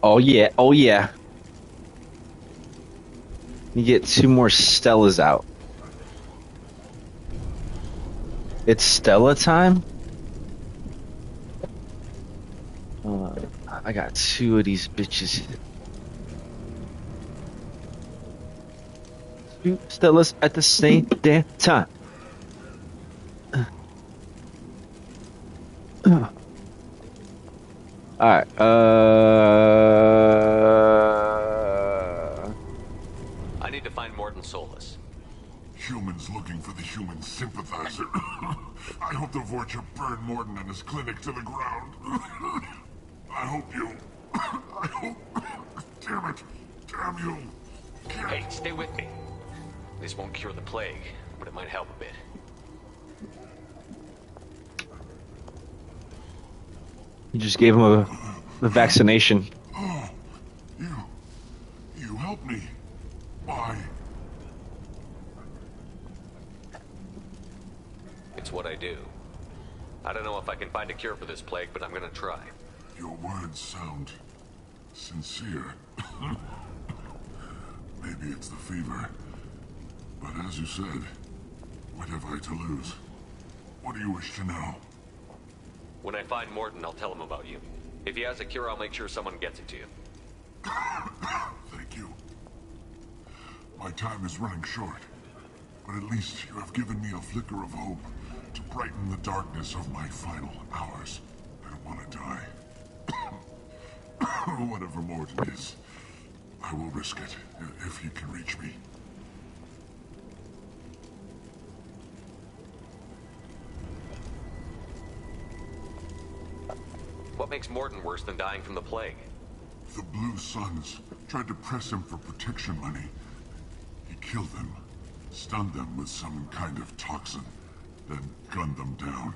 A: Oh yeah, oh yeah. You get 2 more Stellas out. It's Stella time? I got 2 of these bitches. 2 Stellas at the same damn time. Alright,
I: I need to find Morton Solus.
J: Humans looking for the human sympathizer. I hope the Vorcha burn Morton and his clinic to the ground. I hope you... I hope... Damn it. Damn you.
I: Hey, stay with me. This won't cure the plague, but it might help a bit.
A: you just gave him a vaccination.
J: Oh, you helped me. Why?
I: It's what I do. I don't know if I can find a cure for this plague, but I'm gonna try.
J: Your words sound sincere. Maybe it's the fever. But as you said, what have I to lose? What do you wish to know?
I: When I find Morton, I'll tell him about you. If he has a cure, I'll make sure someone gets it to you.
J: Thank you. My time is running short, but at least you have given me a flicker of hope to brighten the darkness of my final hours. I don't want to die. Whatever Morton is, I will risk it if he can reach me.
I: What makes Morton worse than dying from the plague?
J: The Blue Suns tried to press him for protection money. He killed them, stunned them with some kind of toxin, then gunned them down.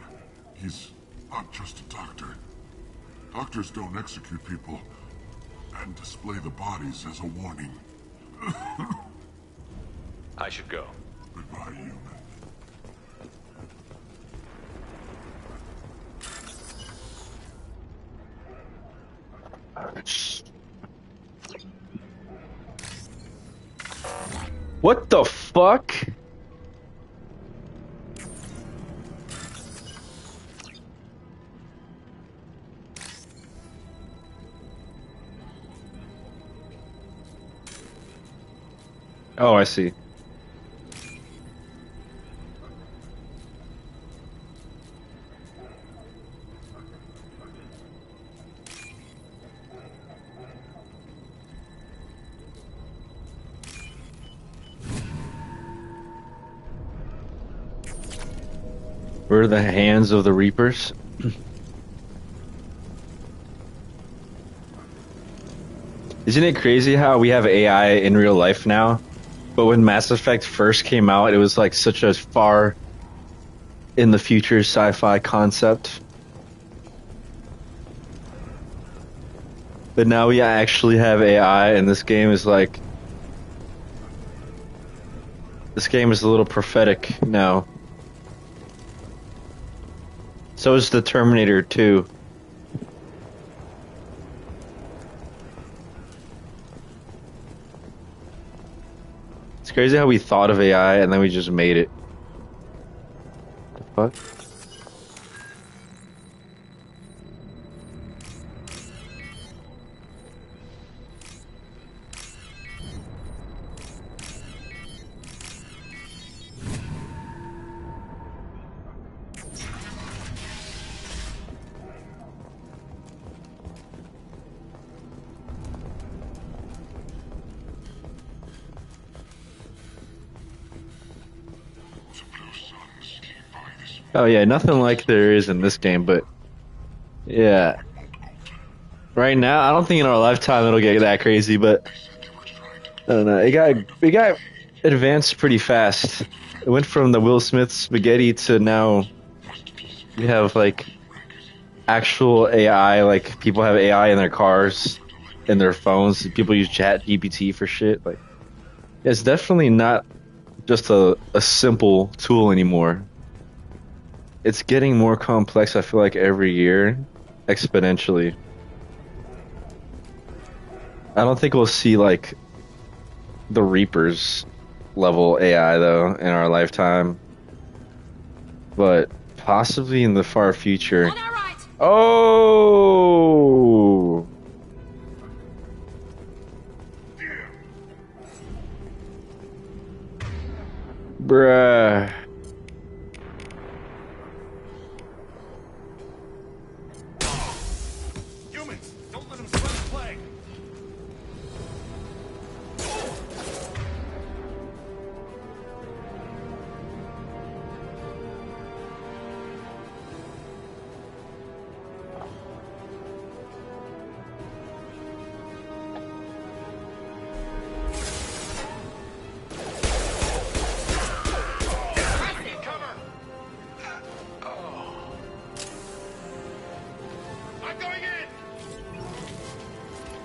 J: He's not just a doctor. Doctors don't execute people and display the bodies as a warning.
I: I should go.
J: Goodbye, human.
A: What the fuck? Oh, I see. Where are the hands of the Reapers? Isn't it crazy how we have AI in real life now? But when Mass Effect first came out, it was like such a far in the future sci-fi concept. But now we actually have AI, and this game is like... This game is a little prophetic now. So is the Terminator 2. It's crazy how we thought of AI and then we just made it. The fuck? Oh yeah, nothing like there is in this game, but yeah. Right now, I don't think in our lifetime it'll get that crazy, but I don't know. It got advanced pretty fast. It went from the Will Smith spaghetti to now we have like actual AI, like people have AI in their cars, in their phones. People use ChatGPT for shit. Like, it's definitely not just a simple tool anymore. It's getting more complex, I feel like, every year, exponentially. I don't think we'll see, like, the Reapers level AI, though, in our lifetime. But possibly in the far future. Oh! Bruh.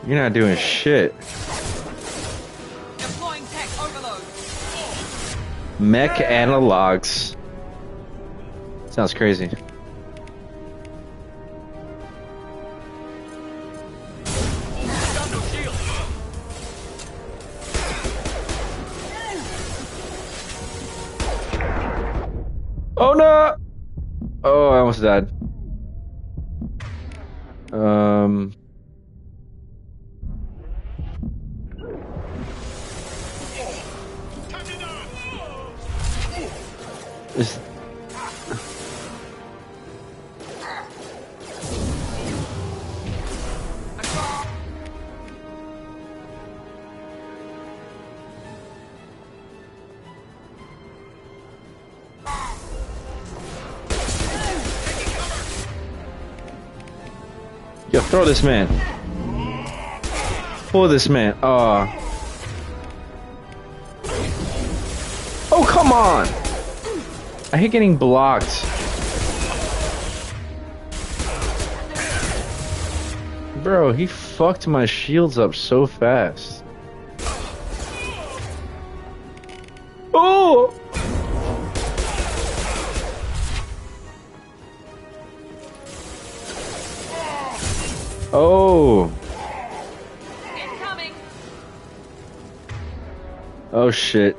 A: You're not doing shit.
C: Deploying tech overload.
A: Mech analogs. Sounds crazy. Oh no! Oh, I almost died. Is Yo, throw this man. Pull this man. Oh, come on! I hate getting blocked. Bro, he fucked my shields up so fast. Oh! Oh.
C: Incoming.
A: Oh shit.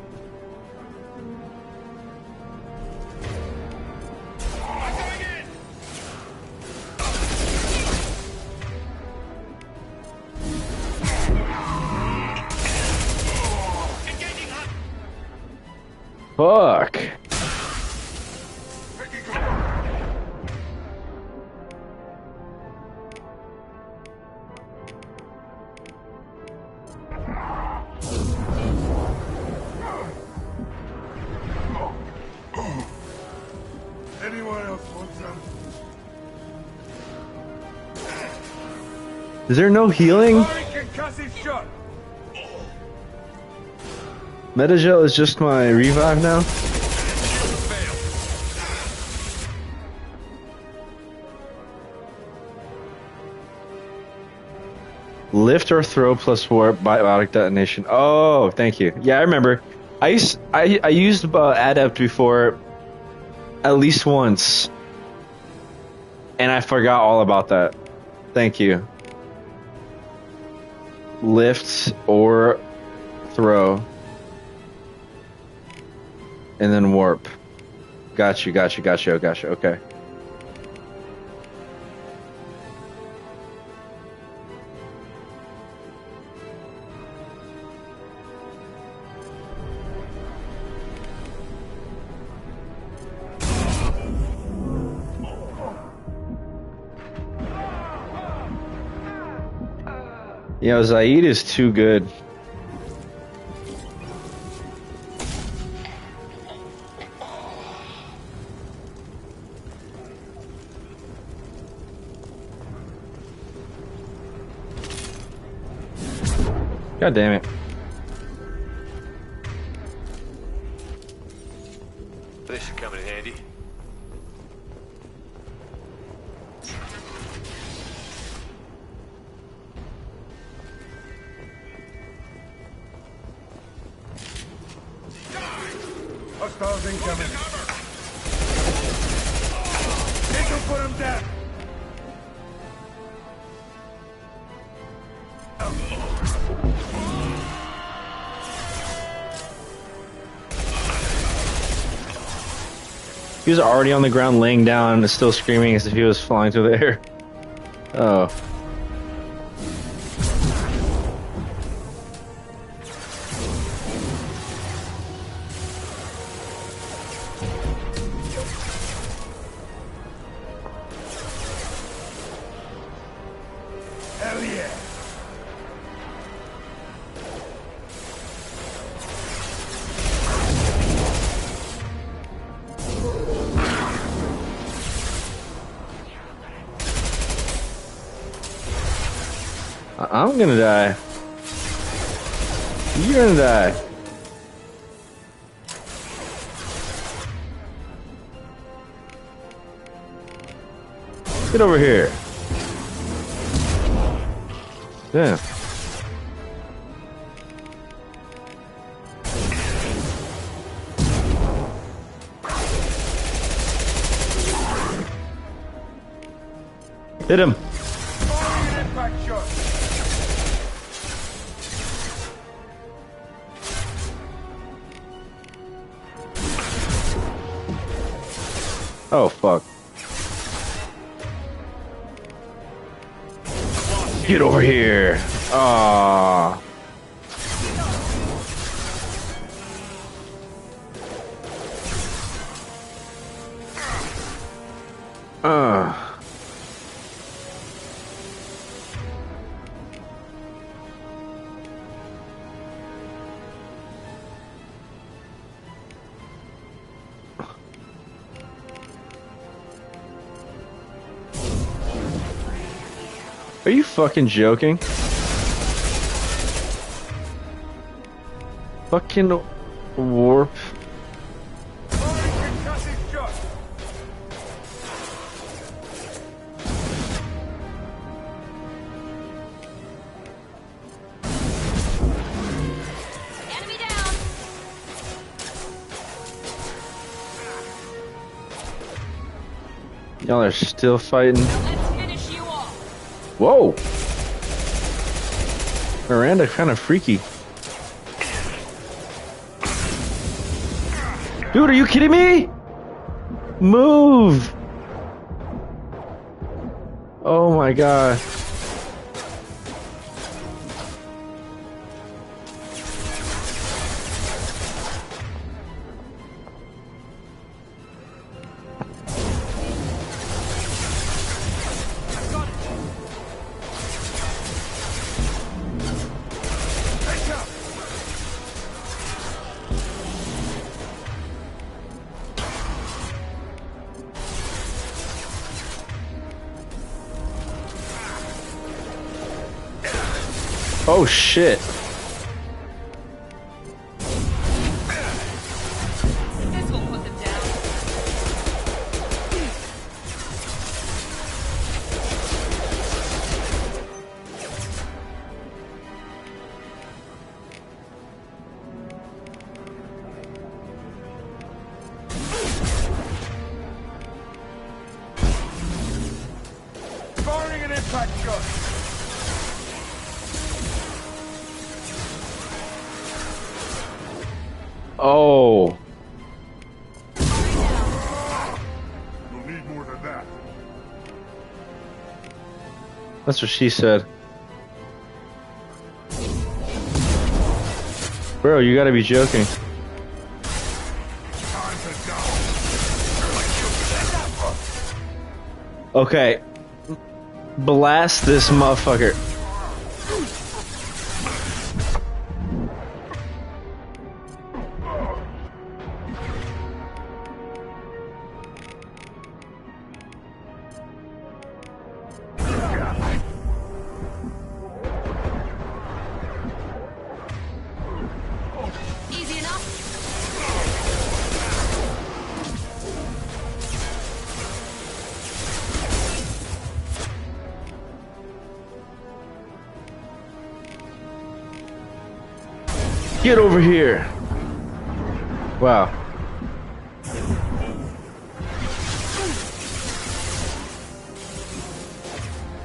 A: Fuck.
L: Anyone else want some?
A: Is there no healing?
L: Concussive shot.
A: Metagel is just my revive now? Lift or throw plus warp biotic detonation. Oh, thank you. Yeah, I remember. I used adept before at least once, and I forgot all about that. Thank you. Lift or throw, and then warp. Got you. Okay. Yo, Zaid is too good. God damn it.
C: This should come in handy.
L: Hostiles incoming. Need to put him down.
A: He was already on the ground laying down and still screaming as if he was flying through the air. Oh.
L: Hell yeah.
A: I'm gonna die. You're gonna die. Get over here. Damn. Hit him.
L: Impact shot.
A: Oh, fuck. Get over here. Ah. Are you fucking joking? Fucking warp.
W: Enemy down.
A: Y'all are still fighting.
W: Let's finish you off.
A: Whoa! Miranda kind of freaky. Dude, are you kidding me? Move! Oh my god. Oh shit.
L: Impact shot.
A: Oh.
L: You'll need more than that.
A: That's what she said. Bro, you gotta be joking. Okay. Blast this motherfucker.
W: Easy enough.
A: Get over here. Wow.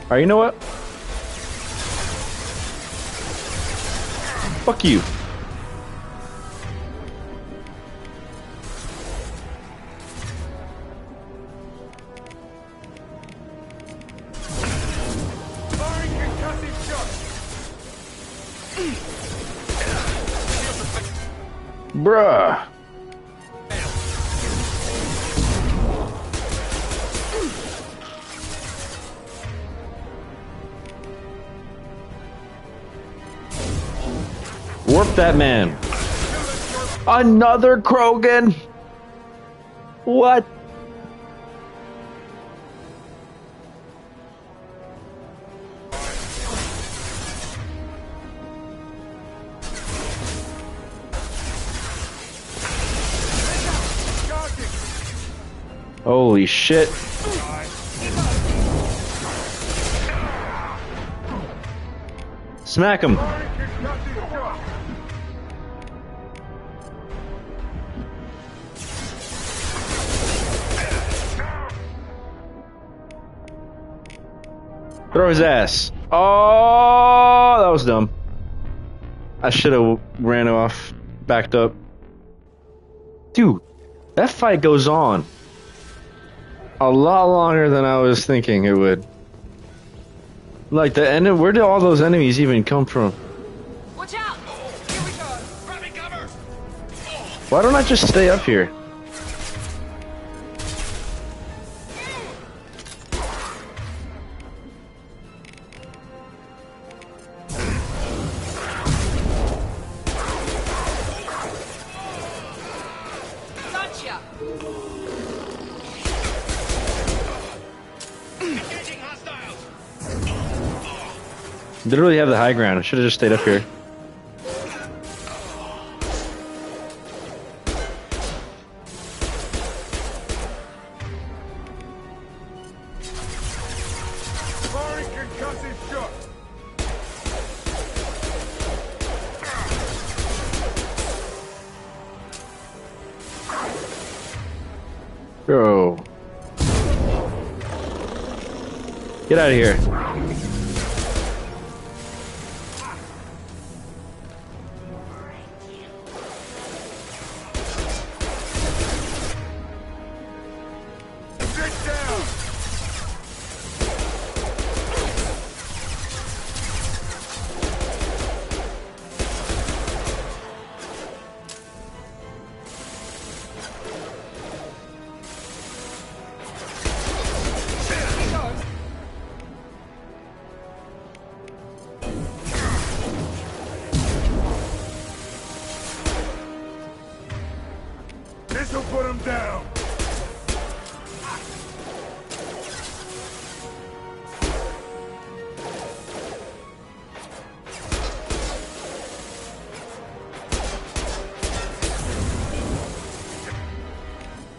A: Alright, you know what? Fuck you. Bruh. Warp that man. Another Krogan? What? Holy shit. Smack him. Throw his ass. Oh, that was dumb. I should have ran off, backed up. Dude, that fight goes on a lot longer than I was thinking it would. Like the end. Where did all those enemies even come from?
W: Watch out! Here we go. Grabbing cover.
A: Why don't I just stay up here?
W: Gotcha.
A: Literally have the high ground. I should have just stayed up here. Bro. Get out of here.
L: This'll put him down.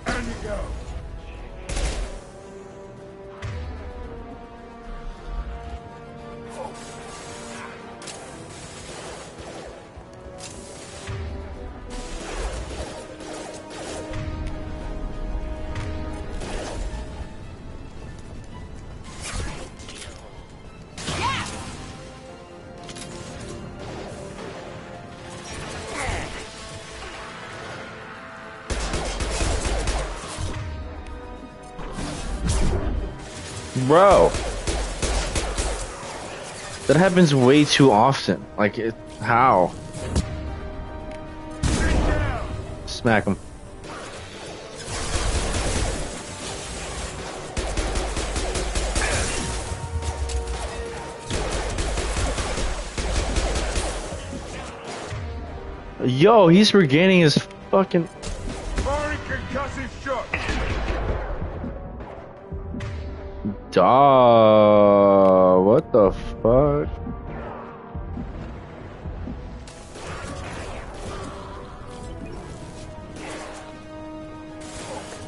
L: Down you go.
A: Bro. That happens way too often. Like, how? Smack him. Yo, he's regaining his fucking... Duh, what the fuck?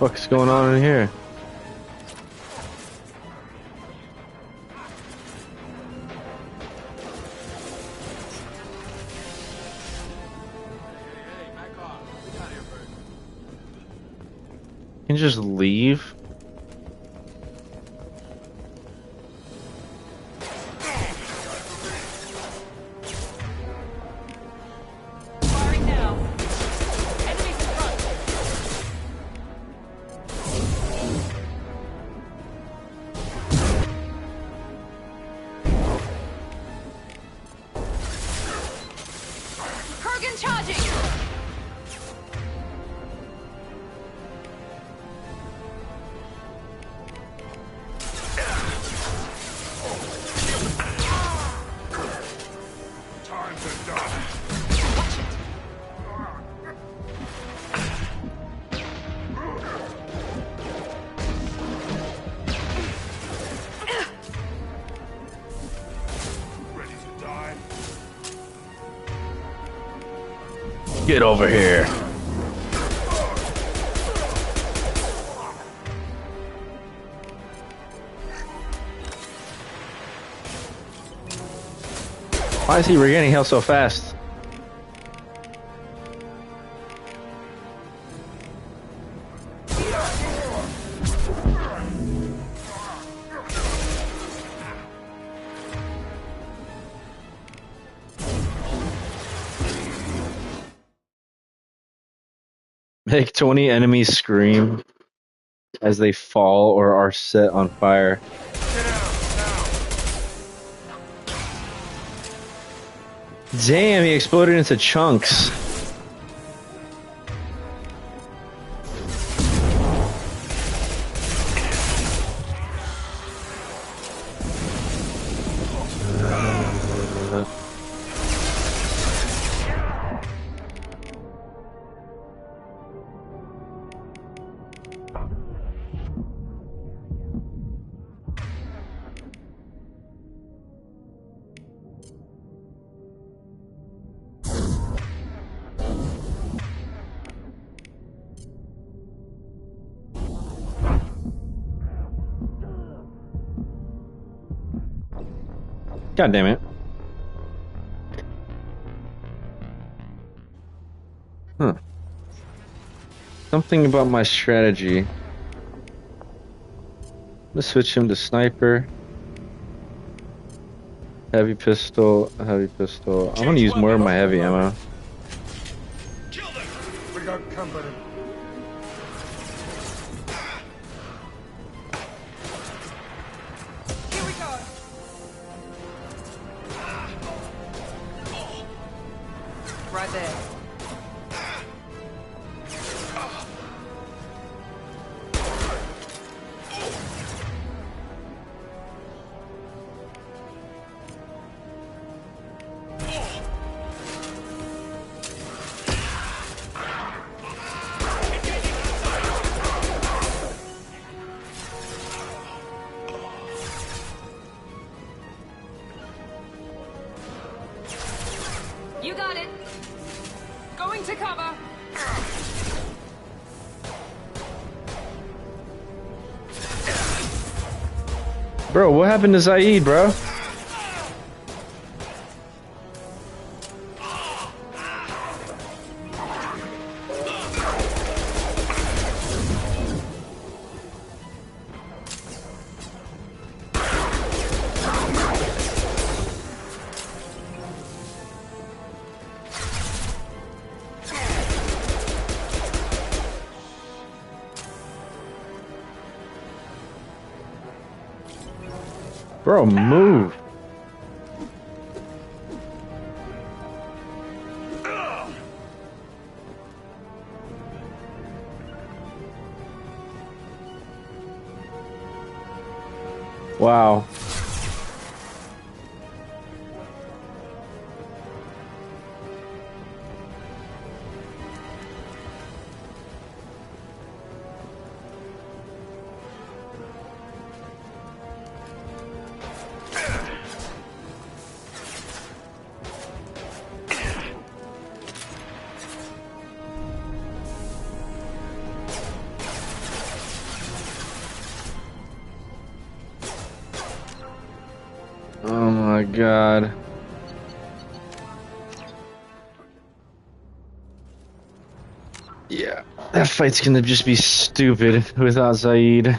A: What's going on in here? Can you just leave? Get over here. Why is he regaining health so fast? Make 20 enemies scream as they fall or are set on fire. Damn, he exploded into chunks. God damn it. Huh. Something about my strategy. Let's switch him to sniper. Heavy pistol, heavy pistol. I'm gonna use more of my heavy ammo.
L: We got company.
O: Here we go. Right there.
N: You got it. Going to cover.
A: Bro, what happened to Zaid, bro? Bro, move. Wow. Oh my god. Yeah, that fight's gonna just be stupid without Zaid.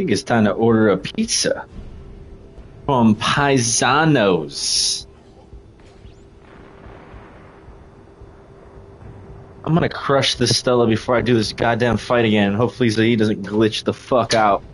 A: think it's time to order a pizza from Paisanos. I'm gonna crush this Stella before I do this goddamn fight again. Hopefully Zaid doesn't glitch the fuck out.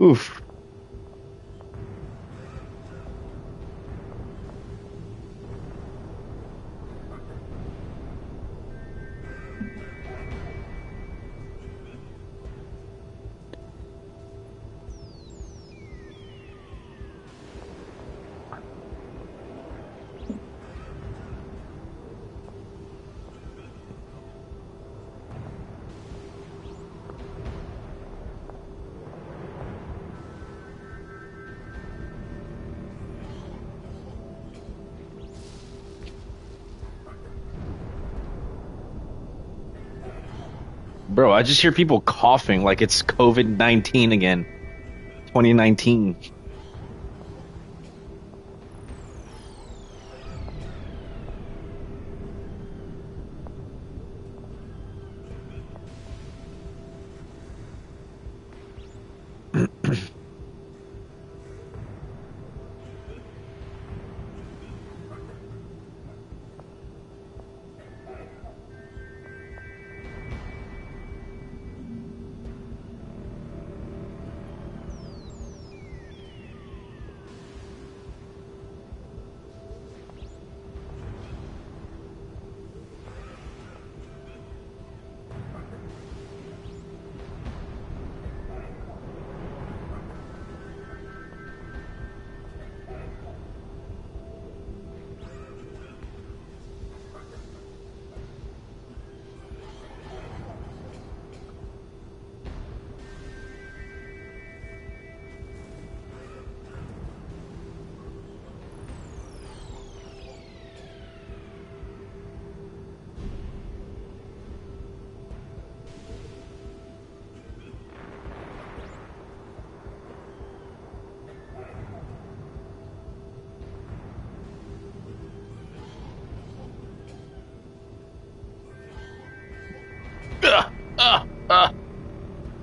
A: Oof. Bro, I just hear people coughing like it's COVID-19 again. 2019.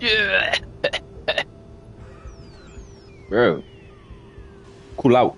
A: Yeah. Bro. Cool out.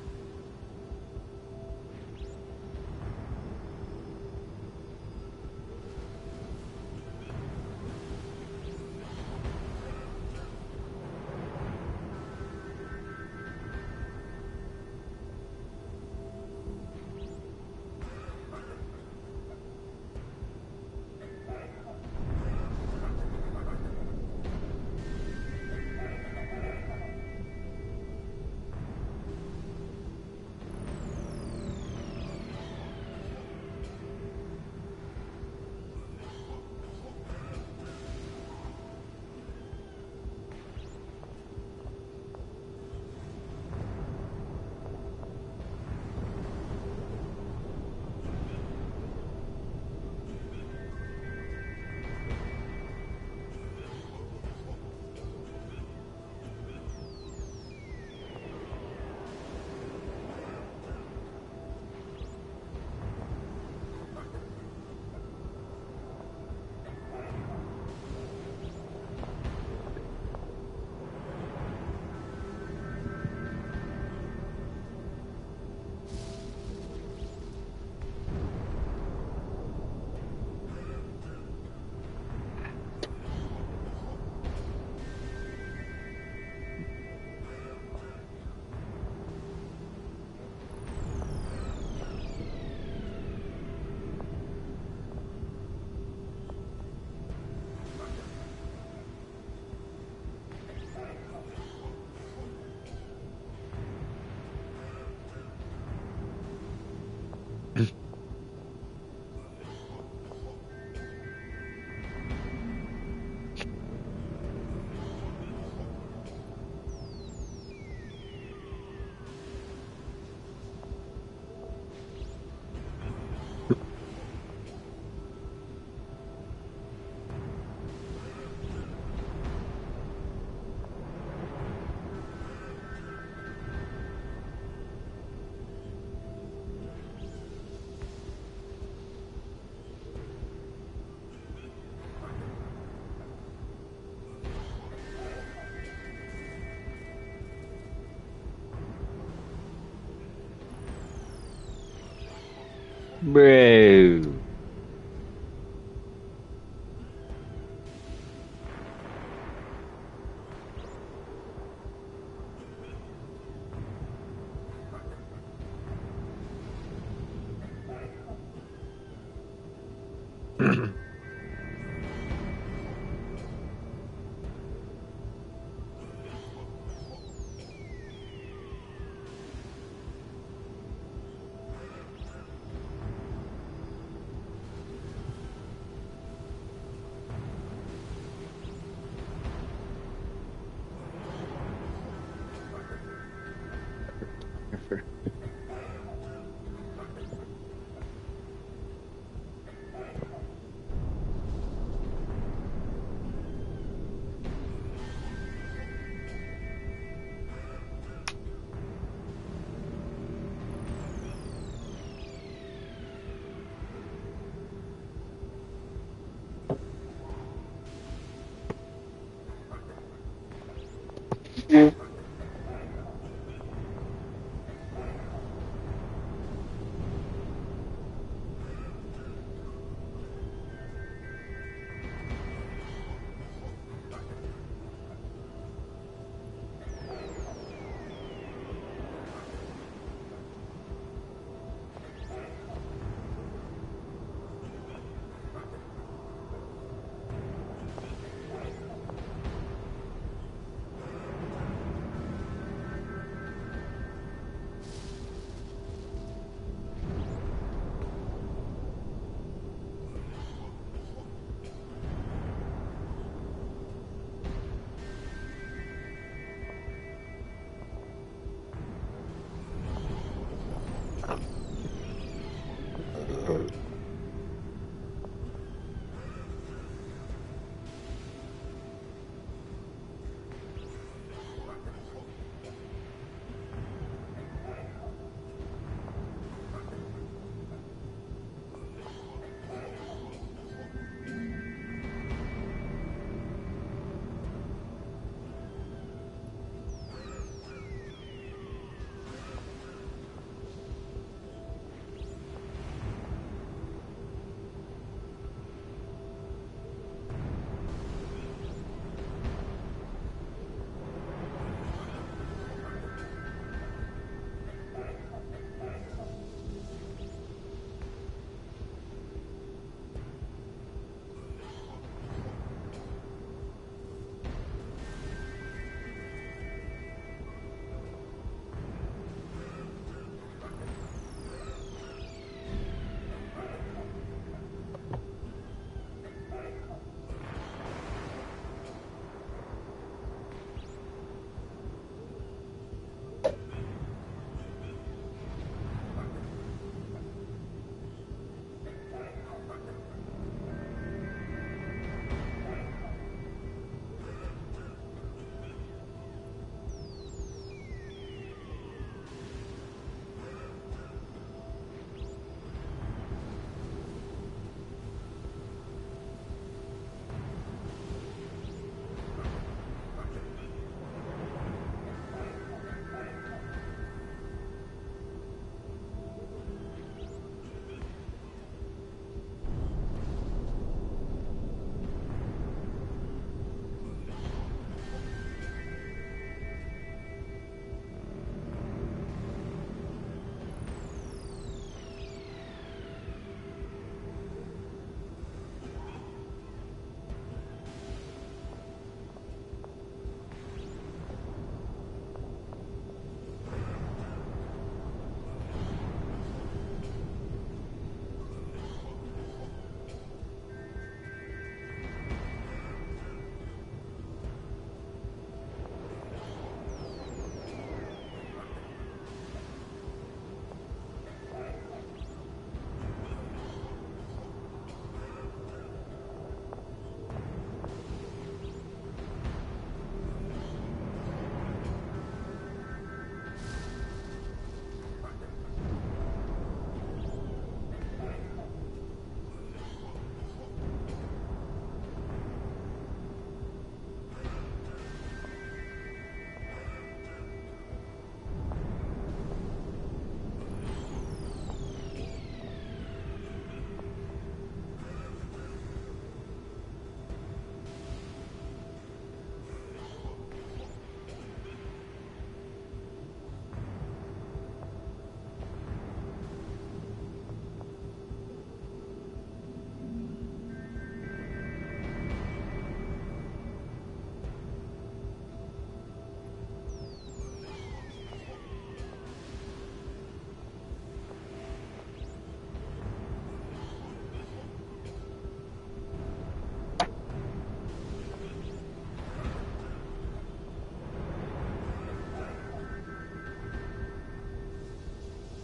A: Bro.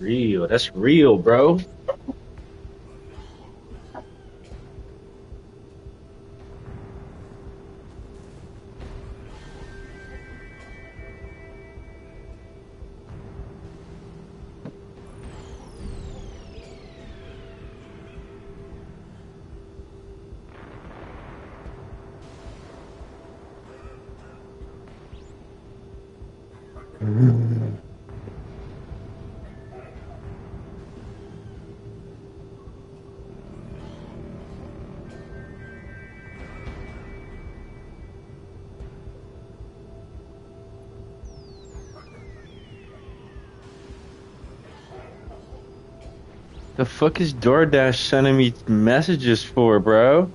A: Real. That's real, bro. The fuck is DoorDash sending me messages for, bro?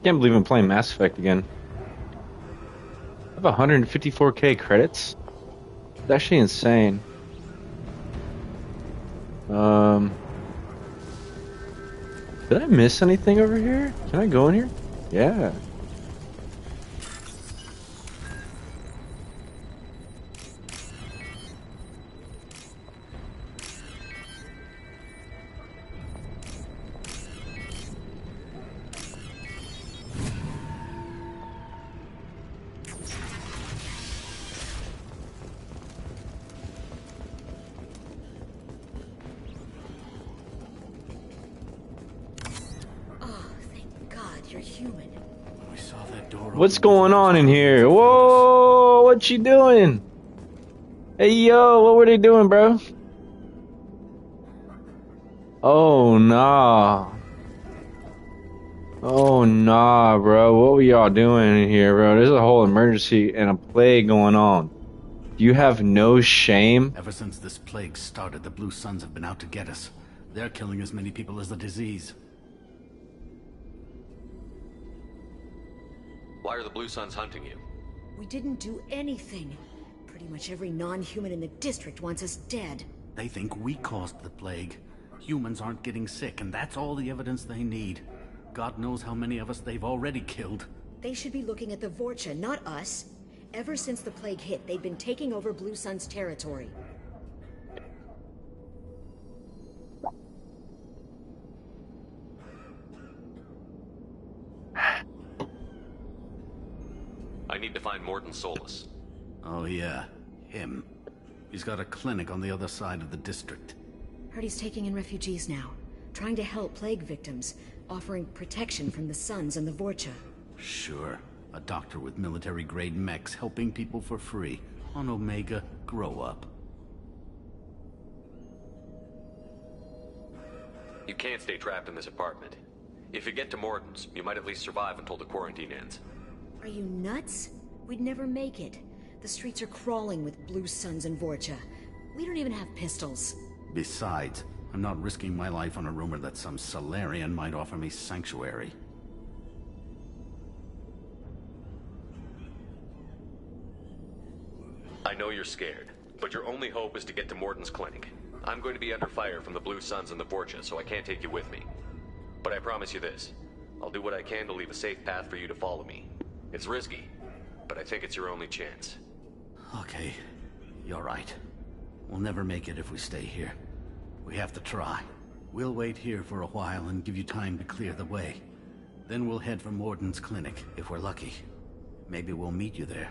A: Can't believe I'm playing Mass Effect again. I have 154k credits. It's actually insane. Did I miss anything over here? Can I go in here? Yeah. What's going on in here? Whoa, what you doing? Hey, yo, what were they doing, bro? Oh, nah. Oh, nah, bro. What were y'all doing in here, bro? There's a whole emergency and a plague going on. You have no shame?
G: Ever since this plague started, the Blue Suns have been out to get us. They're killing as many people as the disease.
I: Why are the Blue Suns hunting you?
H: We didn't do anything. Pretty much every non-human in the district wants us dead.
G: They think we caused the plague. Humans aren't getting sick, and that's all the evidence they need. God knows how many of us they've already killed.
H: They should be looking at the Vorcha, not us. Ever since the plague hit, they've been taking over Blue Sun's territory.
I: I need to find Morton Solus.
G: Oh yeah, him. He's got a clinic on the other side of the district.
H: Heard he's taking in refugees now. Trying to help plague victims. Offering protection from the Suns and the Vorcha.
G: Sure. A doctor with military-grade mechs helping people for free. On Omega, grow up.
I: You can't stay trapped in this apartment. If you get to Morton's, you might at least survive until the quarantine ends.
H: Are you nuts? We'd never make it. The streets are crawling with Blue Suns and Vorcha. We don't even have pistols.
G: Besides, I'm not risking my life on a rumor that some Solarian might offer me sanctuary.
I: I know you're scared, but your only hope is to get to Morton's clinic. I'm going to be under fire from the Blue Suns and the Vorcha, so I can't take you with me. But I promise you this. I'll do what I can to leave a safe path for you to follow me. It's risky, but I think it's your only chance.
G: Okay, you're right. We'll never make it if we stay here. We have to try. We'll wait here for a while and give you time to clear the way. Then we'll head for Morton's clinic, if we're lucky. Maybe we'll meet you there.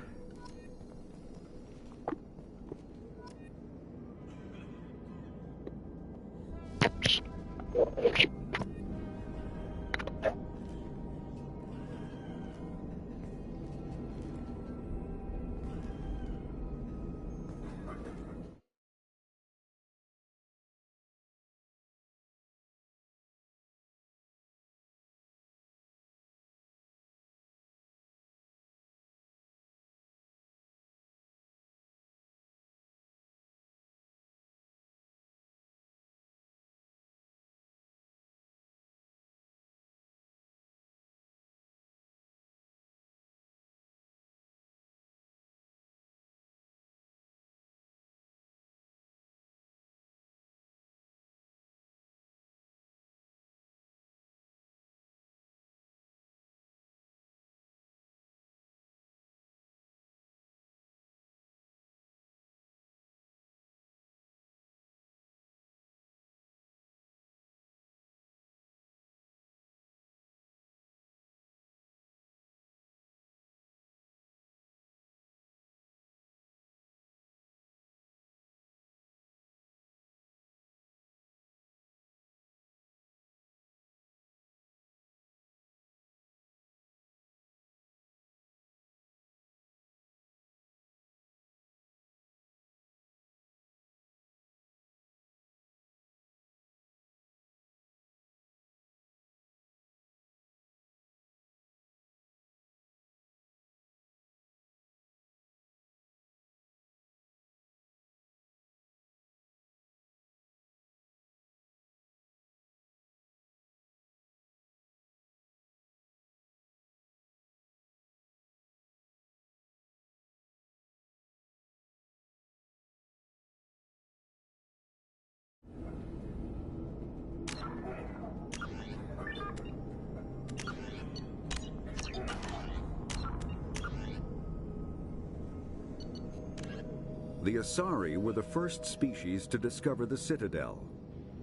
D: The Asari were the first species to discover the Citadel.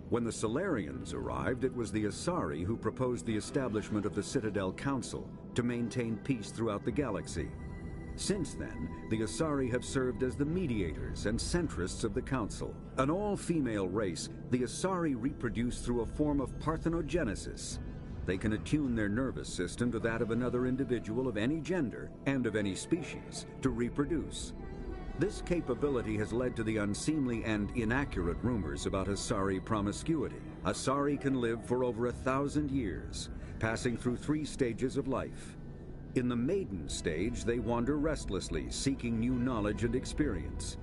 D: When the Solarians arrived, it was the Asari who proposed the establishment of the Citadel Council to maintain peace throughout the galaxy. Since then, the Asari have served as the mediators and centrists of the Council. An all-female race, the Asari reproduce through a form of parthenogenesis. They can attune their nervous system to that of another individual of any gender and of any species to reproduce. This capability has led to the unseemly and inaccurate rumors about Asari promiscuity. Asari can live for over 1,000 years, passing through 3 stages of life. In the maiden stage, they wander restlessly, seeking new knowledge and experience.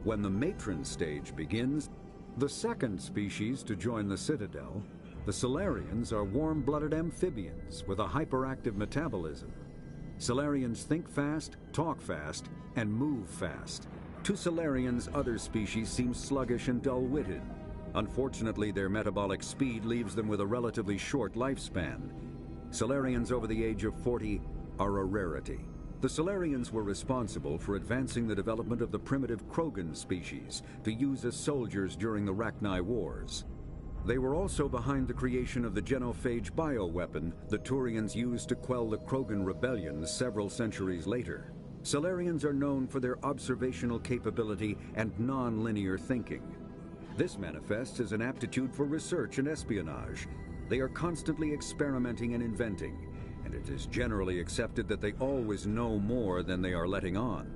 D: When the matron stage begins, the second species to join the Citadel, the Solarians are warm-blooded amphibians with a hyperactive metabolism. Solarians think fast, talk fast, and move fast. To Solarians, other species seem sluggish and dull-witted. Unfortunately, their metabolic speed leaves them with a relatively short lifespan. Solarians over the age of 40 are a rarity. The Solarians were responsible for advancing the development of the primitive Krogan species to use as soldiers during the Rachni Wars. They were also behind the creation of the genophage bioweapon the Turians used to quell the Krogan rebellion several centuries later. Solarians are known for their observational capability and non-linear thinking. This manifests as an aptitude for research and espionage. They are constantly experimenting and inventing, and it is generally accepted that they always know more than they are letting on.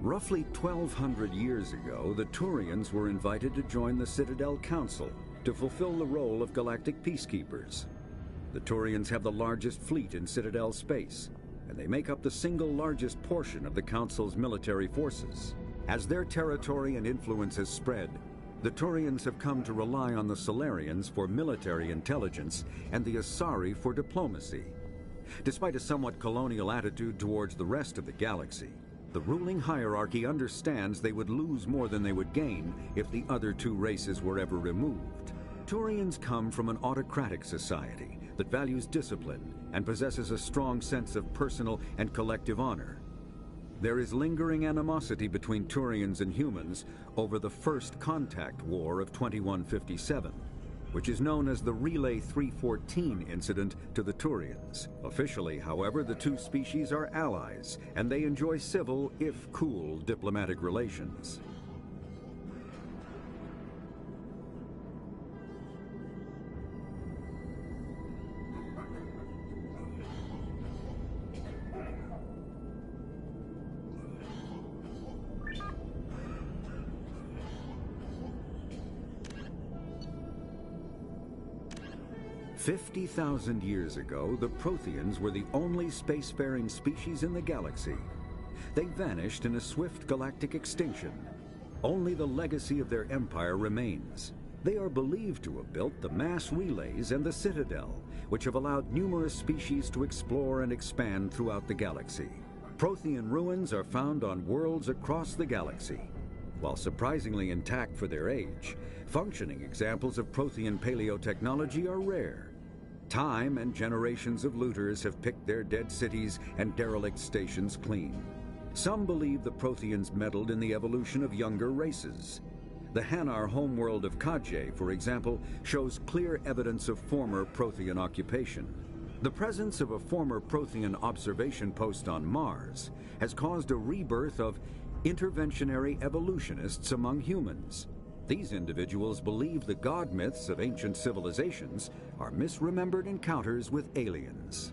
D: Roughly 1,200 years ago, the Turians were invited to join the Citadel Council to fulfill the role of galactic peacekeepers. The Turians have the largest fleet in Citadel space, and they make up the single largest portion of the Council's military forces. As their territory and influence has spread, the Turians have come to rely on the Solarians for military intelligence and the Asari for diplomacy. Despite a somewhat colonial attitude towards the rest of the galaxy, the ruling hierarchy understands they would lose more than they would gain if the other two races were ever removed. Turians come from an autocratic society that values discipline and possesses a strong sense of personal and collective honor. There is lingering animosity between Turians and humans over the First Contact War of 2157, which is known as the Relay 314 incident to the Turians. Officially, however, the two species are allies, and they enjoy civil, if cool, diplomatic relations. "50,000 years ago, the Protheans were the only spacefaring species in the galaxy. They vanished in a swift galactic extinction. Only the legacy of their empire remains. They are believed to have built the mass relays and the Citadel, which have allowed numerous species to explore and expand throughout the galaxy. Prothean ruins are found on worlds across the galaxy. While surprisingly intact for their age, functioning examples of Prothean paleotechnology are rare. Time and generations of looters have picked their dead cities and derelict stations clean. Some believe the Protheans meddled in the evolution of younger races. The Hanar homeworld of Kajay, for example, shows clear evidence of former Prothean occupation. The presence of a former Prothean observation post on Mars has caused a rebirth of interventionary evolutionists among humans. These individuals believe the god myths of ancient civilizations are misremembered encounters with aliens.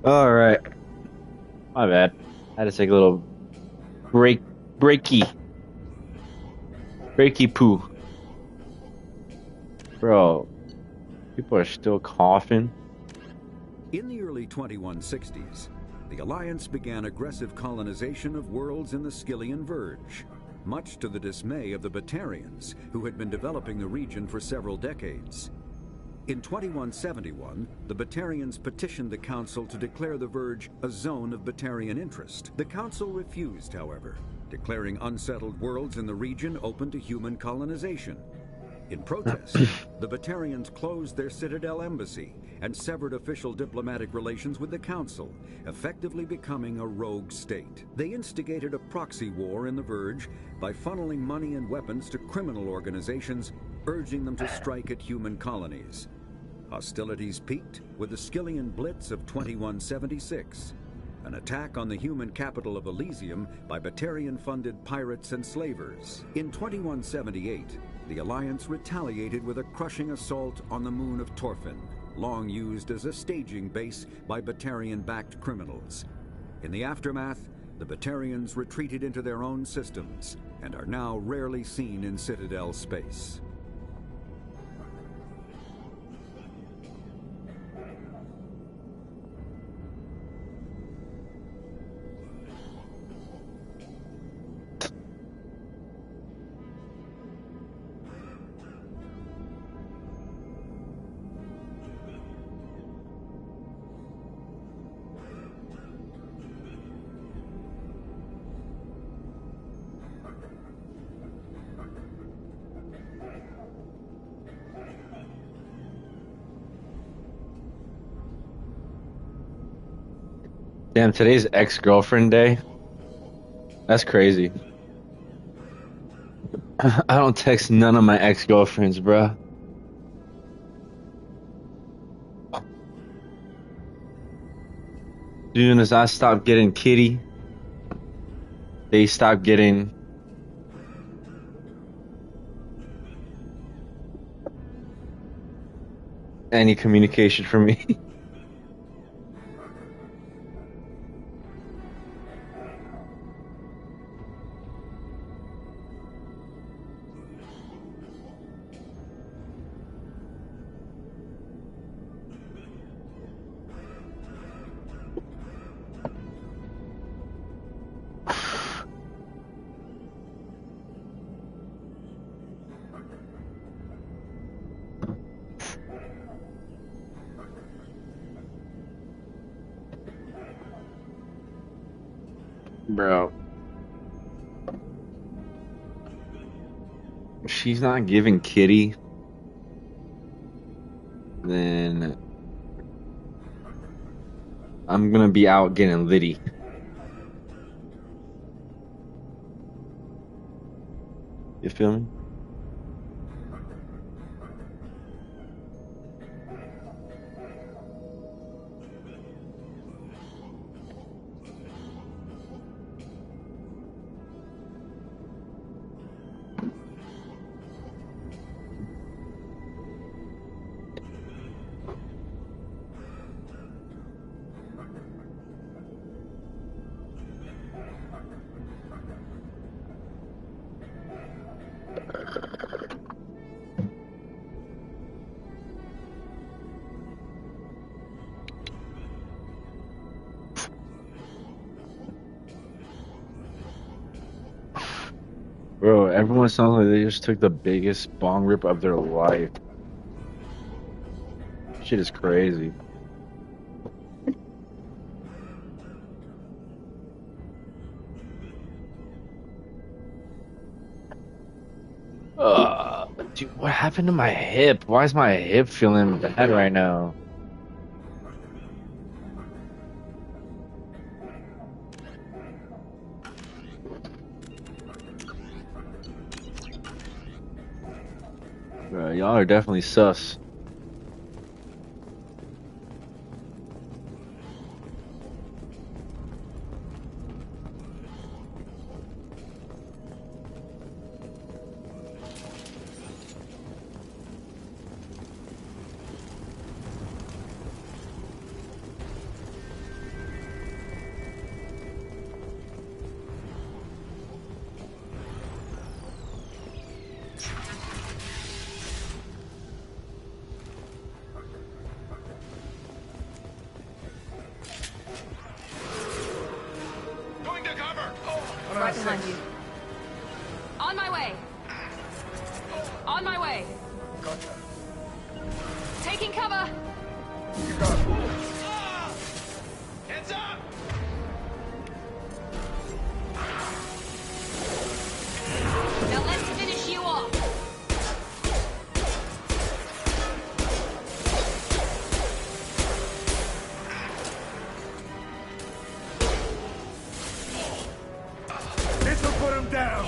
A: All right. My bad. I had to take a little breaky poo. Bro, people are still coughing.
D: In the early 2160s, the Alliance began aggressive colonization of worlds in the Skyllian Verge, much to the dismay of the Batarians, who had been developing the region for several decades. In 2171, the Batarians petitioned the Council to declare the Verge a zone of Batarian interest. The Council refused, however, declaring unsettled worlds in the region open to human colonization. In protest, the Batarians closed their Citadel embassy and severed official diplomatic relations with the Council, effectively becoming a rogue state. They instigated a proxy war in the Verge by funneling money and weapons to criminal organizations, urging them to strike at human colonies. Hostilities peaked with the Skillian Blitz of 2176, an attack on the human capital of Elysium by Batarian-funded pirates and slavers. In 2178, the Alliance retaliated with a crushing assault on the moon of Torfin, long used as a staging base by Batarian-backed criminals. In the aftermath, the Batarians retreated into their own systems and are now rarely seen in Citadel space.
A: Damn, today's ex-girlfriend day. That's crazy. I don't text none of my ex-girlfriends, bruh. As soon as I stopped getting kitty, they stopped getting any communication from me. Bro, if she's not giving kitty, then I'm gonna be out getting litty. You feel me? Bro, everyone sounds like they just took the biggest bong rip of their life. Shit is crazy. Dude, what happened to my hip? Why is my hip feeling bad right now? Bro, y'all are definitely sus.
N: Right behind you. On my way. On my way.
L: Gotcha.
N: Take Taking cover!
M: Heads up!
N: Now let's finish you off!
L: This'll put him down!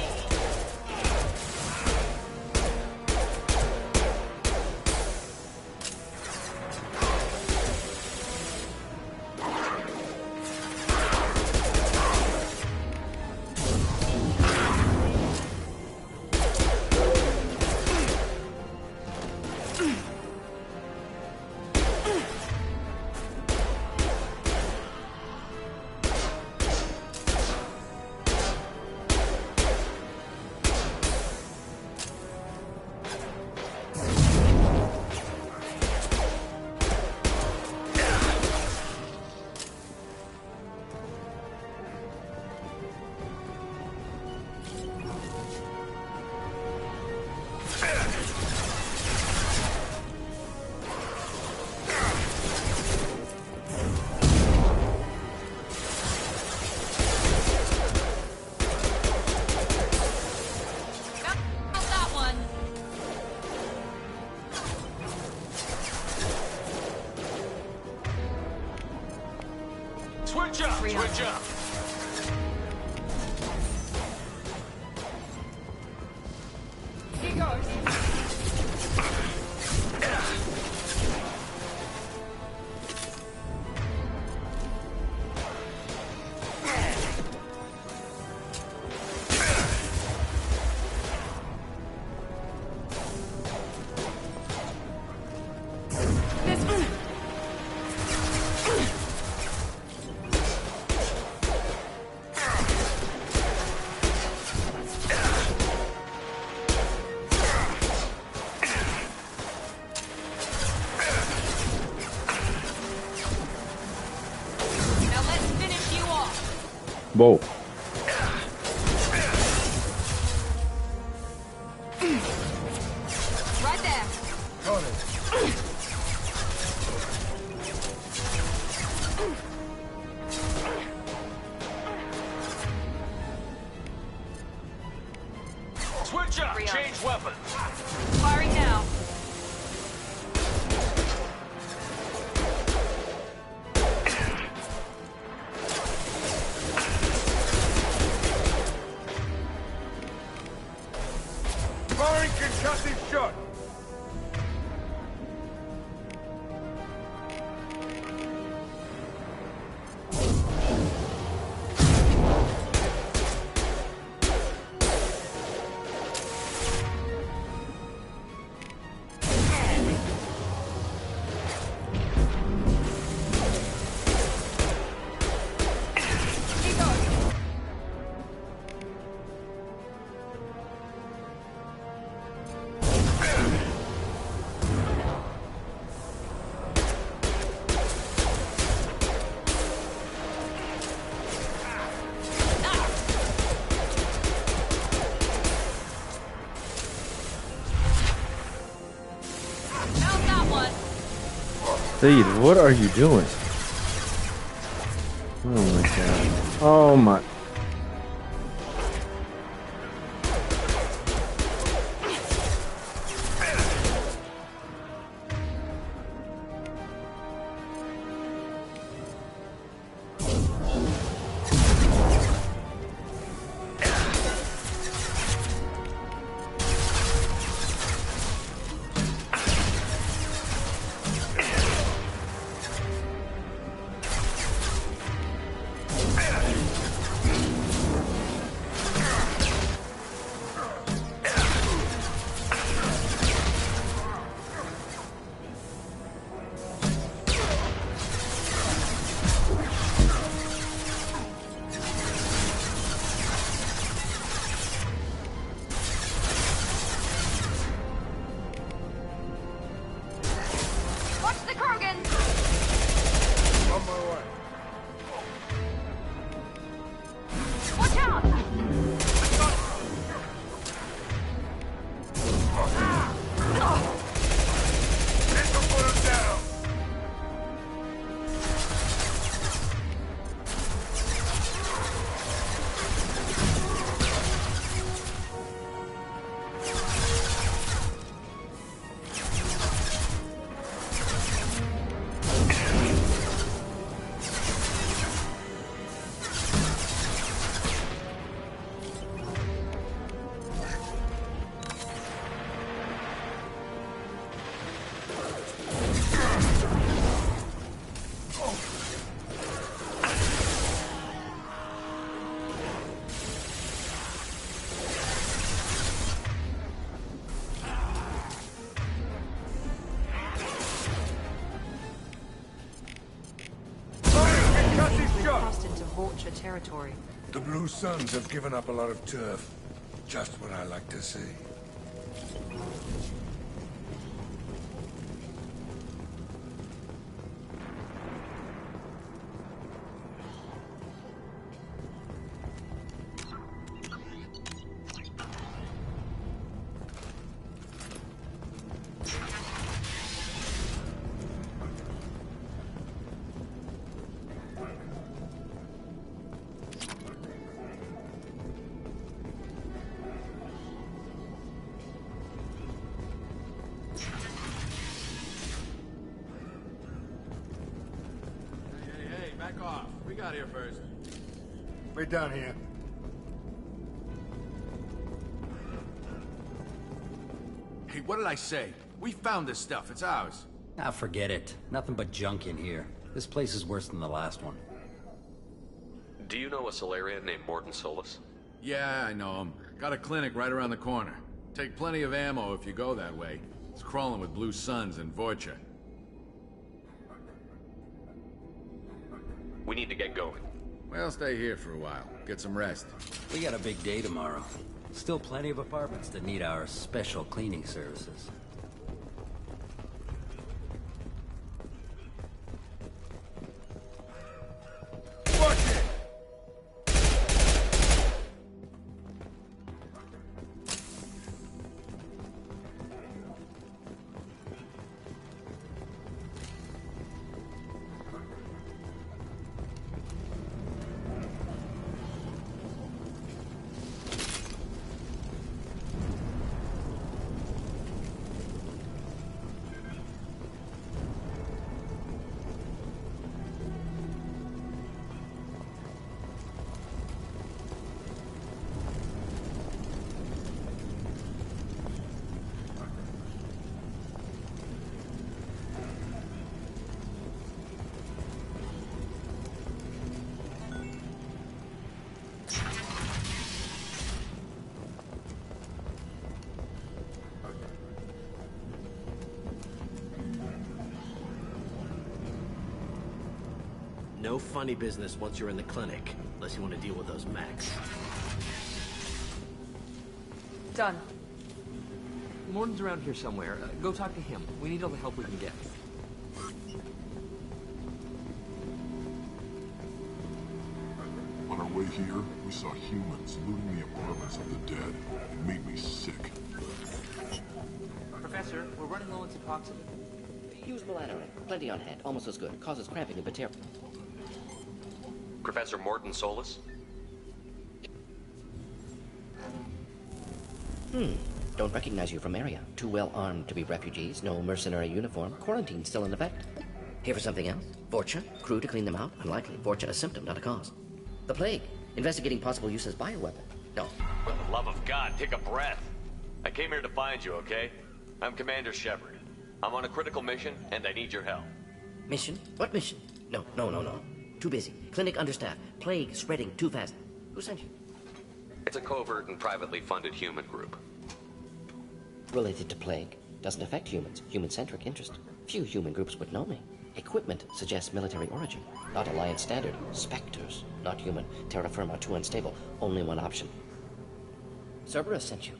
C: Switch up! Switch up!
N: He goes.
A: Whoa.
N: Right there.
L: Got it.
C: Switch up! Change weapons!
N: Firing now.
L: Firing concussive shot!
A: Dude, what are you doing? Oh my god. Oh my.
N: Vulture territory.
L: The Blue Suns have given up a lot of turf. Just what I like to see.
E: Back off. We got here first.
L: We're done here.
E: Hey, what did I say? We found this stuff. It's ours.
K: Ah, forget it. Nothing but junk in here. This place is worse than the last one.
I: Do you know a Solarian named Morton Solus?
E: Yeah, I know him. Got a clinic right around the corner. Take plenty of ammo if you go that way. It's crawling with Blue Suns and Vorcha.
I: We need to get going.
E: Well, stay here for a while. Get some rest.
K: We got a big day tomorrow. Still plenty of apartments that need our special cleaning services.
Q: No funny business once you're in the clinic, unless you want to deal with those mechs.
A: Done. Morton's around here somewhere. Go talk to him. We need all the help we can get.
J: On our way here, we saw humans looting the apartments of the dead. It made me sick.
A: Professor, we're running low on Suboxone.
R: Use melatonin. Plenty on hand. Almost as good. Causes cramping and bacteria.
I: Professor Morton Solus?
R: Don't recognize you from area. Too well armed to be refugees. No mercenary uniform. Quarantine still in effect. Here for something else? Vorcha? Crew to clean them out? Unlikely. Vorcha a symptom, not a cause. The plague. Investigating possible use as bioweapon. No.
I: For the love of God, take a breath. I came here to find you, okay? I'm Commander Shepard. I'm on a critical mission, and I need your help.
R: Mission? What mission? No. Too busy. Clinic understaffed. Plague spreading too fast. Who sent you?
I: It's a covert and privately funded human group.
R: Related to plague. Doesn't affect humans. Human-centric interest. Few human groups would know me. Equipment suggests military origin. Not Alliance standard. Spectres. Not human. Terra firma. Too unstable. Only one option. Cerberus sent you.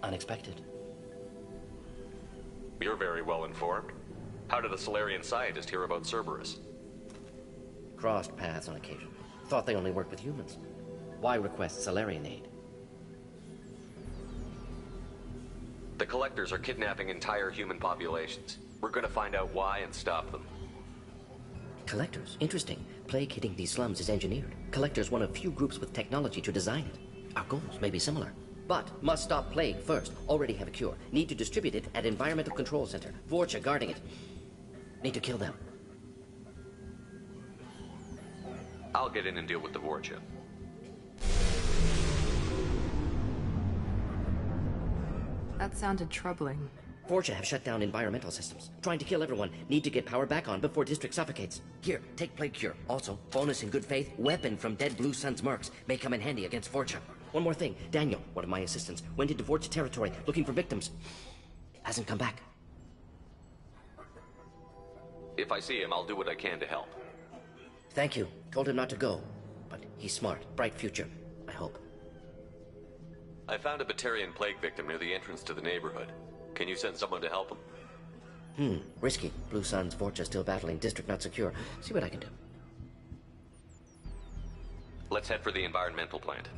R: Unexpected.
I: You're very well informed. How did the Solarian scientist hear about Cerberus?
R: Crossed paths on occasion. Thought they only worked with humans. Why request Solarian aid?
I: The Collectors are kidnapping entire human populations. We're gonna find out why and stop them.
R: Collectors? Interesting. Plague hitting these slums is engineered. Collectors one of few groups with technology to design it. Our goals may be similar. But must stop plague first. Already have a cure. Need to distribute it at Environmental Control Center. Vorcha guarding it. Need to kill them.
I: I'll get in and deal with the Vorcha.
N: That sounded troubling.
R: Vorcha have shut down environmental systems. Trying to kill everyone. Need to get power back on before district suffocates. Here, take plague cure. Also, bonus in good faith, weapon from dead Blue Sun's mercs. May come in handy against Vorcha. One more thing. Daniel, one of my assistants, went into Vorcha territory looking for victims. Hasn't come back.
I: If I see him, I'll do what I can to help.
R: Thank you. Told him not to go. But he's smart. Bright future, I hope.
I: I found a Batarian plague victim near the entrance to the neighborhood. Can you send someone to help him?
R: Risky. Blue Suns, Vorcha still battling. District not secure. See what I can do.
I: Let's head for the environmental plant.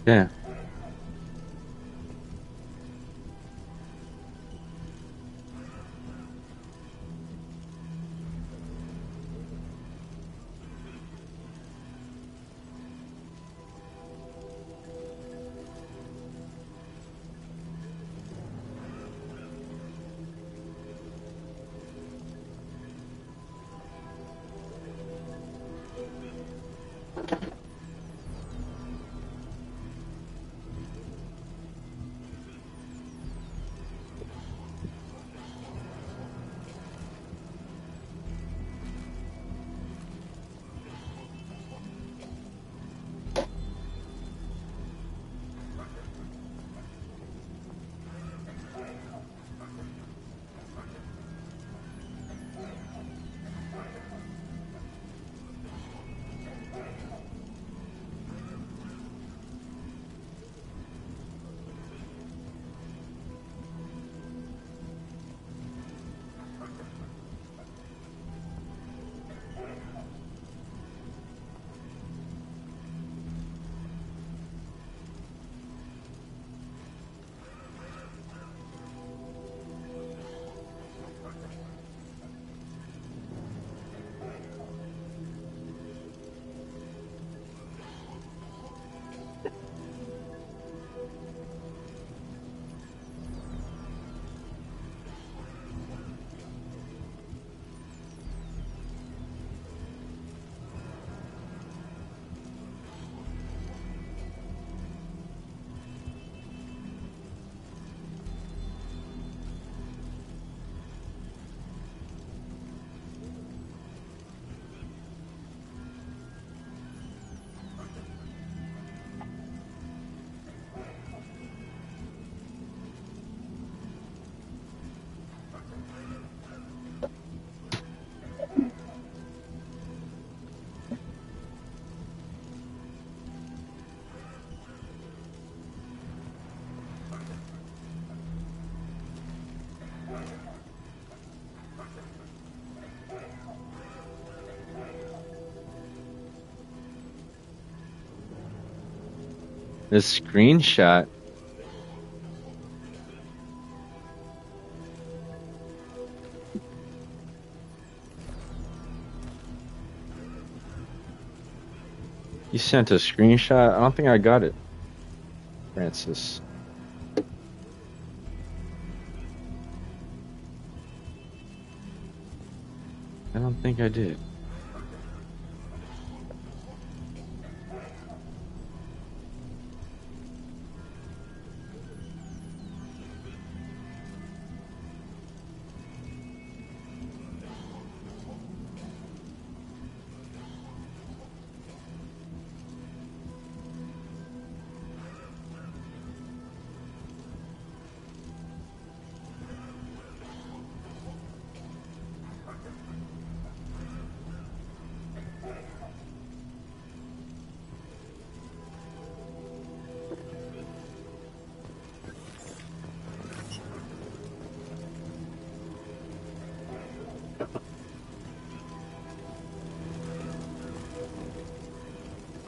A: Yeah. This screenshot. You sent a screenshot? I don't think I got it, Francis. I don't think I did.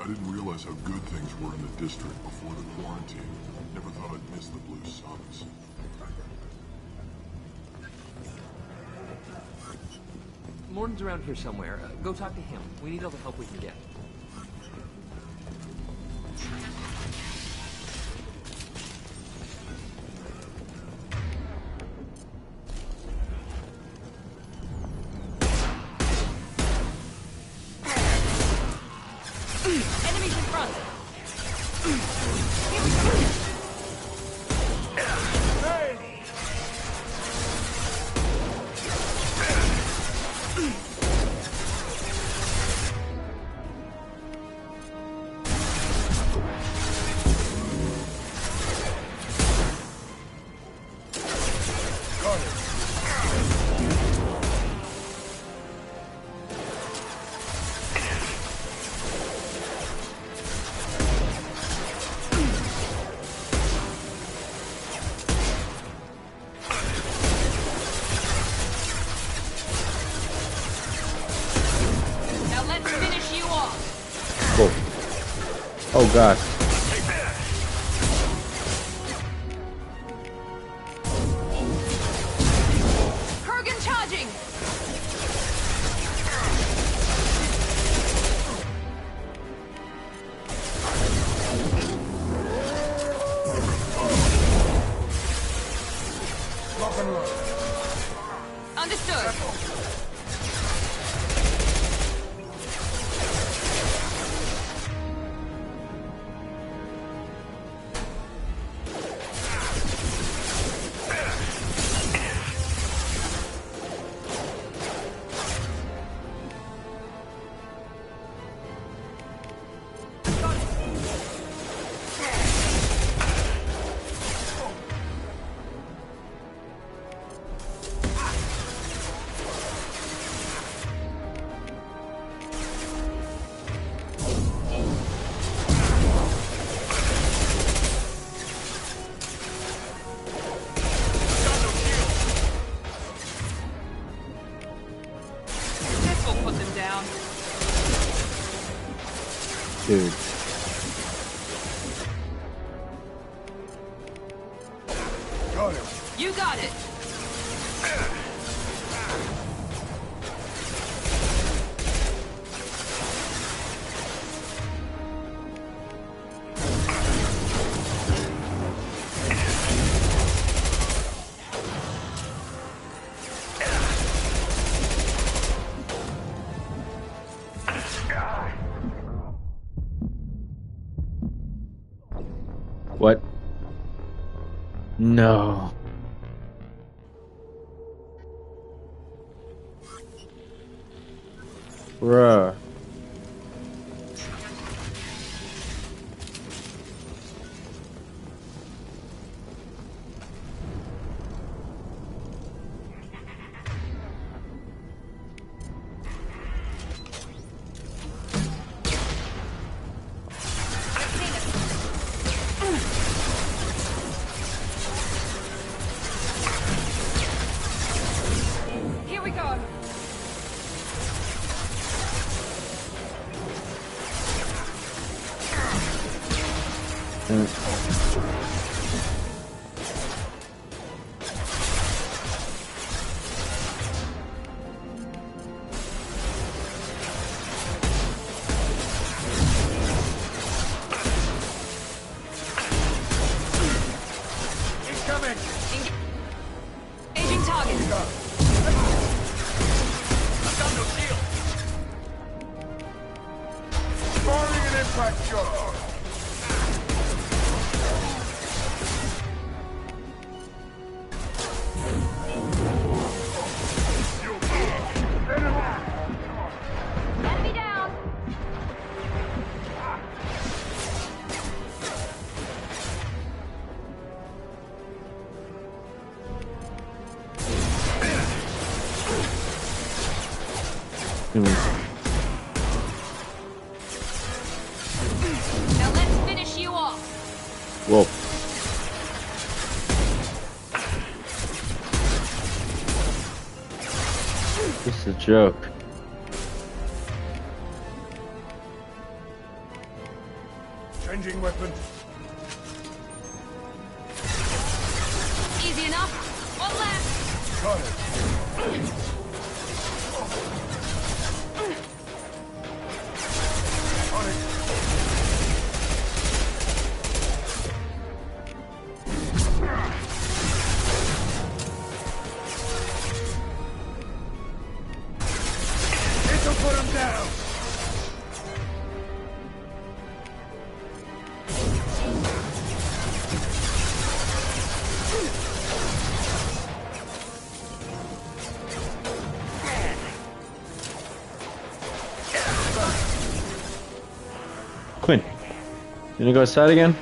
J: didn't realize how good things were in the district before the quarantine. Never thought I'd miss the Blue Suns.
S: Morton's around here somewhere. Go talk to him. We need all the help we can get.
O: Enemies in front!
A: Oh god.
O: Kurgan charging! Understood.
A: Dude.
O: Got it. You got it.
A: What? No. Bruh.
O: Here we go.
L: Incoming!
O: Aging target.
L: Firing an impact shot!
O: Enemy down. Now let's finish you off.
A: Whoa. This is a joke.
L: Changing weapon.
W: Easy enough. One left.
L: Got it. On it. This'll put him down.
A: Quinn, you gonna go outside again?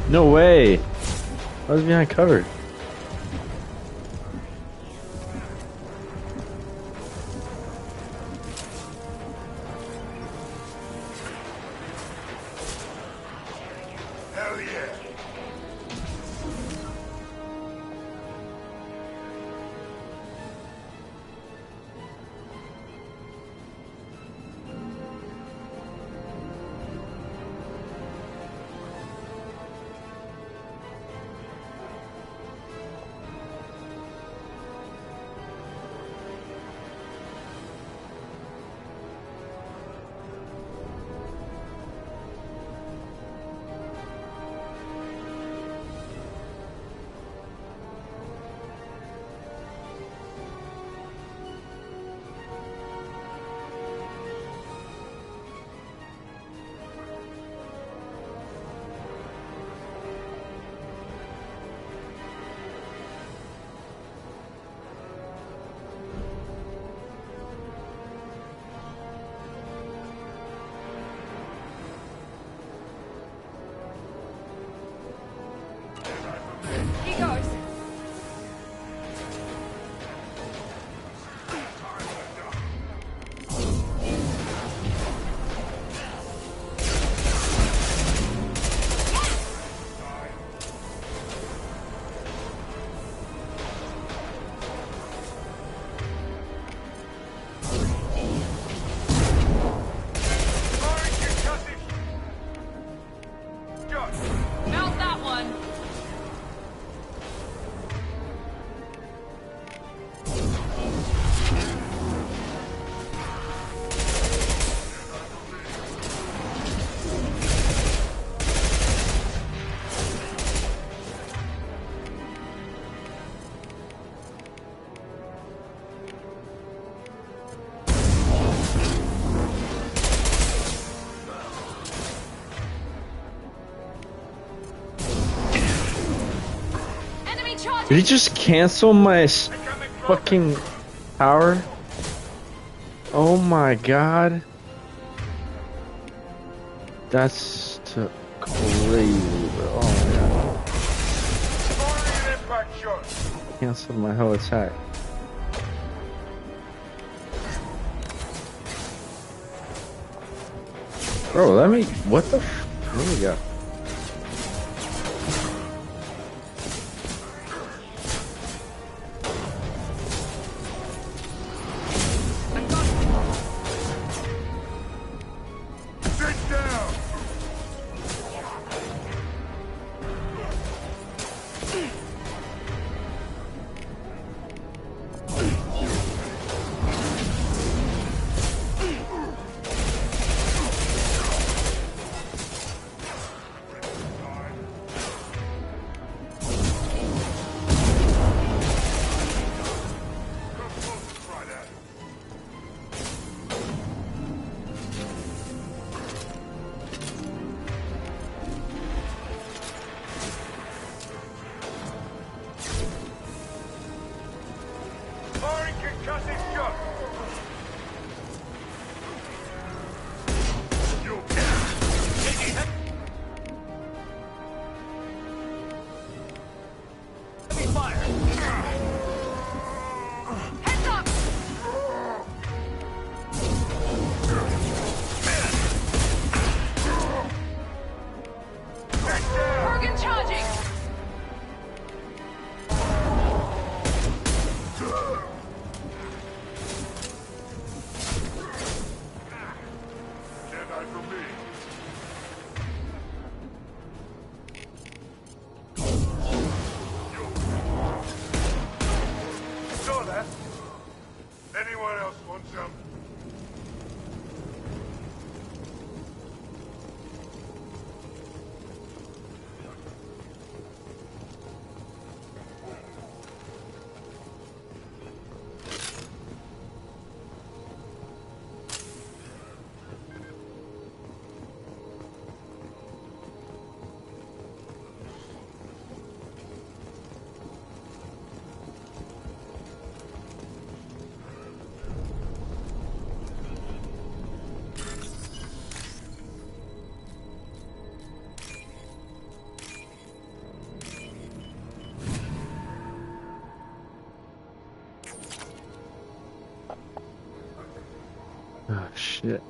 A: No way! I was behind cover.
L: Hell yeah.
W: He goes. Mount that one. Enemy charge.
A: Did he just cancel my fucking power? Oh my god. That's crazy, bro. Oh my god. Canceled my whole attack. Bro, let me. What the? What do we got? shit.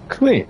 A: Clean.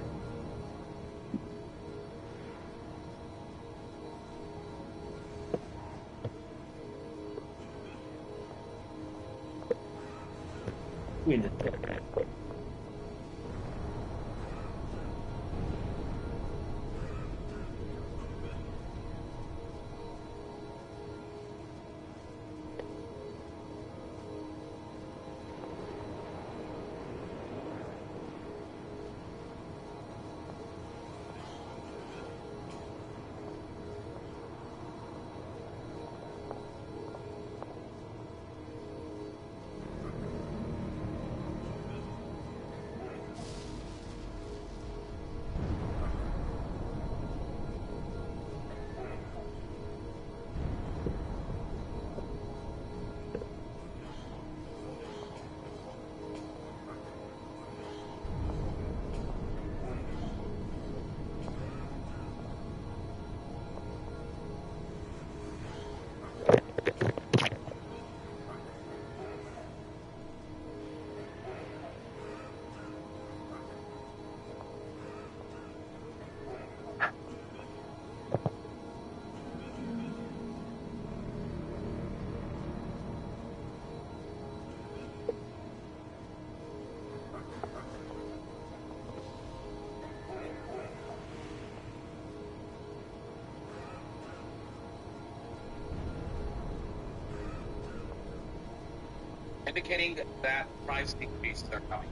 P: Indicating that price increases are coming.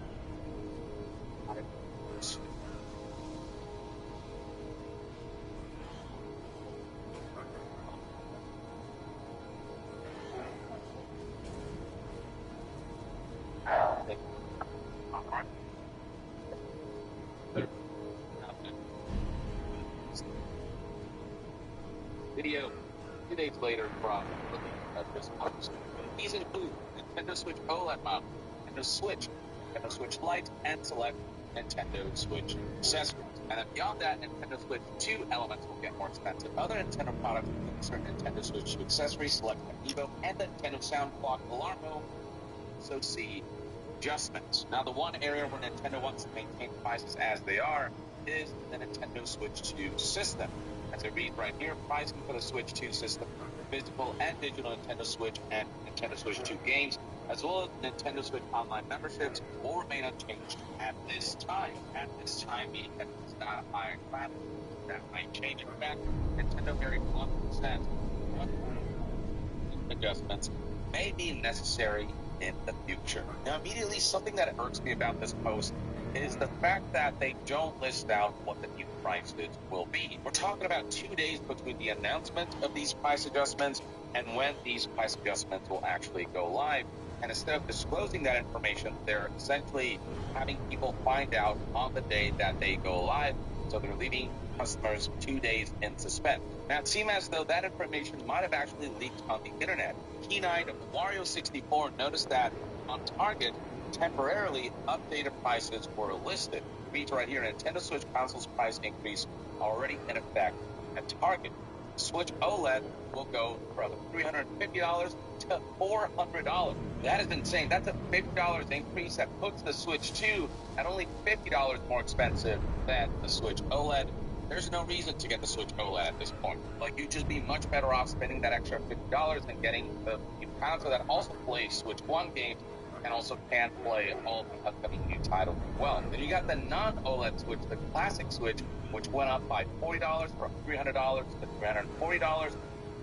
P: Video 2 days later from of this post. These include Nintendo Switch OLED model, Nintendo Switch Lite, and select Nintendo Switch accessories. And then beyond that, Nintendo Switch 2 elements will get more expensive. Other Nintendo products, including certain Nintendo Switch 2 accessories, select Amiibo, and the Nintendo Sound Clock Alarmo, so see adjustments. Now, the one area where Nintendo wants to maintain prices as they are is the Nintendo Switch 2 system. As it reads right here, pricing for the Switch 2 system for physical and digital Nintendo Switch and Nintendo Switch 2 games, as well as Nintendo Switch Online memberships, will remain unchanged at this time. At this time, meaning that it's not a higher class. That might change. In fact, Nintendo very confident adjustments may be necessary in the future. Now, immediately, something that irks me about this post is the fact that they don't list out what the new prices will be. We're talking about 2 days between the announcement of these price adjustments and when these price adjustments will actually go live. And instead of disclosing that information, they're essentially having people find out on the day that they go live. So they're leaving customers 2 days in suspense. Now, it seems as though that information might have actually leaked on the internet. Keen-eyed Wario64 noticed that on Target, temporarily updated prices were listed. It reads right here, Nintendo Switch consoles price increase already in effect at Target. Switch OLED will go from $350 to $400. That is insane. That's a $50 increase that puts the Switch 2 at only $50 more expensive than the Switch OLED. There's no reason to get the Switch OLED at this point. Like, you'd just be much better off spending that extra $50 and getting the new console that also plays Switch 1 games and also can play all the upcoming new titles as well. Then you got the non-OLED Switch, the classic Switch, which went up by $40 from $300 to $340.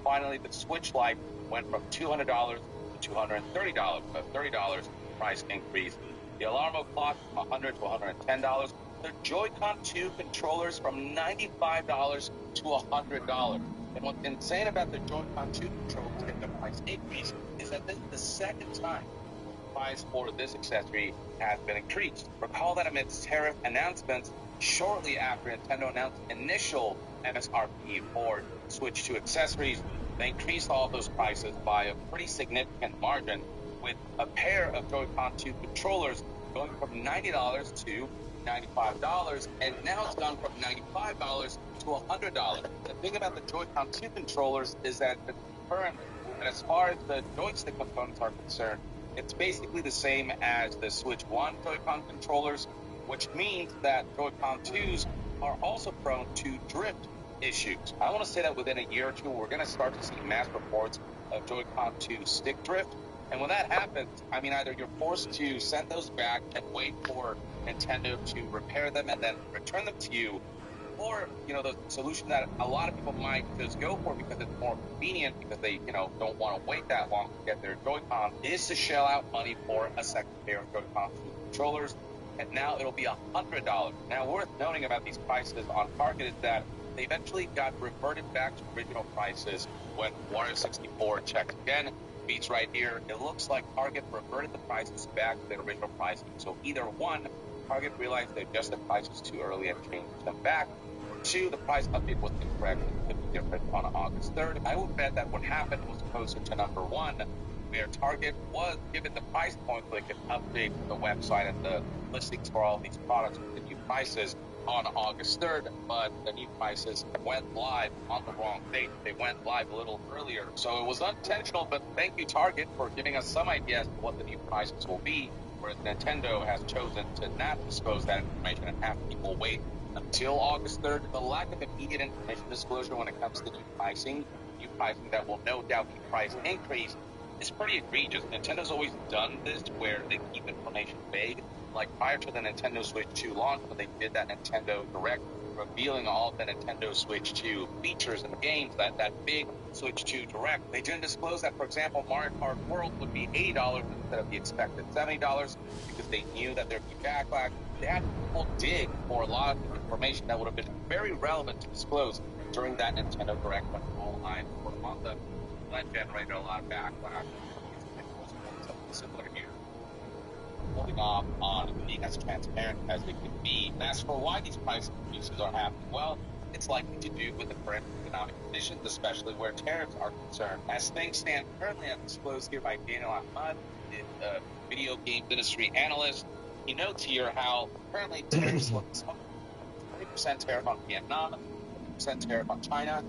P: Finally, the Switch Lite went from $200 to $230, a $30 price increase. The Alarmo clock from $100 to $110. The Joy-Con 2 controllers from $95 to $100. And what's insane about the Joy-Con 2 controllers getting a price increase is that this is the second time the price for this accessory has been increased. Recall that amidst tariff announcements, shortly after Nintendo announced initial MSRP for Switch 2 accessories, they increased all of those prices by a pretty significant margin, with a pair of Joy-Con 2 controllers going from $90 to $95, and now it's gone from $95 to $100. The thing about the Joy-Con 2 controllers is that it's confirmed that as far as the joystick components are concerned, it's basically the same as the Switch 1 Joy-Con controllers, which means that Joy-Con 2s are also prone to drift issues. I want to say that within a year or two, we're going to start to see mass reports of Joy-Con 2 stick drift. And when that happens, I mean, either you're forced to send those back and wait for Nintendo to repair them and then return them to you, or, you know, the solution that a lot of people might just go for because it's more convenient, because they, you know, don't want to wait that long to get their Joy-Con, is to shell out money for a second pair of Joy-Con 2 controllers, and now it'll be $100. Now, worth noting about these prices on Target is that they eventually got reverted back to original prices when Wario64 checked again. Beats right here. It looks like Target reverted the prices back to their original pricing. So either one, Target realized they adjusted prices too early and changed them back. Two, the price update was incorrect and could be different on August 3rd. I would bet that what happened was closer to number one, where Target was given the price point so they could update the website and the listings for all these products with the new prices on August 3rd, but the new prices went live on the wrong date. They went live a little earlier. So it was unintentional, but thank you, Target, for giving us some idea as to what the new prices will be, whereas Nintendo has chosen to not disclose that information and have people wait until August 3rd. The lack of immediate information disclosure when it comes to new pricing that will no doubt be price increase, is pretty egregious. Nintendo's always done this where they keep information vague. Like prior to the Nintendo Switch 2 launch, when they did that Nintendo Direct revealing all of the Nintendo Switch 2 features and games, that big Switch 2 Direct, they didn't disclose that, for example, Mario Kart World would be $80 instead of the expected $70 because they knew that there'd be backlash. They had people dig for a lot of information that would have been very relevant to disclose during that Nintendo Direct when all eyes were on them. That generated a lot of backlash. It was something similar here. Holding off on being as transparent as they could be. And as for why these price increases are happening, well, it's likely to do with the current economic conditions, especially where tariffs are concerned. As things stand currently, as disclosed here by Daniel Ahmad, the video game industry analyst, he notes here how currently tariffs look 20% tariff on Vietnam, 50% tariff on China,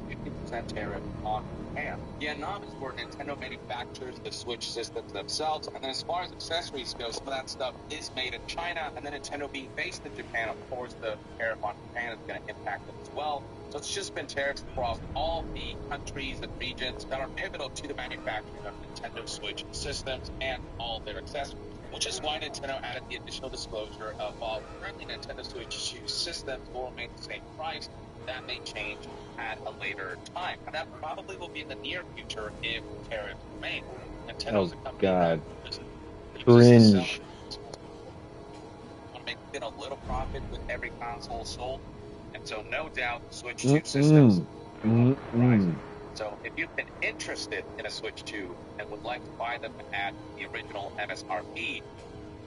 P: 50% tariff on Japan. Vietnam is where Nintendo manufactures the Switch systems themselves, and then as far as accessories go, some of that stuff is made in China, and then Nintendo being based in Japan, of course, the tariff on Japan is going to impact them as well. So it's just been tariffs across all the countries and regions that are pivotal to the manufacturing of Nintendo Switch systems and all their accessories. Which is why Nintendo added the additional disclosure of while currently Nintendo Switch 2 systems will remain the same price, that may change at a later time. And that probably will be in the near future if tariffs remain. Nintendo's a company
A: God.
P: that just
A: Cringe.
P: want to make a little profit with every console sold. And so no doubt Switch 2 systems will rise. So if you've been interested in a Switch 2 and would like to buy them at the original MSRP,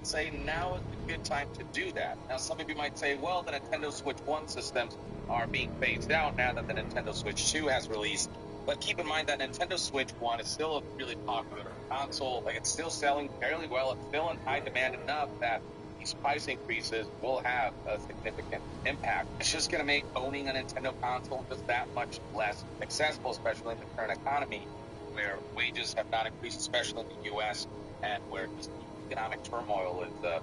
P: say now is a good time to do that. Now some of you might say, well, the Nintendo Switch 1 systems are being phased out now that the Nintendo Switch 2 has released. But keep in mind that Nintendo Switch 1 is still a really popular console. Like, it's still selling fairly well. It's still in high demand enough that these price increases will have a significant impact. It's just going to make owning a Nintendo console just that much less accessible, especially in the current economy where wages have not increased, especially in the U.S., and where just economic turmoil is,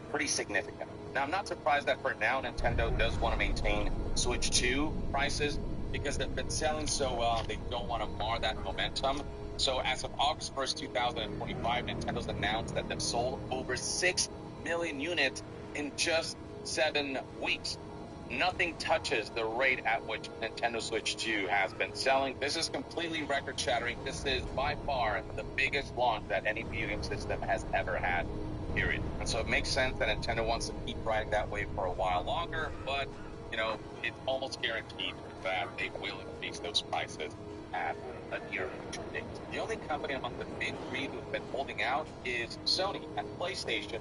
P: pretty significant. Now, I'm not surprised that for now Nintendo does want to maintain Switch 2 prices because they've been selling so well. They don't want to mar that momentum. So as of August 1st, 2025, Nintendo's announced that they've sold over 6 million units in just 7 weeks. Nothing touches the rate at which Nintendo Switch 2 has been selling. This is completely record-shattering. This is by far the biggest launch that any video game system has ever had, period. And so it makes sense that Nintendo wants to keep riding that wave for a while longer, but, it's almost guaranteed that they will increase those prices at a near future date. The only company among the big three who've been holding out is Sony and PlayStation,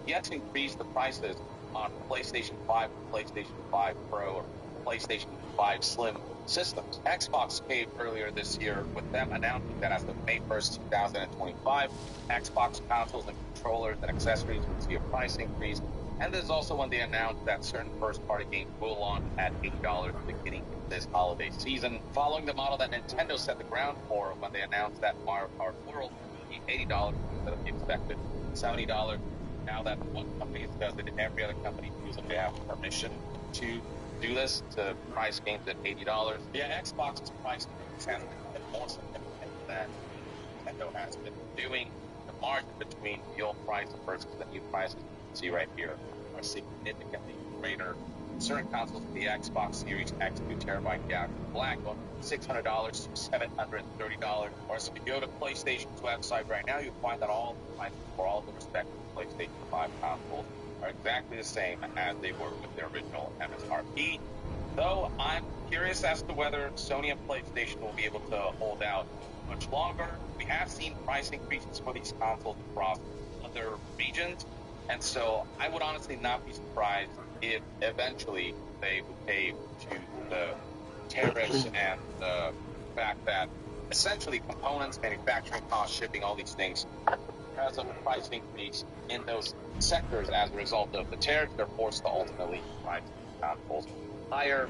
P: yet to increase the prices on PlayStation 5, PlayStation 5 Pro, or PlayStation 5 Slim systems. Xbox came earlier this year with them announcing that as of May 1st, 2025, Xbox consoles and controllers and accessories would see a price increase. And this is also when they announced that certain first-party games will launch at $80 beginning this holiday season, following the model that Nintendo set the ground for when they announced that Mario Kart World would be $80 instead of the expected $70. Now that one company does it, every other company feels like they have permission to do this, to price games at $80. Yeah, Xbox's price has been more significant than Nintendo has been doing. The margin between the old price versus the new prices you can see right here are significantly greater. Certain consoles, the Xbox Series X 2TB Galaxy Black, going from $600 to $730. Or if you go to PlayStation's website right now, you'll find that all the prices for all the respective PlayStation 5 consoles are exactly the same as they were with their original MSRP. Though I'm curious as to whether Sony and PlayStation will be able to hold out much longer. We have seen price increases for these consoles across other regions, and so I would honestly not be surprised if eventually they would pay to the tariffs and the fact that essentially components, manufacturing costs, shipping, all these things, because of the price increase in those sectors as a result of the tariffs, they're forced to ultimately price consoles higher.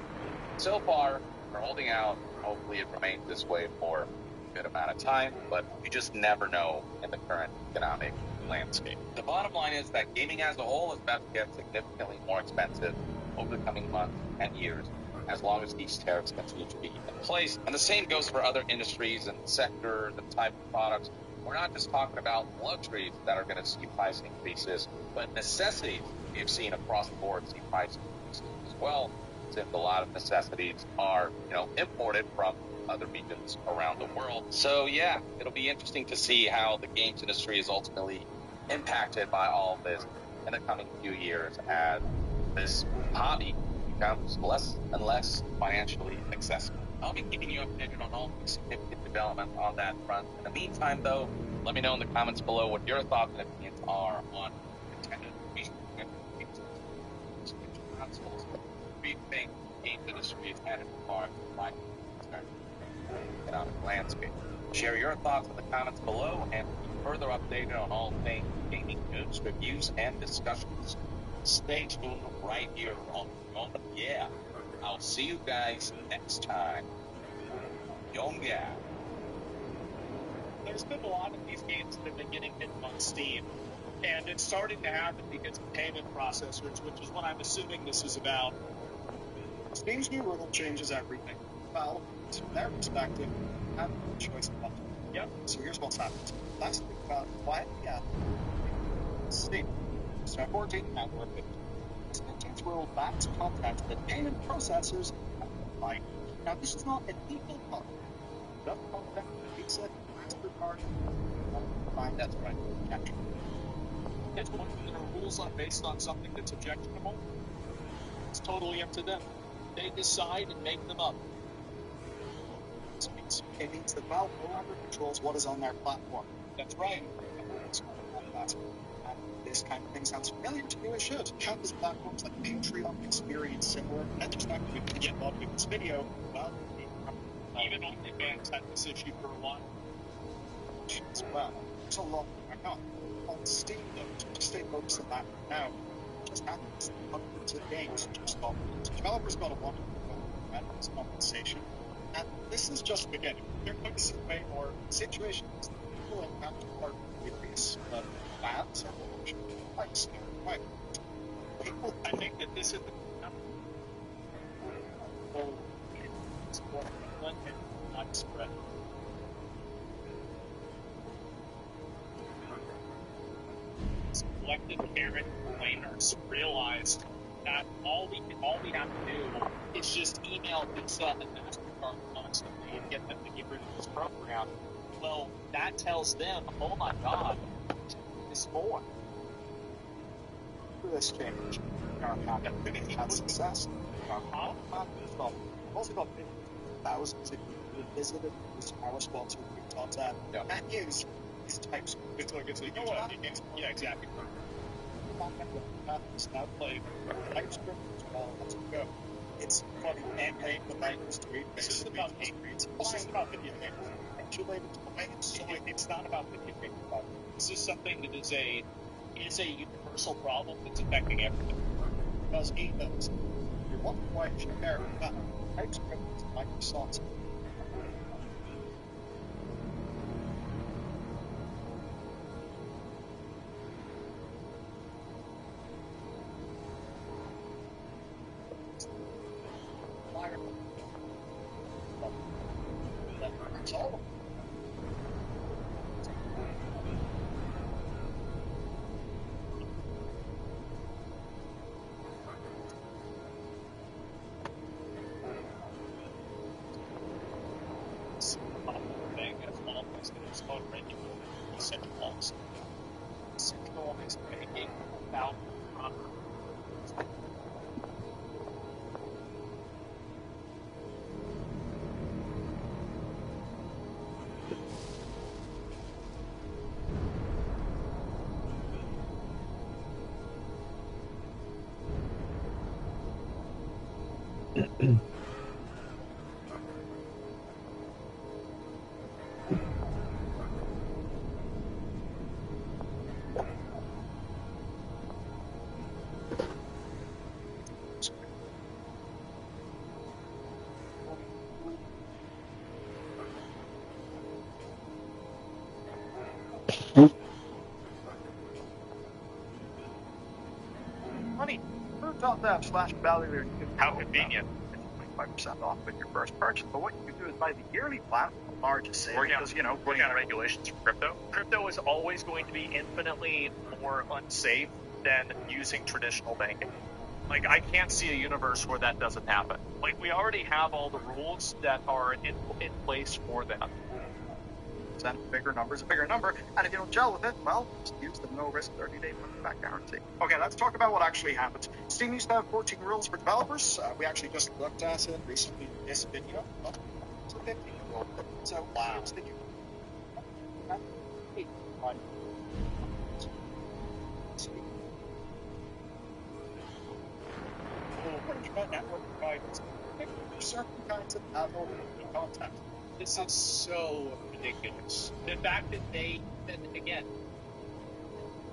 P: So far, we're holding out. Hopefully it remains this way for a good amount of time, but you just never know in the current economic landscape. The bottom line is that gaming as a whole is about to get significantly more expensive over the coming months and years, as long as these tariffs continue to be in place. And the same goes for other industries and sectors and type of products. We're not just talking about luxuries that are going to see price increases, but necessities we've seen across the board see price increases as well, since a lot of necessities are, imported from other regions around the world. So yeah, it'll be interesting to see how the games industry is ultimately impacted by all of this in the coming few years as this hobby becomes less and less financially accessible. I'll be keeping you updated on all the significant developments on that front. In the meantime, though, let me know in the comments below what your thoughts and opinions are on Nintendo recent consoles. rethink game industry is headed far like economic landscape. Share your thoughts in the comments below and be further updated on all things gaming news, reviews, and discussions. Stay tuned right here on Yeah. I'll see you guys next time. Yonga.
T: There's been a lot of these games that have been getting hidden on Steam, and it's starting to happen because of payment processors, which is what I'm assuming this is about. Steam's new rule changes everything. Well, from their perspective, have no choice but to. Yep. So here's what's happened. Last week, about why Steam, so 14 network, this change rule bans content that payment processors have to like. Now, this is not illegal content. Enough content, Visa, MasterCard, fine, that's right. Capture. It's one of their rules based on something that's objectionable. It's totally up to them. They decide and make them up. It means that Valve no longer controls what is on their platform. That's right. And this kind of thing sounds familiar to you, it should. Countless platforms like Patreon experience similar retrospective and get logged in this video. Well, even OnlyFans had this issue for a while. As well. There's a lot going on. On Steam, though, to stay focused on that now, just happens hundreds of games just got released. Developers got a $1 million compensation, and this is just the beginning. They're going to see way more situations that people impact are serious, but bad, so like Steam, right? People, I think that this is the whole support England and widespread. Collective parent complainers realized that all we have to do is just email Visa and MasterCard constantly and get them to get rid of this program. Well, that tells them, oh my God, there's more. For this change, our company had success. Our platform stopped. We've also got thousands of people who visited our sponsor Rooftops app and use these types of yeah, exactly. Now play TypeScript as well as we go. It's funny, and the Bibles tweet. This isn't about hate reads. This isn't about video games. It's not about video games. This is something that is a universal problem that's affecting everything. Because ethos, you're one why you should care about TypeScript is Microsoft's. Centralized banking without money. Rooftop.app/value. How convenient. 25% off with your first purchase. But what you can do is buy the yearly plan, the largest savings. Because, working on regulations for crypto. Crypto is always going to be infinitely more unsafe than using traditional banking. Like, I can't see a universe where that doesn't happen. Like, we already have all the rules that are in place for that. And a bigger number is a bigger number, and if you don't gel with it, well, just use the no-risk 30-day money-back guarantee. Okay, let's talk about what actually happens. Steam used to have 14 rules for developers. We actually just looked at it recently in this video. Well, it's a 15 rule. So, wow. internet network providers for certain kinds of adult content. This is so ridiculous. The fact that they, and again,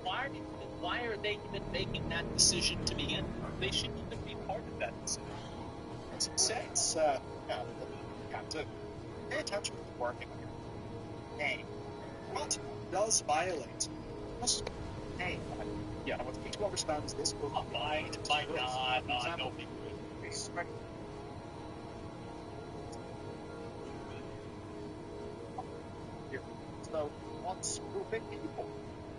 T: why are they even making that decision to begin with? They shouldn't even be part of that decision. As it says, Captain, pay attention to the working name. What does violate? Name. Yeah, what each one understands this will be my God, I don't think here. So, what's grouping people?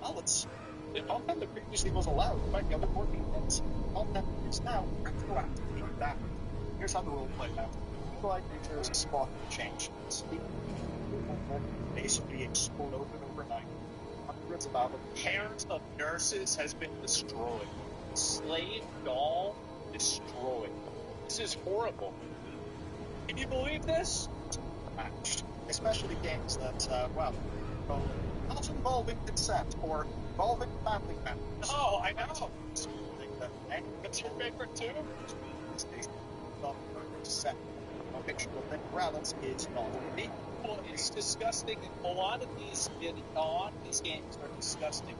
T: Well, it's the content that previously was allowed by the other 14 bits. Content is now retroactively banned. Here's how the rule played out. People like creatures spot change. Sleep will basically explode overnight. Hundreds of hours. Pairs of nurses has been destroyed. Slave doll destroyed. This is horrible. Can you believe this? Matched. Especially games that, not involving consent or involving family members. Oh, I know. What's your favorite too? Consent. A fictional thing Rabbits is not me. Well, it's disgusting. A lot of these games are disgusting.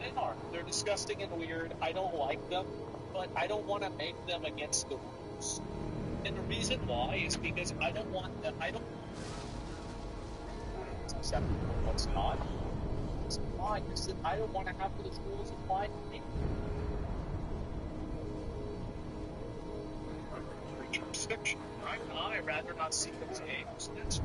T: They are. They're disgusting and weird. I don't like them, but I don't want to make them against the rules. And the reason why is because I don't want them. I don't. It's acceptable. What's not? It's not. Is that I don't want to have those rules apply to me. Jurisdiction. I'd rather not see those games. That's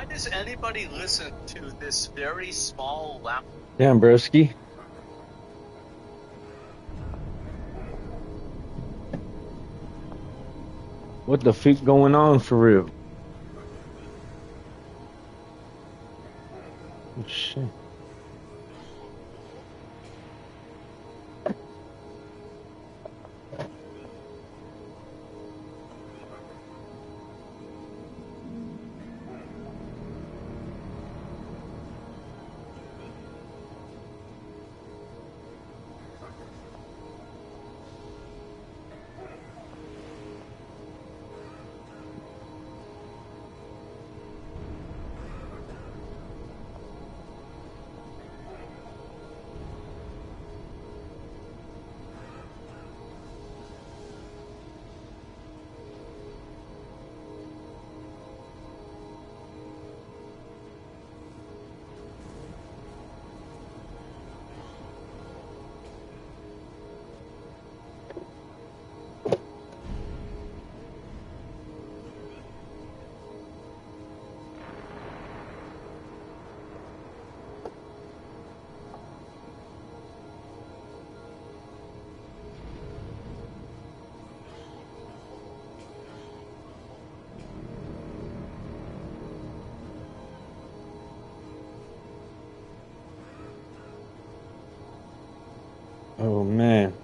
B: does anybody listen to this very small loud?
A: Damn, broski. What the fuck going on for real? Oh, shit. Oh, man.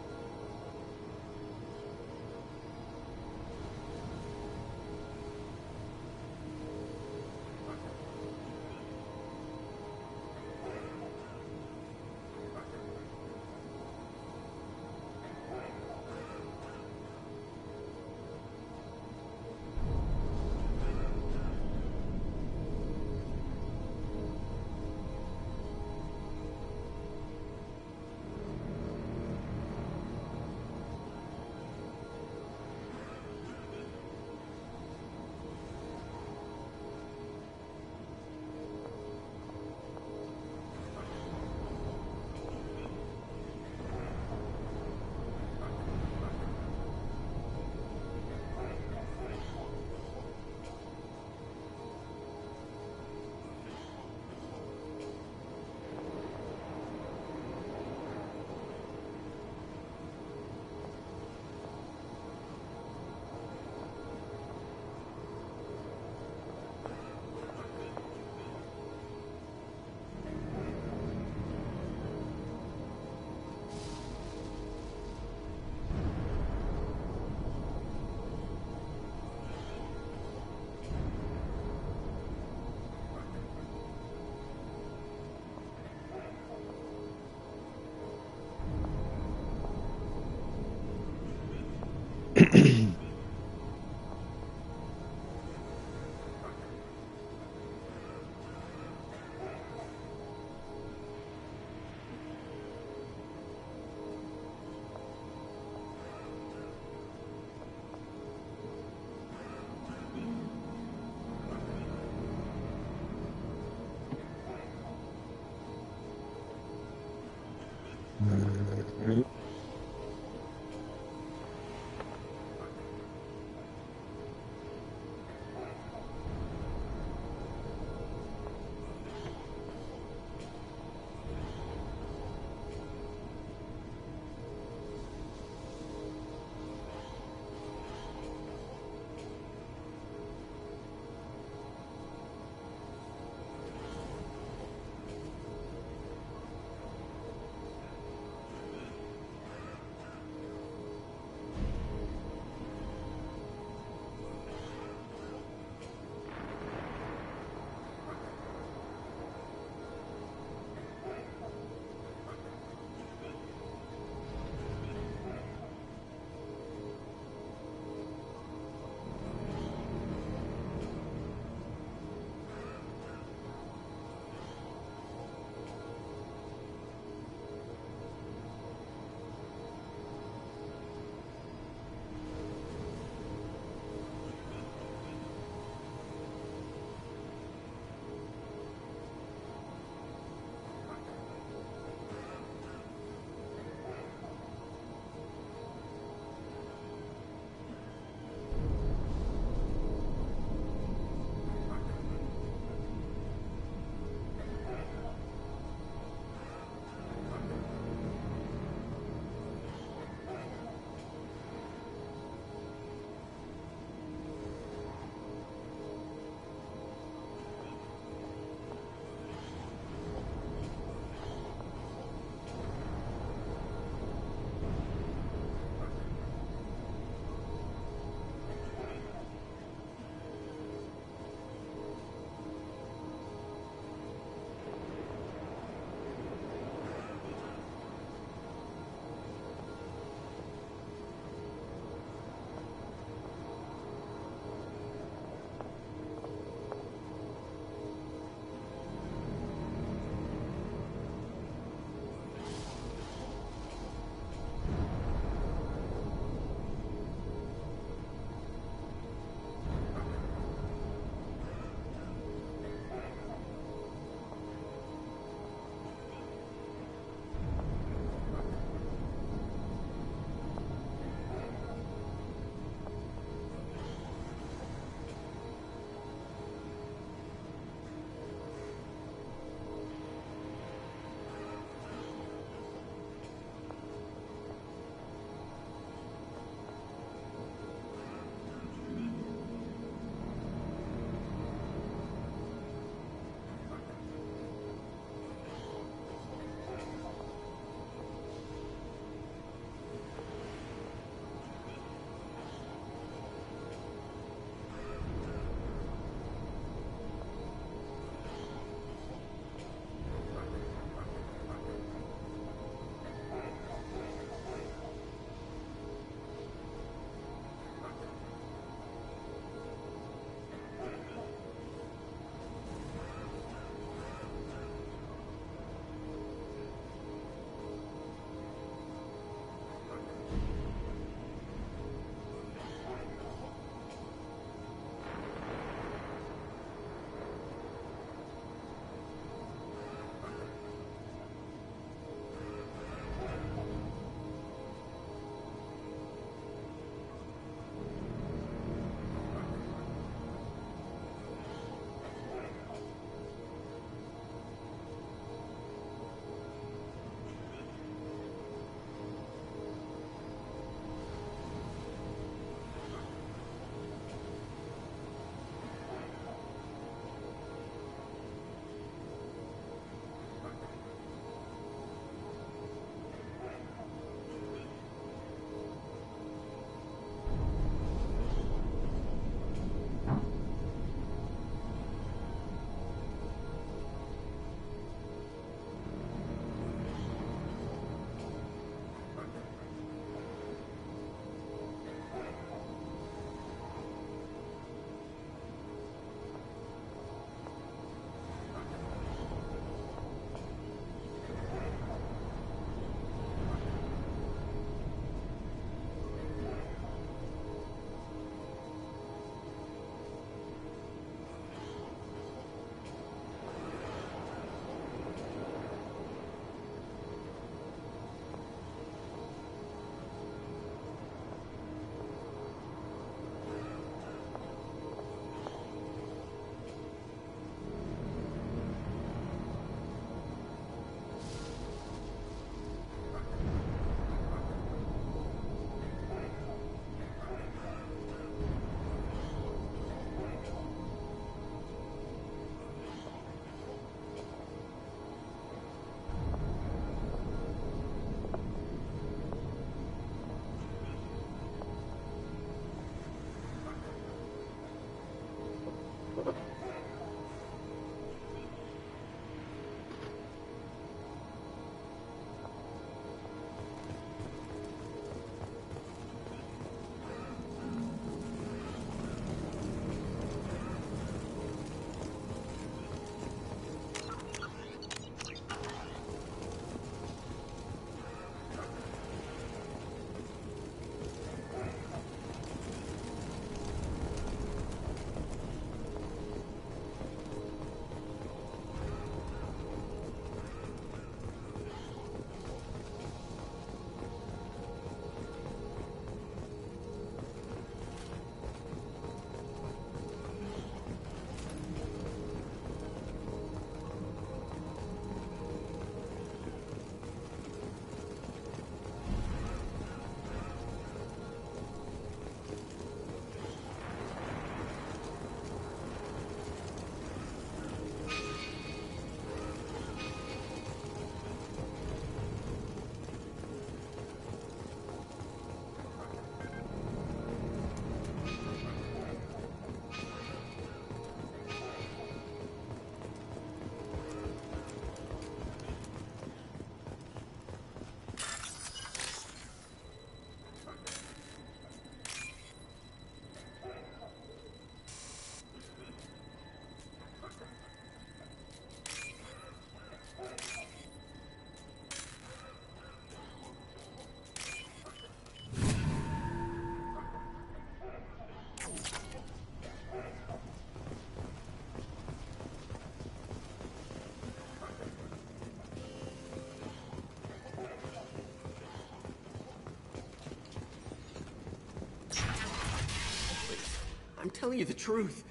S: telling you the truth.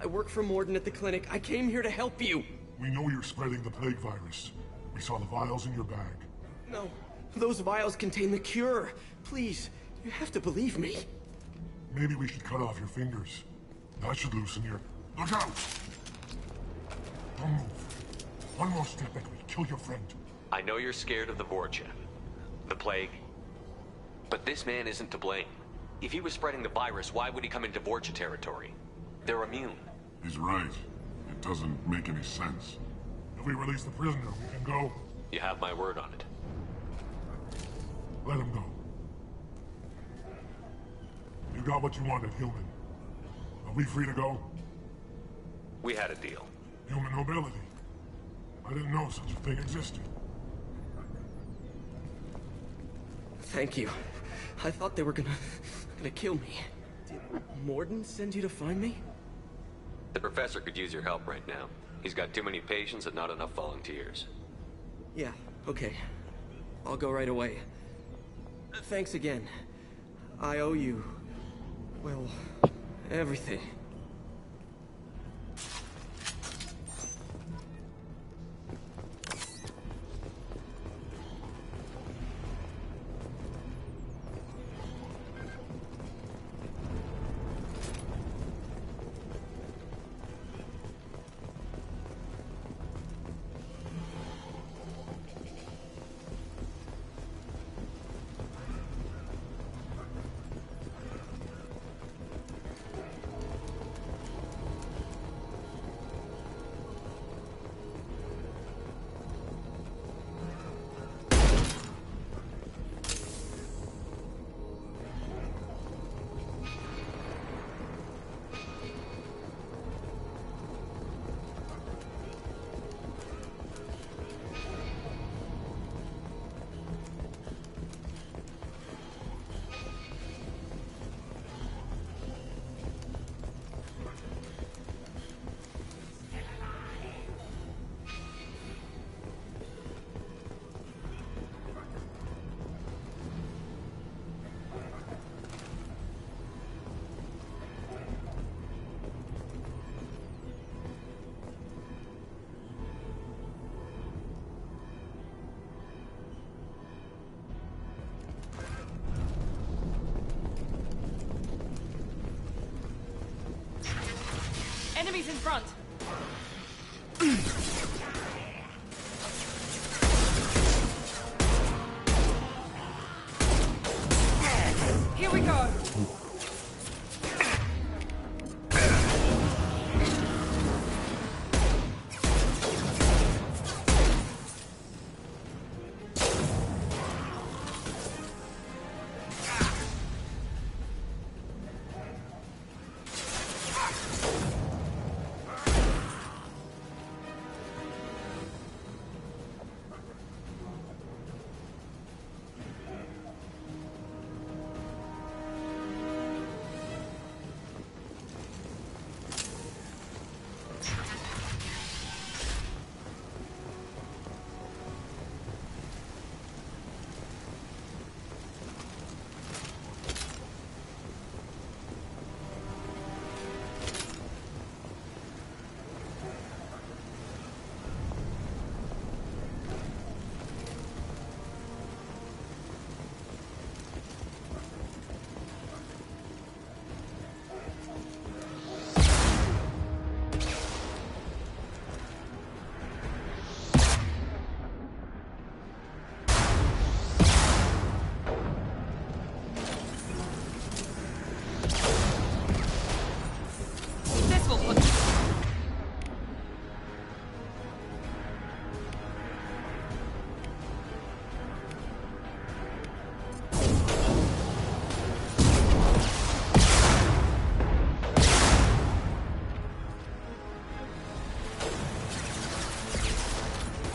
S: I work for Morden at the clinic. I came here to help you.
F: We know you're spreading the plague virus. We saw the vials in your bag.
S: No, those vials contain the cure. Please, you have to believe me.
F: Maybe we should cut off your fingers. That should loosen your... Look out! Don't move. One more step and we kill your friend.
U: I know you're scared of the Vorcha, the plague, but this man isn't to blame. If he was spreading the virus, why would he come into Vorcha territory? They're immune.
F: He's right. It doesn't make any sense. If we release the prisoner, we can go.
U: You have my word on it.
F: Let him go. You got what you wanted, human. Are we free to go?
U: We had a deal.
F: Human mobility. I didn't know such a thing existed.
S: Thank you. I thought they were gonna kill me. Did Morden send you to find me?
U: The professor could use your help right now. He's got too many patients and not enough volunteers.
S: Yeah, okay. I'll go right away. Thanks again. I owe you... well, everything.
N: Enemies in front! Here we go!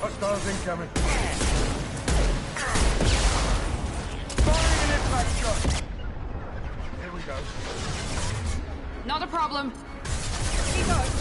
L: Hostiles incoming. Firing an impact shot. Here we go.
N: Not a problem. Keep going.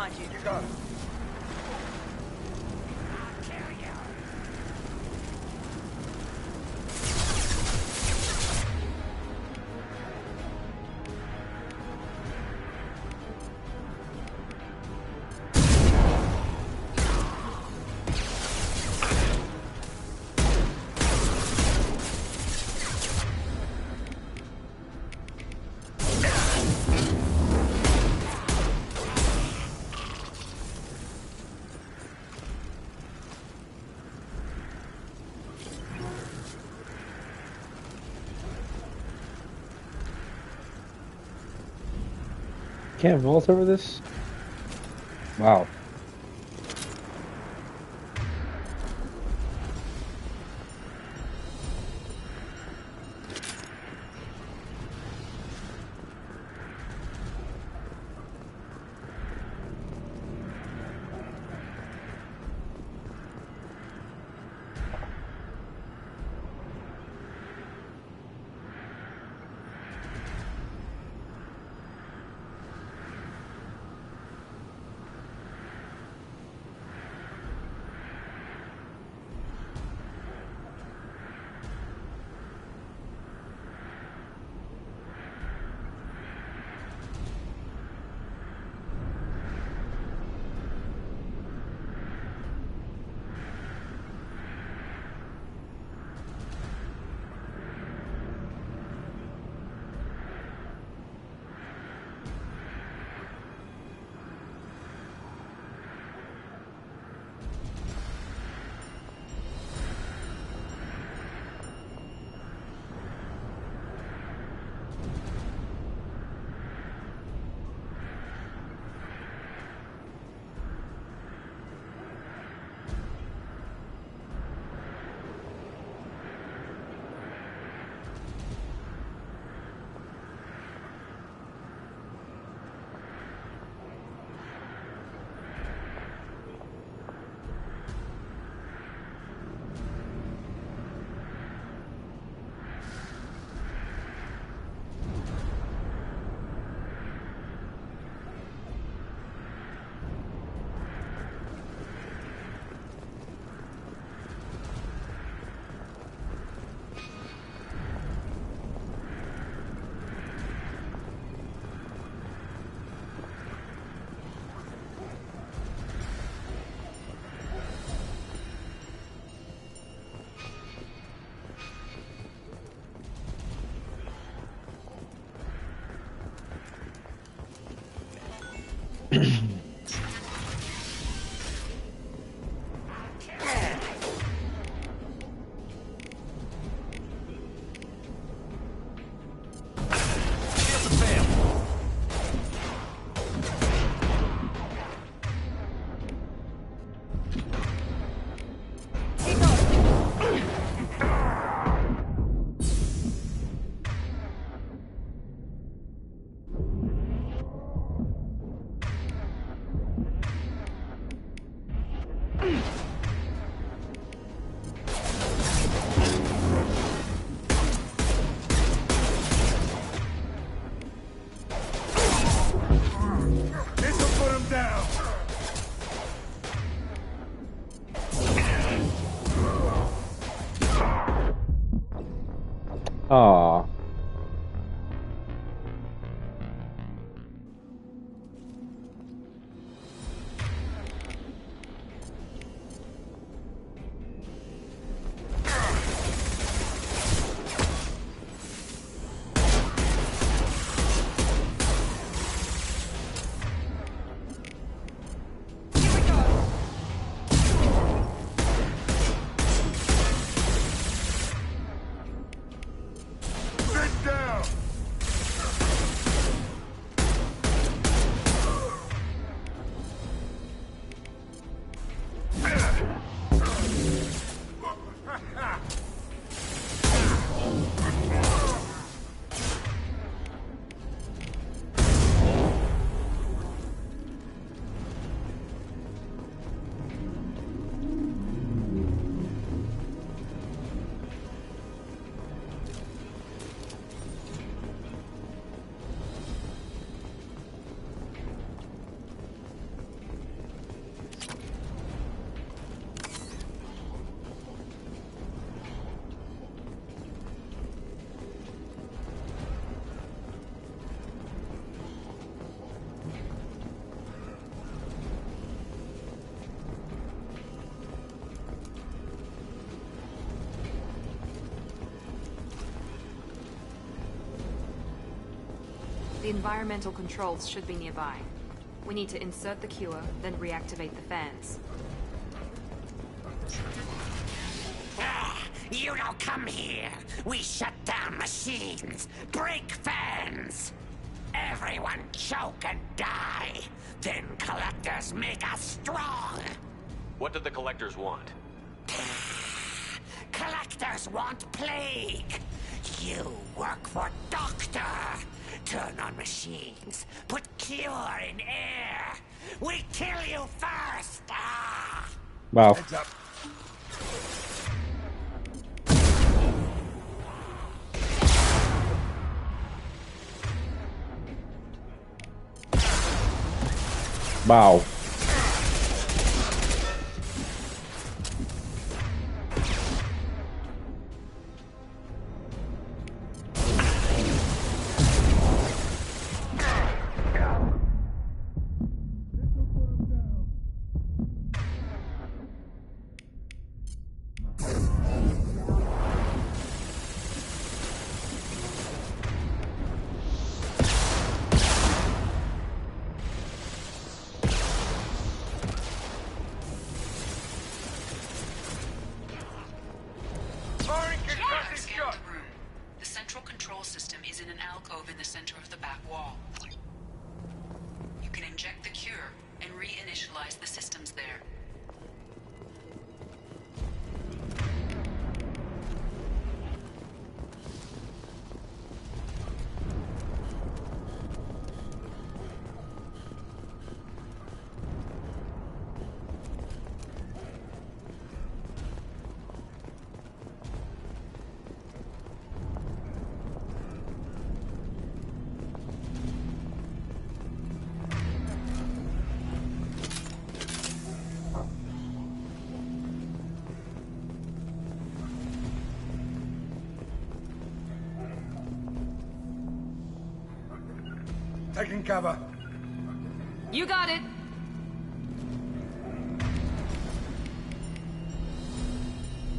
G: behind you.
L: You got it.
A: Can't vault over this? Wow. Aww.
N: The environmental controls should be nearby. We need to insert the cure, then reactivate the fans.
G: You don't come here. We shut down machines, break fans. Everyone choke and die. Then collectors make us strong.
U: What did the collectors want?
G: Collectors want plague. You work for Doctor. Turn on machines. Put cure in air. We kill you first. Ah.
A: Wow.
G: Heads up.
A: Wow.
H: The central control system is in an alcove in the center of the back wall. You can inject the cure and reinitialize the systems there.
L: Taking cover.
N: You got it.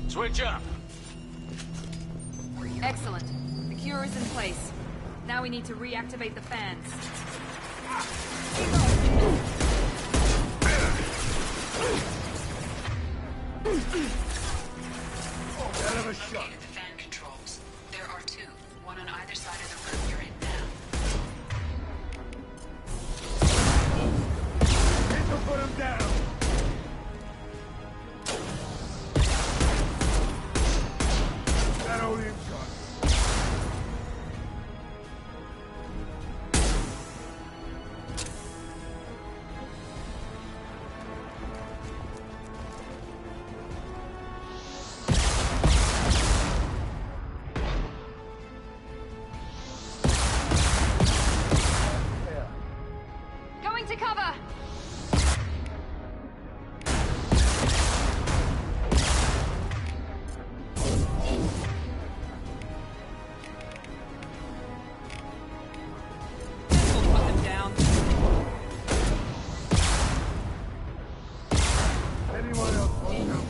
C: Switch up.
N: Excellent. The cure is in place. Now we need to reactivate the fans.
L: Hell of a shot.
H: The fan controls. There are two, one on either side of the room you're in now.
L: This'll put him down. That old him shot.
N: Going to cover! This'll put them down.
L: Anyone else want to come?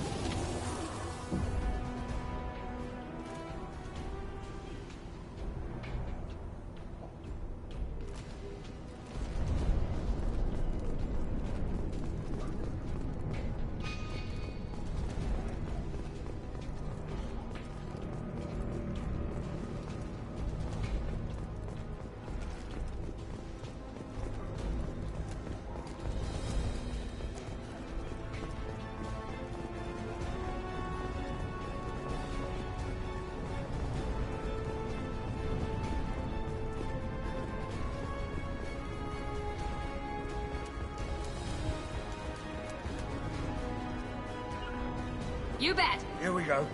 N: You bet.
L: Here we go.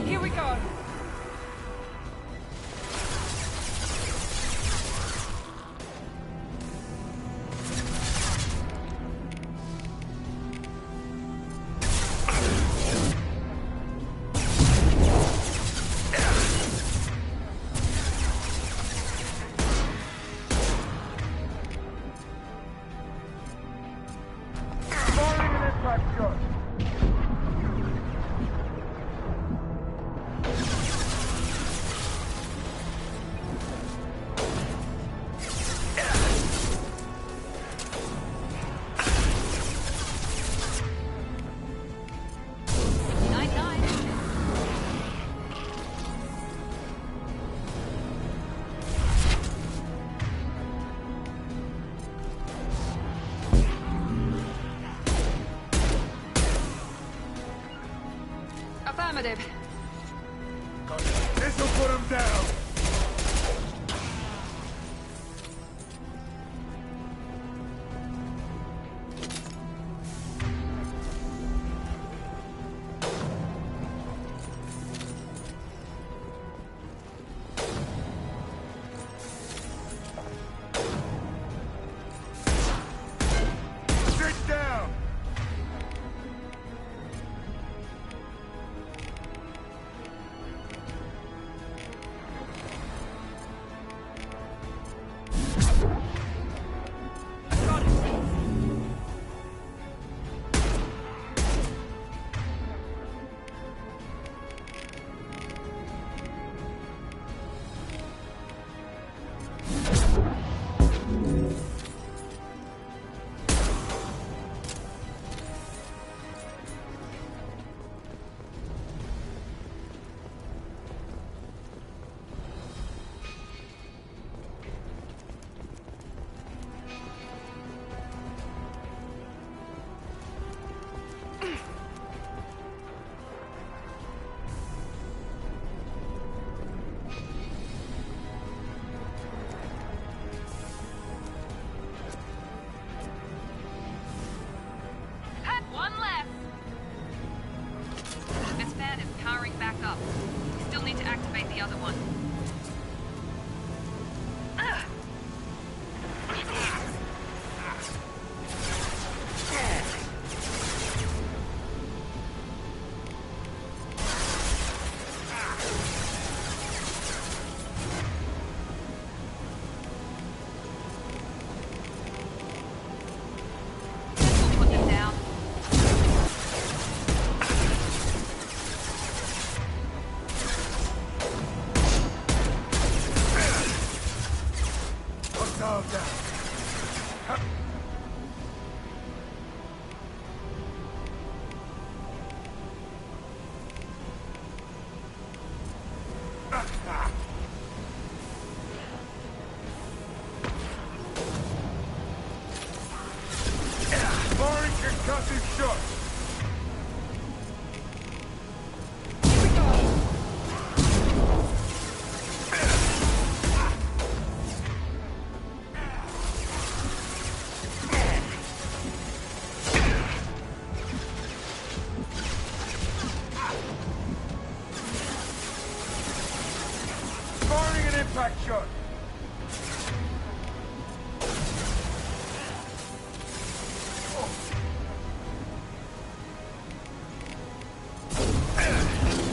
N: Here we go.
L: Firing an impact shot.
N: Affirmative.
L: This'll put him down. Sit down.
N: One left. This fan is powering back up. You still need to activate the other one. We'll put them down.
L: Hostile down. Firing concussive shot. Firing an impact shot.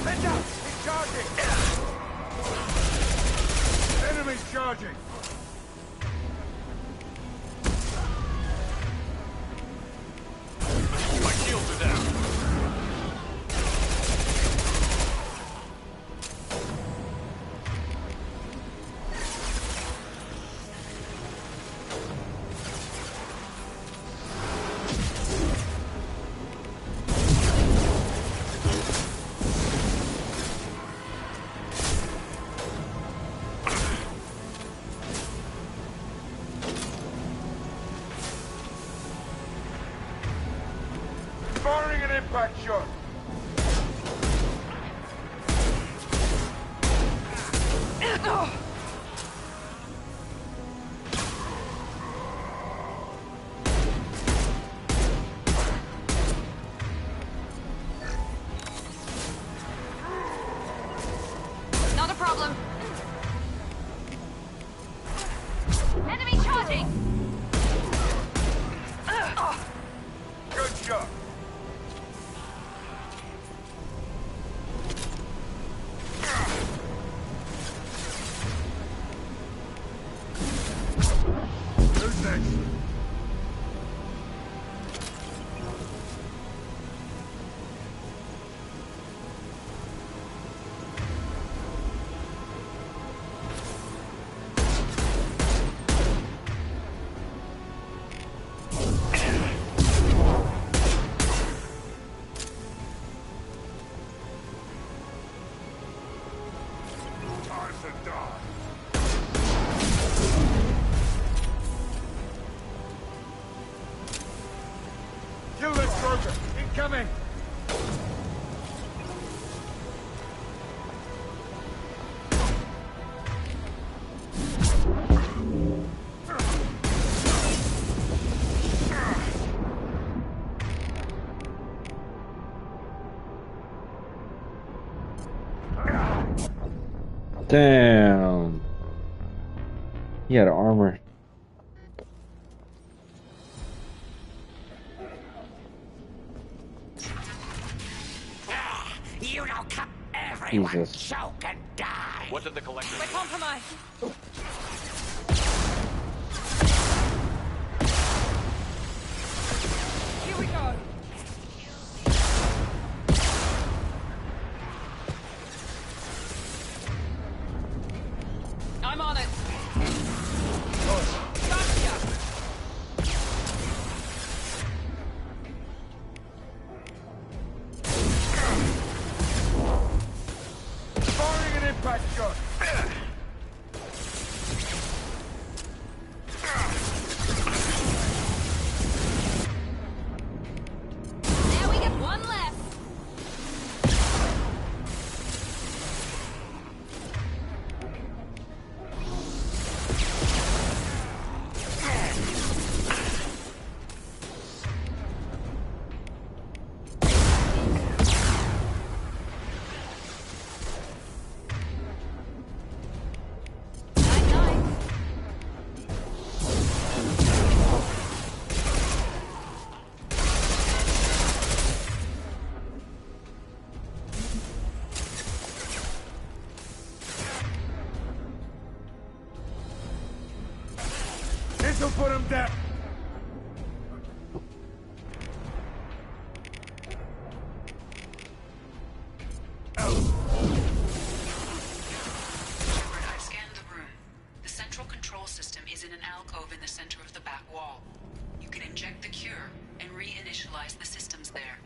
L: Heads up! He's charging! Enemy's charging!
C: My shields are down.
L: Firing an impact shot.
N: Not a problem. Enemy charging!
L: Good shot.
A: Damn. He had armor.
G: You don't come. Everyone
A: Jesus.
G: choke and die.
U: What did the collector
O: We're compromised. Here we go. I'm on it. Gotcha.
L: Firing an impact gun.
W: Now we get one left.
L: This'll put him down.
H: I've scanned the room. The central control system is in an alcove in the center of the back wall. You can inject the cure and reinitialize the systems there.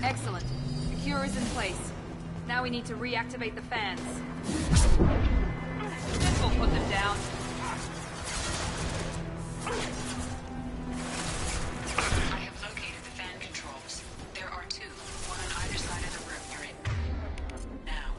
N: Excellent. The cure is in place. Now we need to reactivate the fans. This will put them down.
H: I have located the fan controls. There are two, one on either side of the room you're in. Now.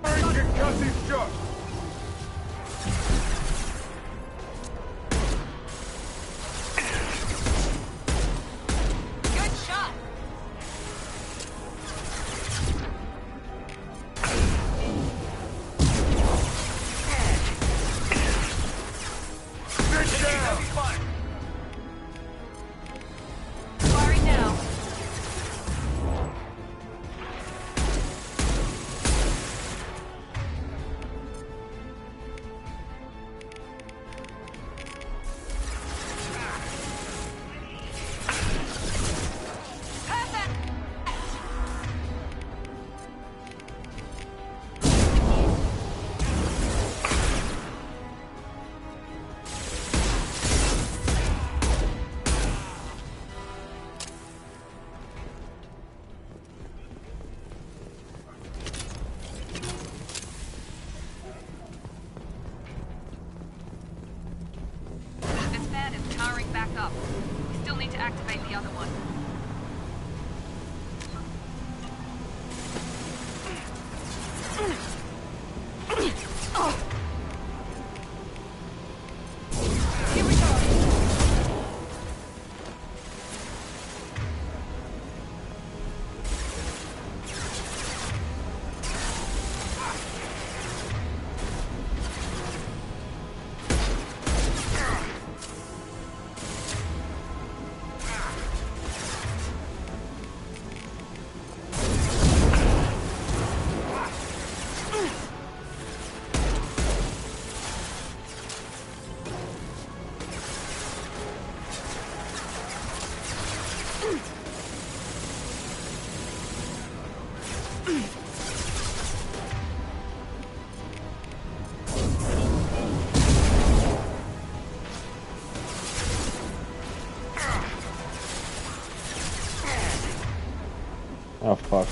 L: Concussive shot.
N: Good shot. Firing now.
A: Oh fuck.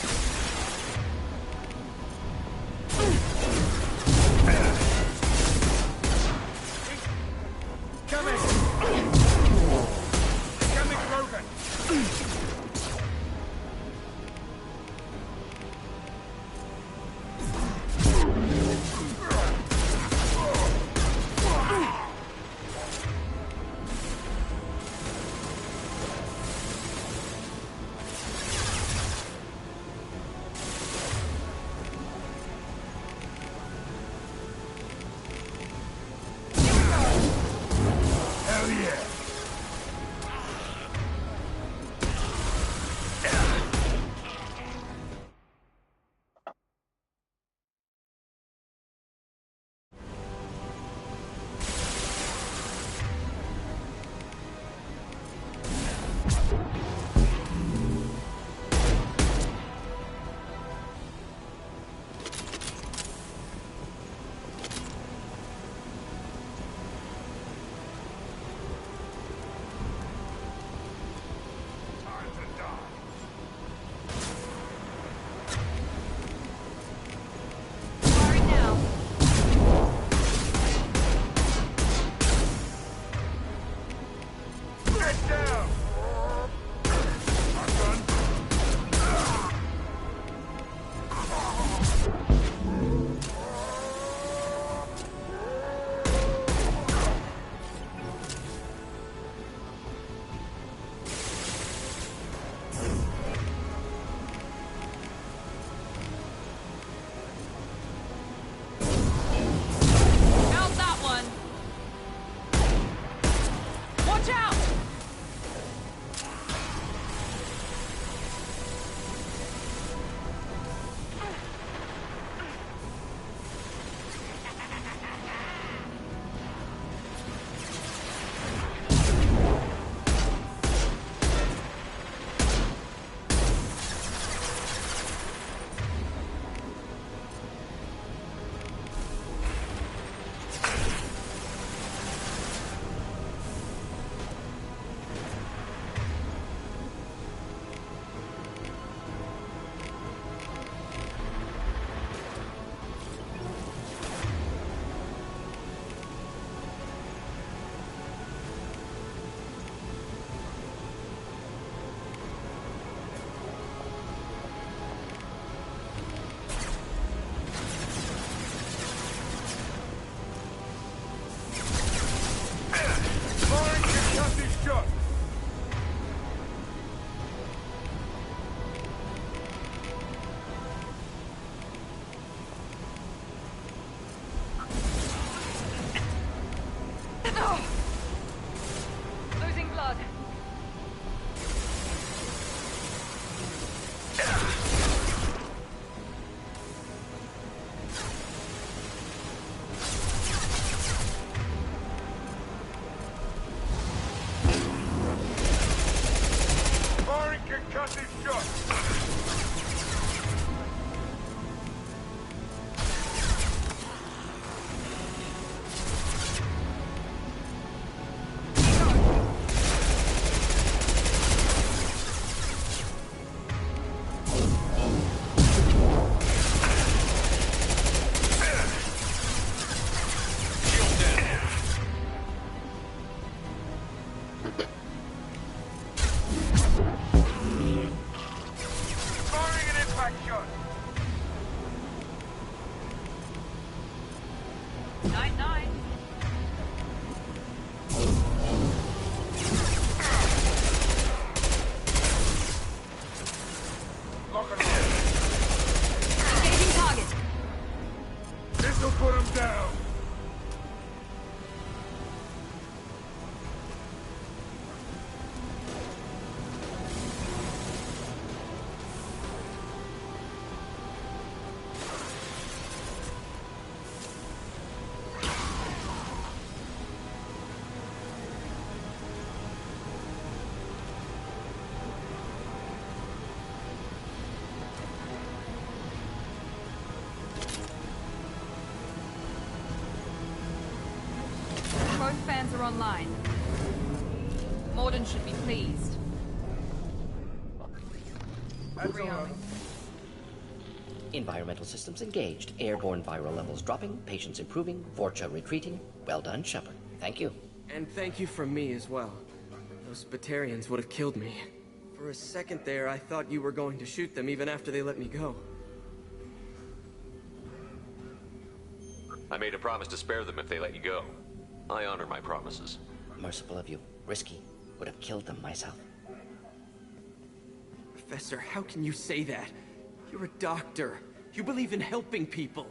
N: Current fans are online. Morden should be pleased.
R: Environmental systems engaged. Airborne viral levels dropping. Patients improving. Vorcha retreating. Well done, Shepard. Thank you.
S: And thank you from me as well. Those Batarians would have killed me. For a second there, I thought you were going to shoot them even after they let me go.
U: I made a promise to spare them if they let you go. I honor my promises.
R: Merciful of you. Risky. Would have killed them myself.
S: Professor, how can you say that? You're a doctor. You believe in helping people.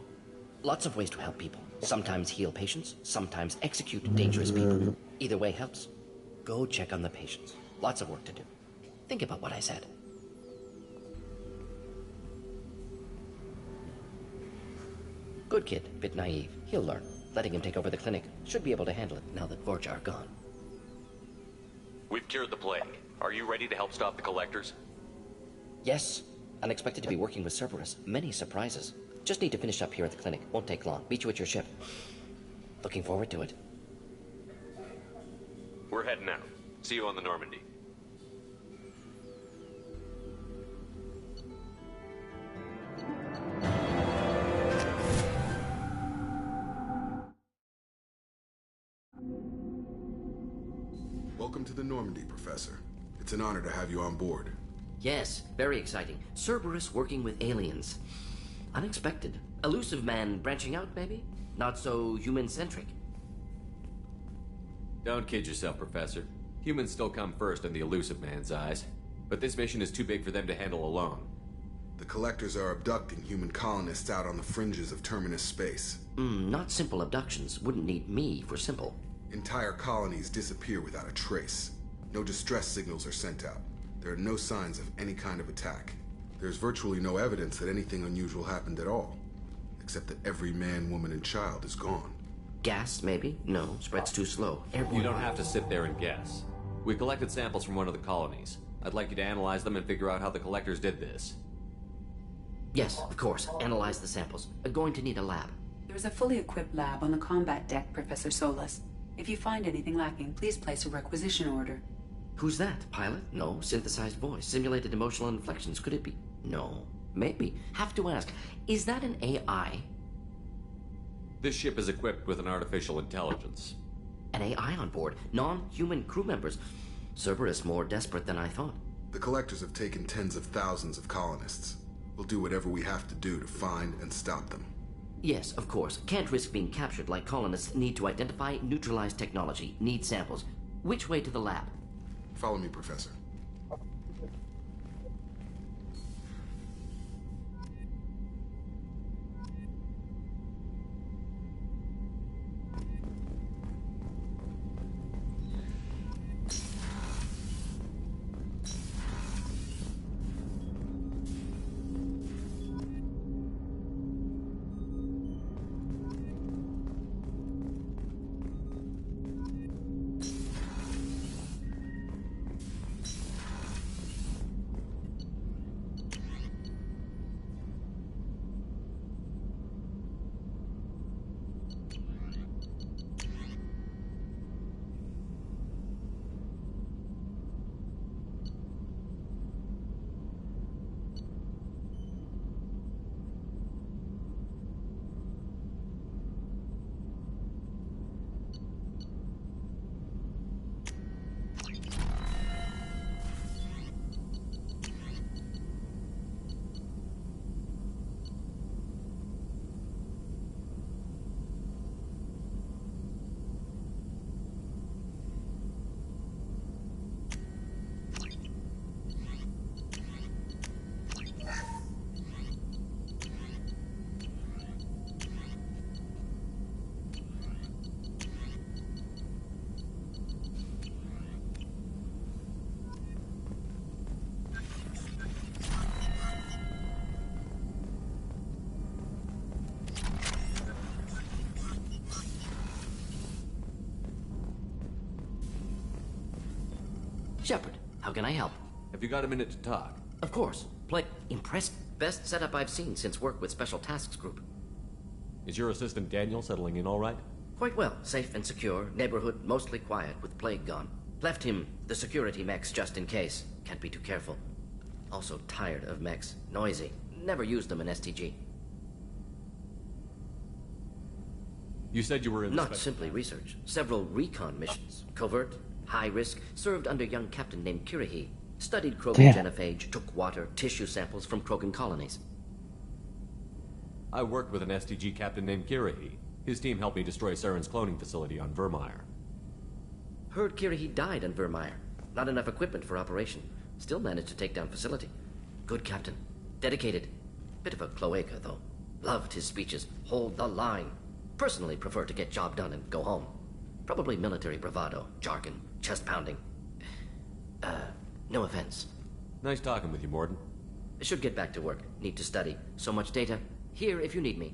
R: Lots of ways to help people. Sometimes heal patients, sometimes execute dangerous people. Either way helps. Go check on the patients. Lots of work to do. Think about what I said. Good kid, bit naive. He'll learn. Letting him take over the clinic. Should be able to handle it now that Vorcha are gone.
U: We've cured the plague. Are you ready to help stop the collectors?
R: Yes. Unexpected to be working with Cerberus. Many surprises. Just need to finish up here at the clinic. Won't take long. Meet you at your ship. Looking forward to it.
U: We're heading out. See you on the Normandy.
D: Welcome to the Normandy, Professor. It's an honor to have you on board.
R: Yes, very exciting. Cerberus working with aliens. Unexpected. Elusive man branching out, maybe? Not so human-centric.
I: Don't kid yourself, Professor. Humans still come first in the elusive man's eyes. But this mission is too big for them to handle alone.
D: The Collectors are abducting human colonists out on the fringes of Terminus space.
R: Not simple abductions. Wouldn't need me for simple.
D: Entire colonies disappear without a trace. No distress signals are sent out. There are no signs of any kind of attack. There's virtually no evidence that anything unusual happened at all. Except that every man, woman, and child is gone.
R: Gas, maybe? No, spreads too slow.
I: You don't have to sit there and guess. We collected samples from one of the colonies. I'd like you to analyze them and figure out how the Collectors did this.
R: Yes, of course. Analyze the samples. Going to need a lab.
H: There's a fully equipped lab on the combat deck, Professor Solas. If you find anything lacking, please place a requisition order.
R: Who's that? Pilot? No. Synthesized voice. Simulated emotional inflections. Could it be? No. Maybe. Have to ask. Is that an AI?
I: This ship is equipped with an artificial intelligence.
R: An AI on board. Non-human crew members. Cerberus more desperate than I thought.
D: The Collectors have taken tens of thousands of colonists. We'll do whatever we have to do to find and stop them.
R: Yes, of course. Can't risk being captured like colonists need to identify, neutralize technology, need samples. Which way to the lab?
D: Follow me, Professor.
R: Shepard, how can I help?
I: Have you got a minute to talk?
R: Of course. Impressed. Best setup I've seen since work with Special Tasks Group.
I: Is your assistant Daniel settling in all right?
R: Quite well. Safe and secure. Neighborhood mostly quiet with Plague gone. Left him the security mechs just in case. Can't be too careful. Also tired of mechs. Noisy. Never used them in STG.
I: You said you were in the
R: Not simply research. Several recon missions. Covert, high risk, served under young captain named Kirihi. Studied Krogan genophage, took water, tissue samples from Krogan colonies.
I: I worked with an STG captain named Kirihi. His team helped me destroy Saren's cloning facility on Vermeer.
R: Heard Kirihi died on Vermeer. Not enough equipment for operation. Still managed to take down facility. Good captain. Dedicated. Bit of a cloaca, though. Loved his speeches. Hold the line. Personally prefer to get job done and go home. Probably military bravado, jargon, chest pounding. No offense.
I: Nice talking with you, Morden.
R: Should get back to work. Need to study. So much data. Here if you need me.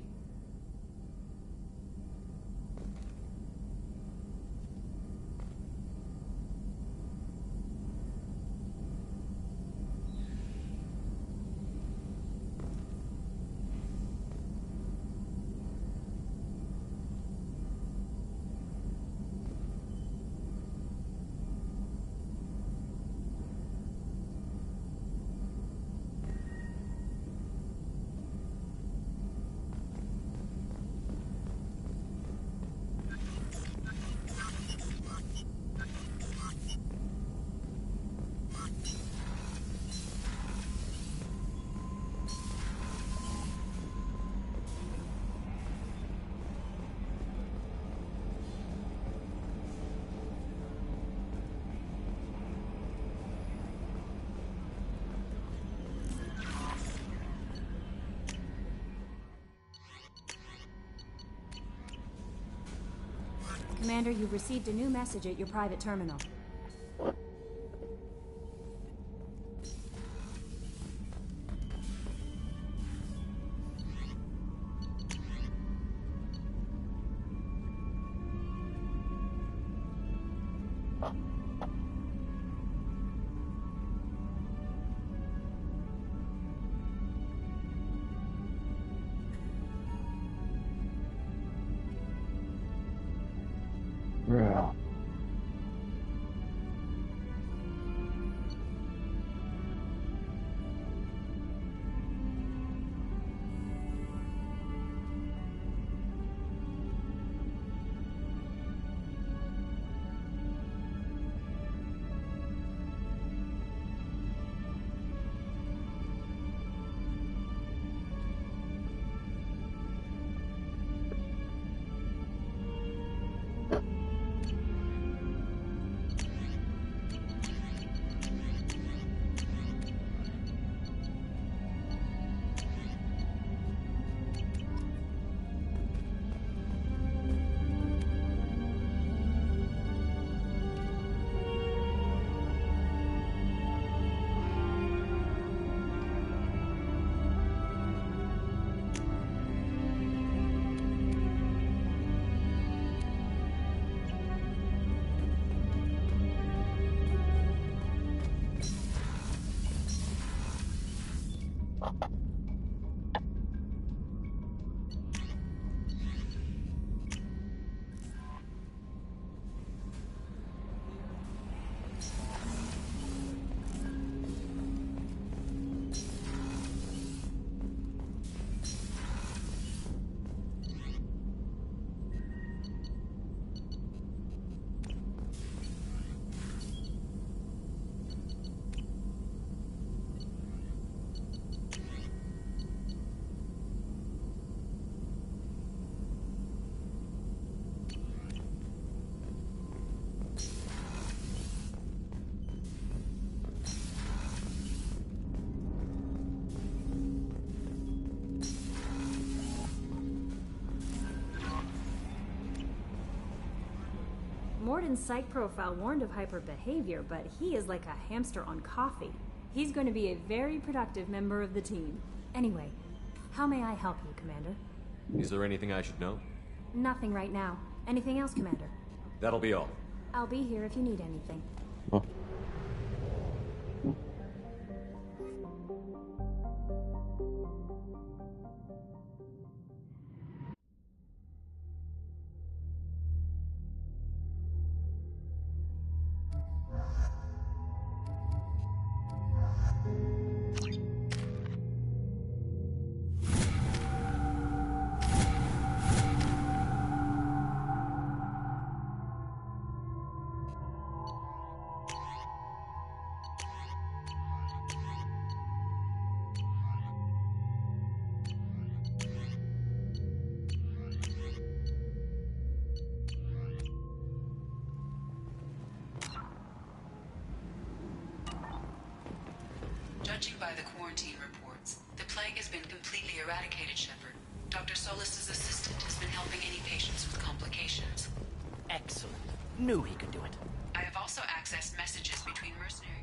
E: Commander, you've received a new message at your private terminal.
A: Bro.
E: Morden's psych profile warned of hyper behavior, but he is like a hamster on coffee. He's going to be a very productive member of the team. Anyway, how may I help you, Commander?
I: Is there anything I should know?
E: Nothing right now. Anything else, Commander?
I: That'll be all.
E: I'll be here if you need anything.
H: Judging by the quarantine reports, the plague has been completely eradicated, Shepard. Dr. Solis's assistant has been helping any patients with complications.
R: Excellent. Knew he could do it.
H: I have also accessed messages between mercenaries.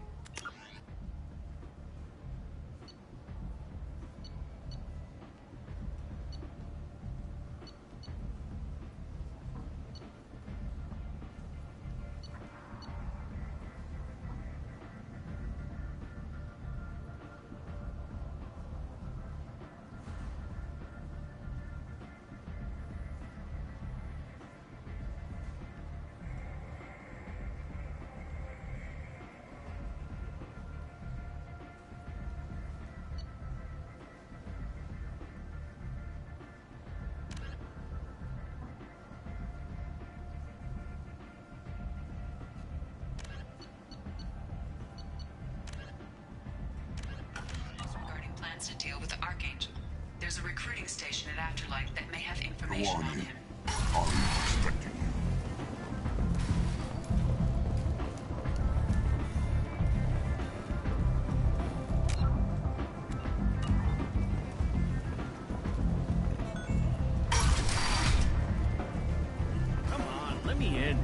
H: To deal with the Archangel. There's a recruiting station at Afterlight that may have information on him.
Q: Come on, let me in.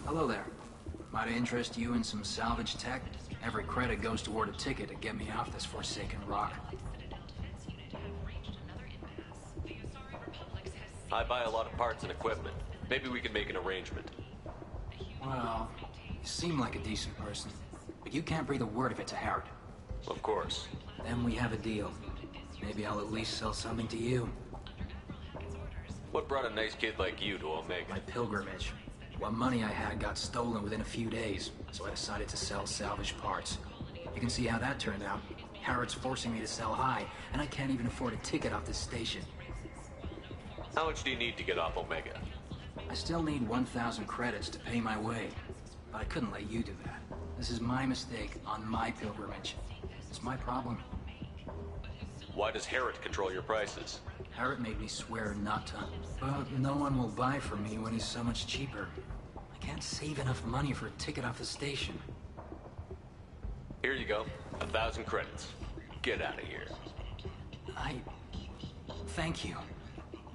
K: Hello there. Might interest you in some salvage tech? Every credit goes toward a ticket to get me off this forsaken rock.
I: I buy a lot of parts and equipment. Maybe we can make an arrangement.
K: Well, you seem like a decent person, but you can't breathe a word of it to Harrod.
I: Of course.
K: Then we have a deal. Maybe I'll at least sell something to you.
I: What brought a nice kid like you to Omega?
K: My pilgrimage. What money I had got stolen within a few days, so I decided to sell salvage parts. You can see how that turned out. Harrod's forcing me to sell high, and I can't even afford a ticket off this station.
I: How much do you need to get off Omega?
K: I still need 1,000 credits to pay my way, but I couldn't let you do that. This is my mistake on my pilgrimage. It's my problem.
I: Why does Harrod control your prices?
K: Harrod made me swear not to. But no one will buy from me when he's so much cheaper. I can't save enough money for a ticket off the station.
I: Here you go. 1,000 credits. Get out of here.
K: Thank you.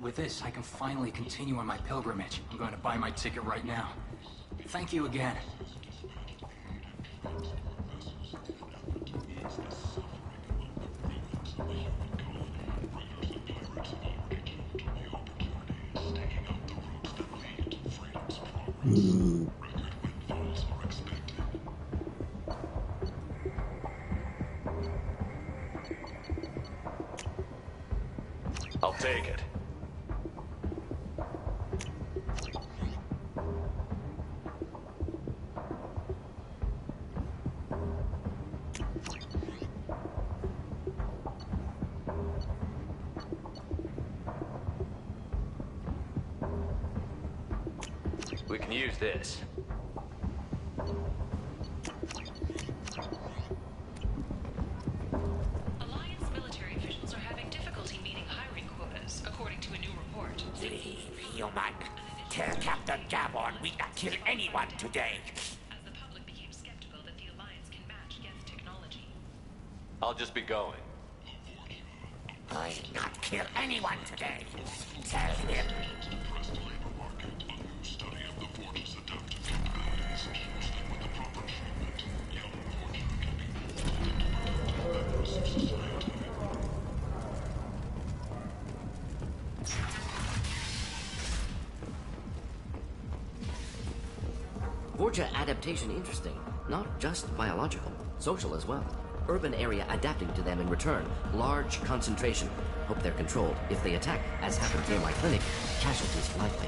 K: With this, I can finally continue on my pilgrimage. I'm going to buy my ticket right now. Thank you again.
I: I'll take it. We can use this.
H: Alliance military officials are having difficulty meeting hiring quotas, according to a new report.
G: Leave, human. Tell Captain Gavon we not kill anyone today.
H: As the public became skeptical that the Alliance can match Geth technology.
I: I'll just be going.
G: I not kill anyone today. Tell him.
R: Vorja adaptation interesting. Not just biological, social as well. Urban area adapting to them in return. Large concentration. Hope they're controlled. If they attack, as happened near my clinic, casualties likely.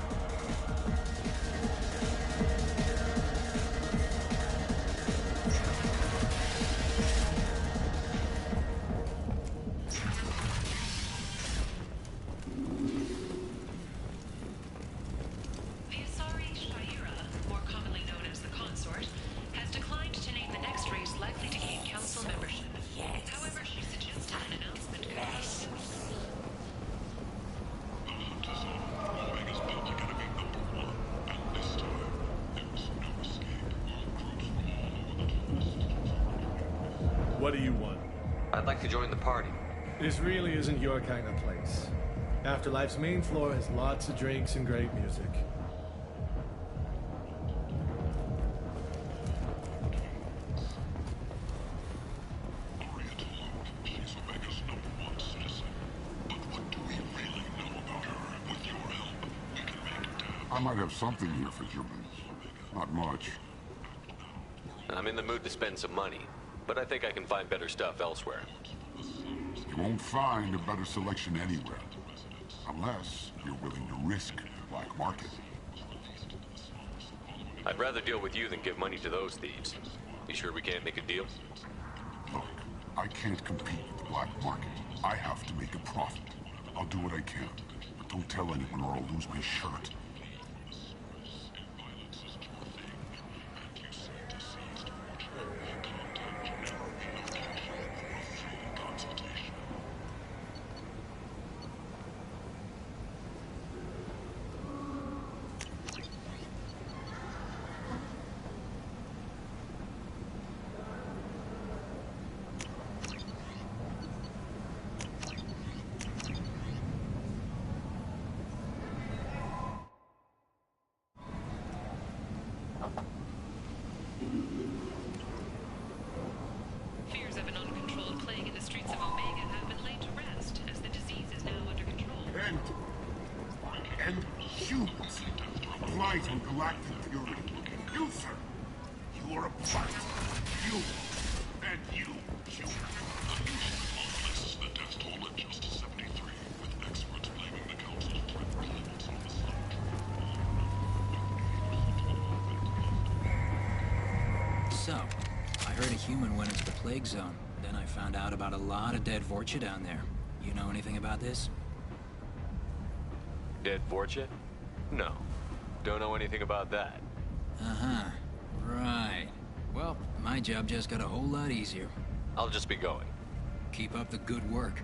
J: What do you want?
U: I'd like to join the party.
J: This really isn't your kind of place. Afterlife's main floor has lots of drinks and great music.
F: I might have something here for humans. Not much.
U: I'm in the mood to spend some money, but I think I can find better stuff elsewhere.
F: You won't find a better selection anywhere. Unless you're willing to risk the black market.
U: I'd rather deal with you than give money to those thieves. You sure we can't make a deal?
F: Look, I can't compete with the black market. I have to make a profit. I'll do what I can, but don't tell anyone or I'll lose my shirt.
H: Fears of an uncontrolled plague in the streets of Omega have been laid to rest, as the disease is now under control.
F: And humans, blight on galactic purity. You, sir, you are a blight. You, and you, human. Places the death toll at just 73, with experts blaming the Council's threat limits on the sun.
K: So, I heard a human went into the plague zone. Then I found out about a lot of dead Vorcha down there. You know anything about this?
U: Dead Vorcha? No. Don't know anything about that.
K: Uh-huh. Right. Well, my job just got a whole lot easier.
U: I'll just be going.
K: Keep up the good work.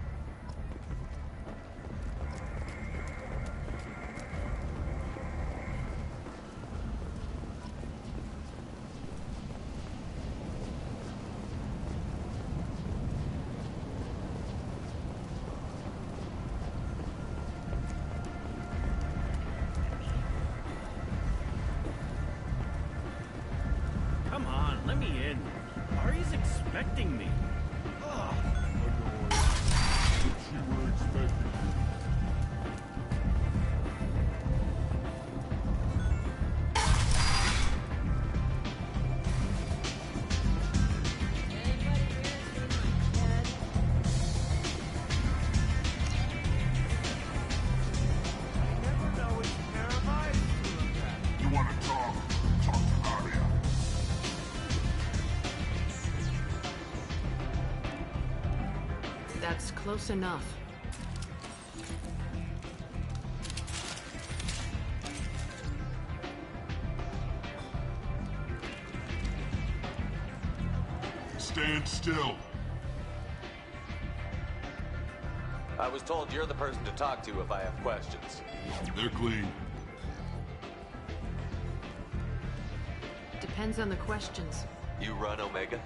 C: Come on, let me in. Ari's expecting me. Ugh.
F: You were expecting. You want to talk? Talk to Aria.
N: That's close enough.
F: Stand still.
U: I was told you're the person to talk to if I have questions.
F: They're clean.
N: Depends on the questions.
U: You run Omega?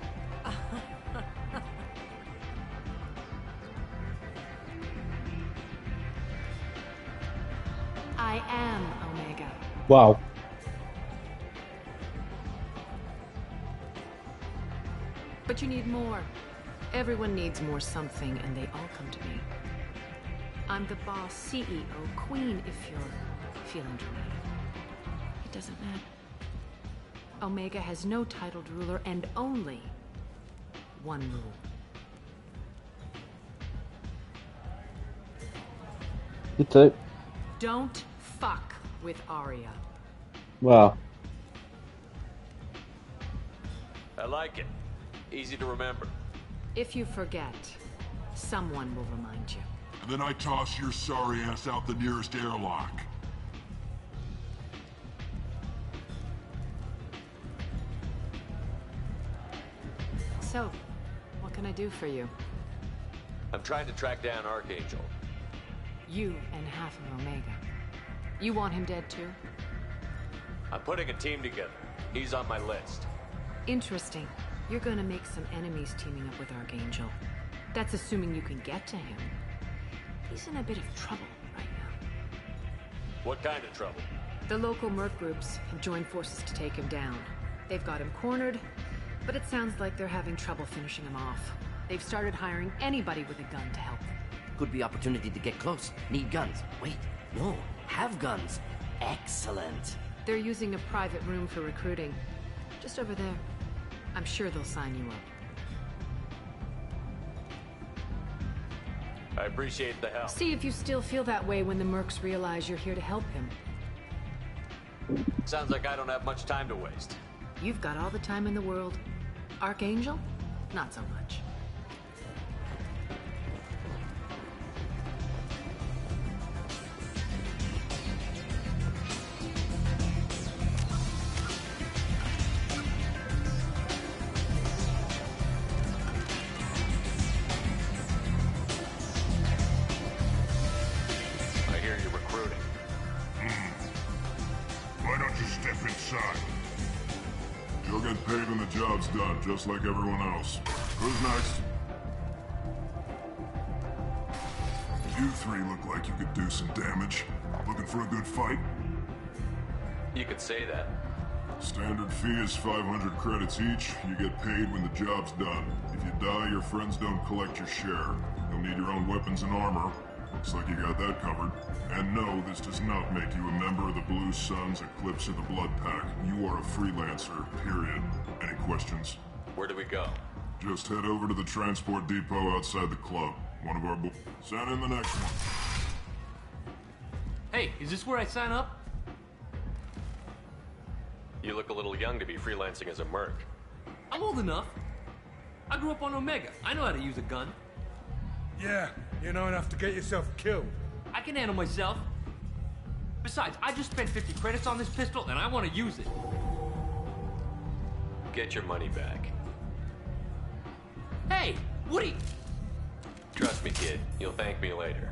N: I am Omega.
A: Wow.
N: But you need more. Everyone needs more something, and they all come to me. I'm the boss, CEO, queen, if you're feeling dramatic. It doesn't matter. Omega has no titled ruler and only one rule.
A: You too.
M: Don't fuck with Arya.
A: Wow.
U: I like it. Easy to remember.
M: If you forget, someone will remind you.
F: And then I toss your sorry ass out the nearest airlock.
M: So, what can I do for you?
U: I'm trying to track down Archangel.
M: You and half of Omega. You want him dead too?
U: I'm putting a team together. He's on my list.
M: Interesting. You're gonna make some enemies teaming up with Archangel. That's assuming you can get to him. He's in a bit of trouble right now.
U: What kind of trouble?
M: The local merc groups have joined forces to take him down. They've got him cornered, but it sounds like they're having trouble finishing him off. They've started hiring anybody with a gun to help them.
R: Could be opportunity to get close. Need guns. Wait, no, have guns. Excellent.
M: They're using a private room for recruiting. Just over there. I'm sure they'll sign you up.
U: I appreciate the help.
M: See if you still feel that way when the mercs realize you're here to help him.
U: Sounds like I don't have much time to waste.
M: You've got all the time in the world. Archangel? Not so much.
U: I hear you're recruiting.
F: Why don't you step inside? You'll get paid when the job's done, just like everyone else. Who's next? You three look like you could do some damage. Looking for a good fight?
U: You could say that.
F: Standard fee is 500 credits each. You get paid when the job's done. If you die, your friends don't collect your share. You'll need your own weapons and armor. Looks like you got that covered. And no, this does not make you a member of the Blue Suns, Eclipse, or the Blood Pack. You are a freelancer, period. Any questions?
U: Where do we go?
F: Just head over to the transport depot outside the club. One of our boys. Send in the next one.
P: Hey, is this where I sign up?
U: You look a little young to be freelancing as a merc.
P: I'm old enough. I grew up on Omega. I know how to use a gun.
L: Yeah, you know enough to get yourself killed.
P: I can handle myself. Besides, I just spent 50 credits on this pistol, and I want to use it.
U: Get your money back.
P: Hey, Woody!
U: Trust me, kid. You'll thank me later.